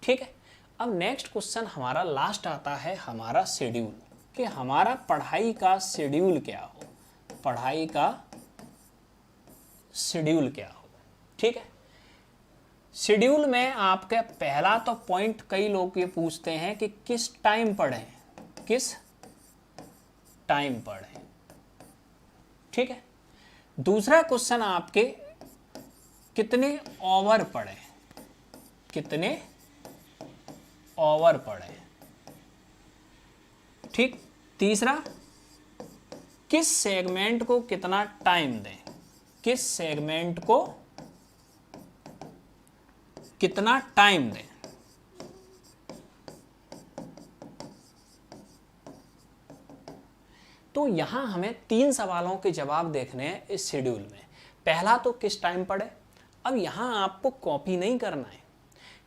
ठीक है। अब नेक्स्ट क्वेश्चन हमारा लास्ट आता है, हमारा शेड्यूल। कि हमारा पढ़ाई का शेड्यूल क्या हो, पढ़ाई का शेड्यूल क्या हो। ठीक है, शेड्यूल में आपका पहला तो पॉइंट कई लोग ये पूछते हैं कि किस टाइम पढ़ें, किस टाइम पढ़ें। ठीक है, दूसरा क्वेश्चन आपके कितने ओवर पढ़ें, कितने ओवर पढ़ें। ठीक, तीसरा किस सेगमेंट को कितना टाइम दें, किस सेगमेंट को कितना टाइम दें। तो यहां हमें 3 सवालों के जवाब देखने हैं इस शेड्यूल में। पहला तो किस टाइम पढ़े। अब यहां आपको कॉपी नहीं करना है,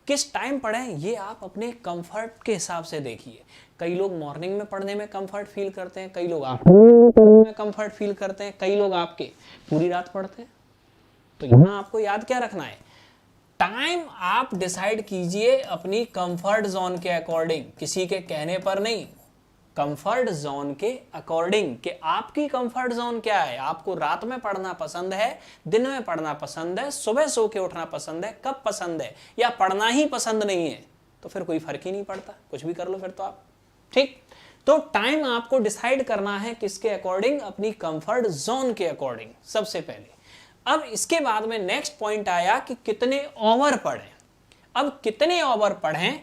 किस टाइम पढ़ें ये आप अपने कंफर्ट के हिसाब से देखिए। कई लोग मॉर्निंग में पढ़ने में कंफर्ट फील करते हैं, कई लोग आफ्टरनून में कंफर्ट फील करते हैं, कई लोग आपके पूरी रात पढ़ते हैं। तो यहाँ आपको याद क्या रखना है, टाइम आप डिसाइड कीजिए अपनी कंफर्ट जोन के अकॉर्डिंग, किसी के कहने पर नहीं, कंफर्ट जोन के अकॉर्डिंग कि आपकी कंफर्ट जोन क्या है। आपको रात में पढ़ना पसंद है, दिन में पढ़ना पसंद है, सुबह सो के उठना पसंद है, कब पसंद है, या पढ़ना ही पसंद नहीं है, तो फिर कोई फर्क ही नहीं पड़ता, कुछ भी कर लो फिर तो आप। ठीक, तो टाइम आपको डिसाइड करना है किसके अकॉर्डिंग, अपनी कंफर्ट जोन के अकॉर्डिंग सबसे पहले। अब इसके बाद में नेक्स्ट पॉइंट आया कि कितने ओवर पढ़ें। अब कितने ओवर पढ़ें,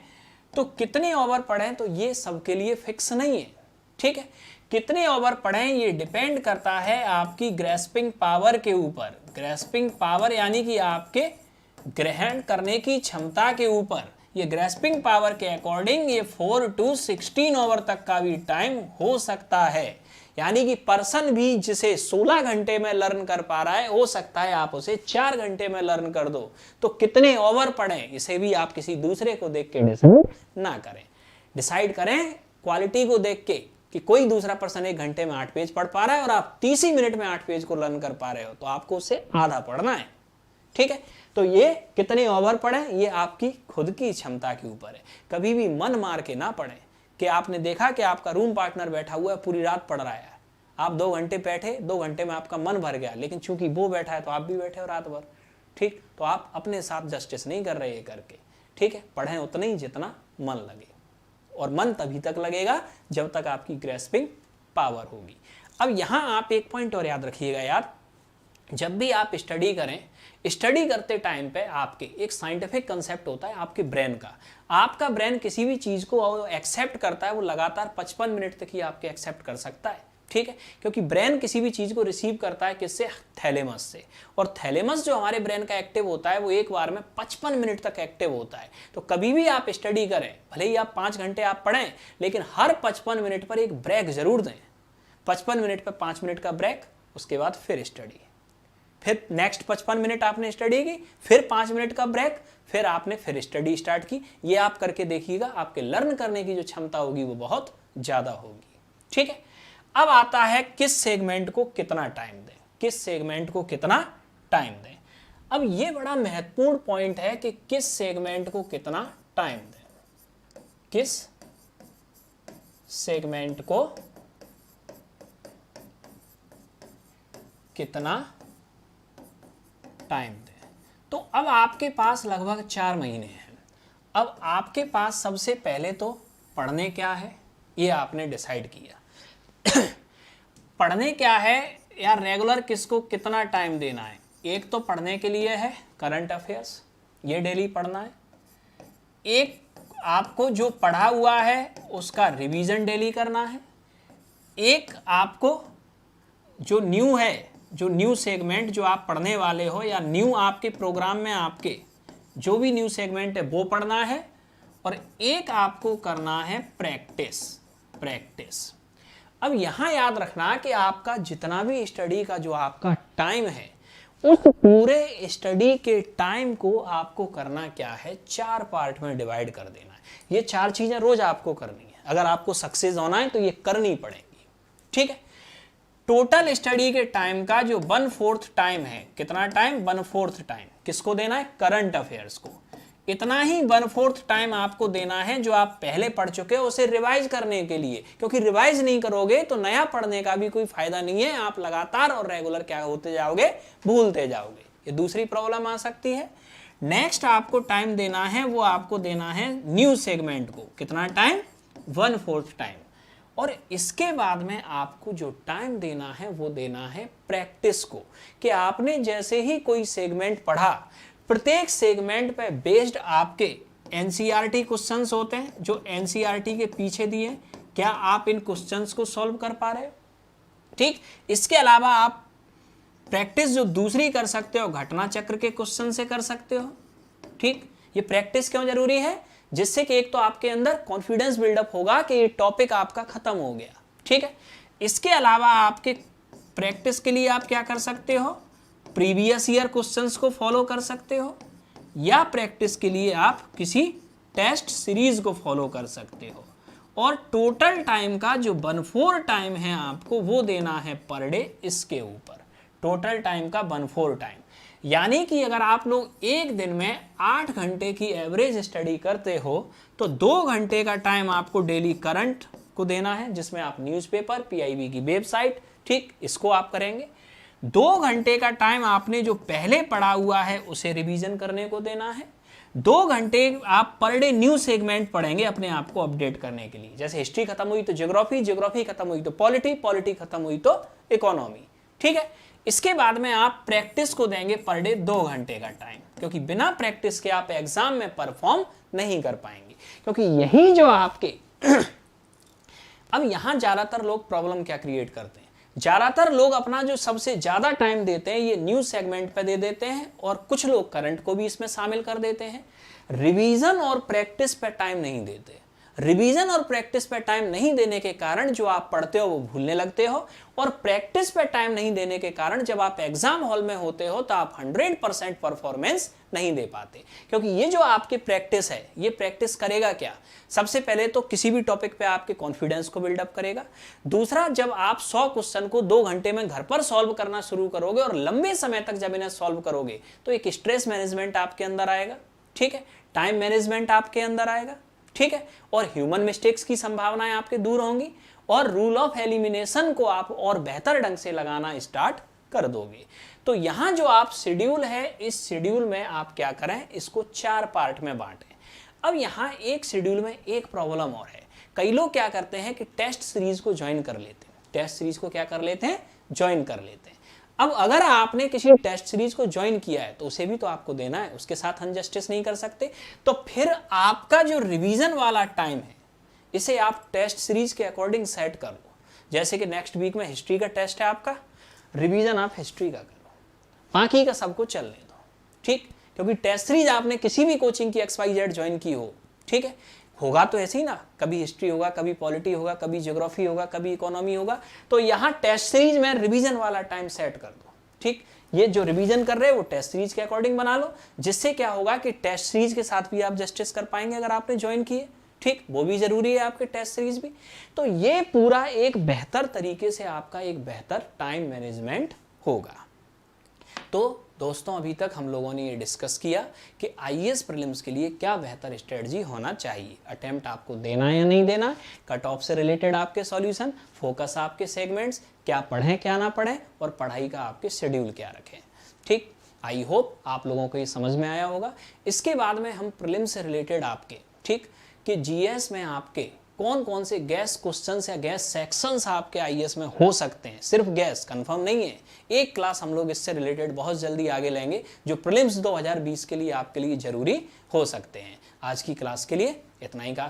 तो कितने ओवर पढ़ें तो ये सबके लिए फिक्स नहीं है। ठीक है, कितने ओवर पढ़ें ये डिपेंड करता है आपकी ग्रेस्पिंग पावर के ऊपर। ग्रेस्पिंग पावर यानी कि आपके ग्रहण करने की क्षमता के ऊपर। ये ग्रेस्पिंग पावर के अकॉर्डिंग ये 4 to 16 ओवर तक का भी टाइम हो सकता है। यानी कि पर्सन भी जिसे 16 घंटे में लर्न कर पा रहा है, हो सकता है आप उसे 4 घंटे में लर्न कर दो। तो कितने ओवर पढ़ें इसे भी आप किसी दूसरे को देख के डिसाइड ना करें, डिसाइड करें क्वालिटी को देख के कि कोई दूसरा पर्सन 1 घंटे में 8 पेज पढ़ पा रहा है और आप 30 ही मिनट में 8 पेज को लर्न कर पा रहे हो, तो आपको उससे आधा पढ़ना है। ठीक है, तो ये कितने ओवर पढ़ें ये आपकी खुद की क्षमता के ऊपर है। कभी भी मन मार के ना पढ़ें कि आपने देखा कि आपका रूम पार्टनर बैठा हुआ है पूरी रात पढ़ रहा है, आप 2 घंटे बैठे, 2 घंटे में आपका मन भर गया, लेकिन चूंकि वो बैठा है तो आप भी बैठे हो रात भर। ठीक, तो आप अपने साथ जस्टिस नहीं कर रहे ये करके। ठीक है, पढ़ें उतना ही जितना मन लगे, और मन तभी तक लगेगा जब तक आपकी ग्रेस्पिंग पावर होगी। अब यहां आप एक पॉइंट और याद रखिएगा यार, जब भी आप स्टडी करें, स्टडी करते टाइम पे आपके एक साइंटिफिक कंसेप्ट होता है आपके ब्रेन का। आपका ब्रेन किसी भी चीज को एक्सेप्ट करता है, वो लगातार 55 मिनट तक ही आपके एक्सेप्ट कर सकता है। ठीक है, क्योंकि ब्रेन किसी भी चीज को रिसीव करता है किससे, थैलेमस से। और थैलेमस जो हमारे ब्रेन का एक्टिव होता है वो एक बार में 55 मिनट तक एक्टिव होता है। तो कभी भी आप स्टडी करें, भले ही आप 5 घंटे आप पढ़ें, लेकिन हर 55 मिनट पर एक ब्रेक जरूर दें। 55 मिनट पर 5 मिनट का ब्रेक, उसके बाद फिर स्टडी, फिर नेक्स्ट 55 मिनट आपने स्टडी की, फिर 5 मिनट का ब्रेक, फिर आपने फिर स्टडी स्टार्ट की। ये आप करके देखिएगा, आपके लर्न करने की जो क्षमता होगी वो बहुत ज्यादा होगी। ठीक है, अब आता है किस सेगमेंट को कितना टाइम दें, किस सेगमेंट को कितना टाइम दें। अब ये बड़ा महत्वपूर्ण पॉइंट है कि किस सेगमेंट को कितना टाइम दें, किस सेगमेंट को कितना टाइम दें। तो अब आपके पास लगभग 4 महीने हैं। अब आपके पास सबसे पहले तो पढ़ने क्या है ये आपने डिसाइड किया। पढ़ने क्या है यार, रेगुलर किसको कितना टाइम देना है। एक तो पढ़ने के लिए है करंट अफेयर्स, ये डेली पढ़ना है। एक आपको जो पढ़ा हुआ है उसका रिवीजन डेली करना है। एक आपको जो न्यू है, जो न्यू सेगमेंट जो आप पढ़ने वाले हो, या न्यू आपके प्रोग्राम में आपके जो भी न्यू सेगमेंट है वो पढ़ना है। और एक आपको करना है प्रैक्टिस, प्रैक्टिस। अब यहां याद रखना कि आपका जितना भी स्टडी का जो आपका टाइम है, उस पूरे स्टडी के टाइम को आपको करना क्या है, 4 पार्ट में डिवाइड कर देना है। ये 4 चीजें रोज आपको करनी है, अगर आपको सक्सेस होना है तो ये करनी पड़ेगी। ठीक है, टोटल स्टडी के टाइम का जो 1/4 टाइम है, कितना टाइम, 1/4 टाइम किसको देना है, करंट अफेयर्स को। इतना ही 1/4 टाइम आपको देना है जो आप पहले पढ़ चुके हो उसे रिवाइज करने के लिए, क्योंकि रिवाइज नहीं करोगे तो नया पढ़ने का भी कोई फायदा नहीं है, आप लगातार और रेगुलर क्या होते जाओगे, भूलते जाओगे। ये दूसरी प्रॉब्लम आ सकती है। नेक्स्ट आपको टाइम देना है, वो आपको देना है न्यू सेगमेंट को, कितना टाइम, 1/4 टाइम। और इसके बाद में आपको जो टाइम देना है वो देना है प्रैक्टिस को, कि आपने जैसे ही कोई सेगमेंट पढ़ा, प्रत्येक सेगमेंट पे बेस्ड आपके एनसीईआरटी क्वेश्चंस होते हैं जो एनसीईआरटी के पीछे दिए, क्या आप इन क्वेश्चंस को सॉल्व कर पा रहे हो, ठीक। इसके अलावा आप प्रैक्टिस जो दूसरी कर सकते हो घटना चक्र के क्वेश्चन से कर सकते हो, ठीक। ये प्रैक्टिस क्यों जरूरी है, जिससे कि एक तो आपके अंदर कॉन्फिडेंस बिल्डअप होगा कि ये टॉपिक आपका खत्म हो गया, ठीक है। इसके अलावा आपके प्रैक्टिस के लिए आप क्या कर सकते हो, प्रीवियस ईयर क्वेश्चंस को फॉलो कर सकते हो, या प्रैक्टिस के लिए आप किसी टेस्ट सीरीज को फॉलो कर सकते हो। और टोटल टाइम का जो 1/4 टाइम है आपको वो देना है पर डे, इसके ऊपर टोटल टाइम का 1/4 टाइम। यानी कि अगर आप लोग एक दिन में 8 घंटे की एवरेज स्टडी करते हो तो 2 घंटे का टाइम आपको डेली करंट को देना है, जिसमें आप न्यूज़पेपर, पीआईबी की वेबसाइट, ठीक, इसको आप करेंगे। 2 घंटे का टाइम आपने जो पहले पढ़ा हुआ है उसे रिवीजन करने को देना है। 2 घंटे आप पर डे न्यू सेगमेंट पढ़ेंगे अपने आप को अपडेट करने के लिए, जैसे हिस्ट्री खत्म हुई तो ज्योग्राफी, ज्योग्राफी खत्म हुई तो पॉलिटी, पॉलिटी खत्म हुई तो इकोनॉमी, ठीक है। इसके बाद में आप प्रैक्टिस को देंगे पर डे 2 घंटे का टाइम, क्योंकि बिना प्रैक्टिस के आप एग्जाम में परफॉर्म नहीं कर पाएंगे, क्योंकि यही जो आपके अब यहां ज्यादातर लोग प्रॉब्लम क्या क्रिएट करते हैं, ज्यादातर लोग अपना जो सबसे ज्यादा टाइम देते हैं ये न्यूज सेगमेंट पे दे देते हैं, और कुछ लोग करंट को भी इसमें शामिल कर देते हैं। रिवीजन और प्रैक्टिस पे टाइम नहीं देते। रिवीजन और प्रैक्टिस पे टाइम नहीं देने के कारण जो आप पढ़ते हो वो भूलने लगते हो, और प्रैक्टिस पे टाइम नहीं देने के कारण जब आप एग्जाम हॉल में होते हो तो आप 100% परफॉर्मेंस नहीं दे पाते। क्योंकि ये जो आपकी प्रैक्टिस है, ये प्रैक्टिस करेगा क्या, सबसे पहले तो किसी भी टॉपिक पे आपके कॉन्फिडेंस को बिल्डअप करेगा। दूसरा, जब आप 100 क्वेश्चन को 2 घंटे में घर पर सॉल्व करना शुरू करोगे और लंबे समय तक जब इन्हें सॉल्व करोगे तो एक स्ट्रेस मैनेजमेंट आपके अंदर आएगा, ठीक है, टाइम मैनेजमेंट आपके अंदर आएगा, ठीक है, और ह्यूमन मिस्टेक्स की संभावनाएं आपके दूर होंगी, और रूल ऑफ एलिमिनेशन को आप और बेहतर ढंग से लगाना स्टार्ट कर दोगे। तो यहां जो आप शेड्यूल है, इस शेड्यूल में आप क्या करें, इसको 4 पार्ट में बांटें। अब यहां एक शेड्यूल में एक प्रॉब्लम और है, कई लोग क्या करते हैं कि टेस्ट सीरीज को ज्वाइन कर लेते हैं, टेस्ट सीरीज को क्या कर लेते हैं, ज्वाइन कर लेते हैं। अब अगर आपने किसी टेस्ट सीरीज को ज्वाइन किया है तो उसे भी तो आपको देना है, उसके साथ अनजस्टिस नहीं कर सकते। तो फिर आपका जो रिवीजन वाला टाइम है इसे आप टेस्ट सीरीज के अकॉर्डिंग सेट कर लो। जैसे कि नेक्स्ट वीक में हिस्ट्री का टेस्ट है आपका, रिवीजन आप हिस्ट्री का कर लो, बाकी का सबको चलने दो, ठीक, क्योंकि टेस्ट सीरीज आपने किसी भी कोचिंग की XYZ ज्वाइन की हो, ठीक है, होगा तो ऐसे ही ना, कभी हिस्ट्री होगा, कभी पॉलिटी होगा, कभी ज्योग्राफी होगा, कभी इकोनॉमी होगा। तो यहाँ टेस्ट सीरीज में रिवीजन वाला टाइम सेट कर दो, ठीक। ये जो रिवीजन कर रहे हैं वो टेस्ट सीरीज के अकॉर्डिंग बना लो, जिससे क्या होगा कि टेस्ट सीरीज के साथ भी आप जस्टिस कर पाएंगे अगर आपने ज्वाइन किए, ठीक, वो भी जरूरी है आपके टेस्ट सीरीज भी। तो ये पूरा एक बेहतर तरीके से आपका एक बेहतर टाइम मैनेजमेंट होगा। तो दोस्तों, अभी तक हम लोगों ने ये डिस्कस किया कि आईएएस प्रीलिम्स के लिए क्या बेहतर स्ट्रेटजी होना चाहिए, अटेम्प्ट आपको देना या नहीं देना, कट ऑफ से रिलेटेड आपके सॉल्यूशन, फोकस आपके सेगमेंट्स, क्या पढ़ें क्या ना पढ़ें, और पढ़ाई का आपके शेड्यूल क्या रखें, ठीक। आई होप आप लोगों को ये समझ में आया होगा। इसके बाद में हम प्रीलिम्स से रिलेटेड आपके, ठीक, कि जीएस में आपके कौन कौन से गैस क्वेश्चंस या गैस सेक्शंस आपके आईएएस में हो सकते हैं, सिर्फ गैस, कंफर्म नहीं है। एक क्लास हम लोग इससे रिलेटेड बहुत जल्दी आगे लेंगे जो प्रीलिम्स 2020 के लिए आपके लिए जरूरी हो सकते हैं। आज की क्लास के लिए इतना ही काफी।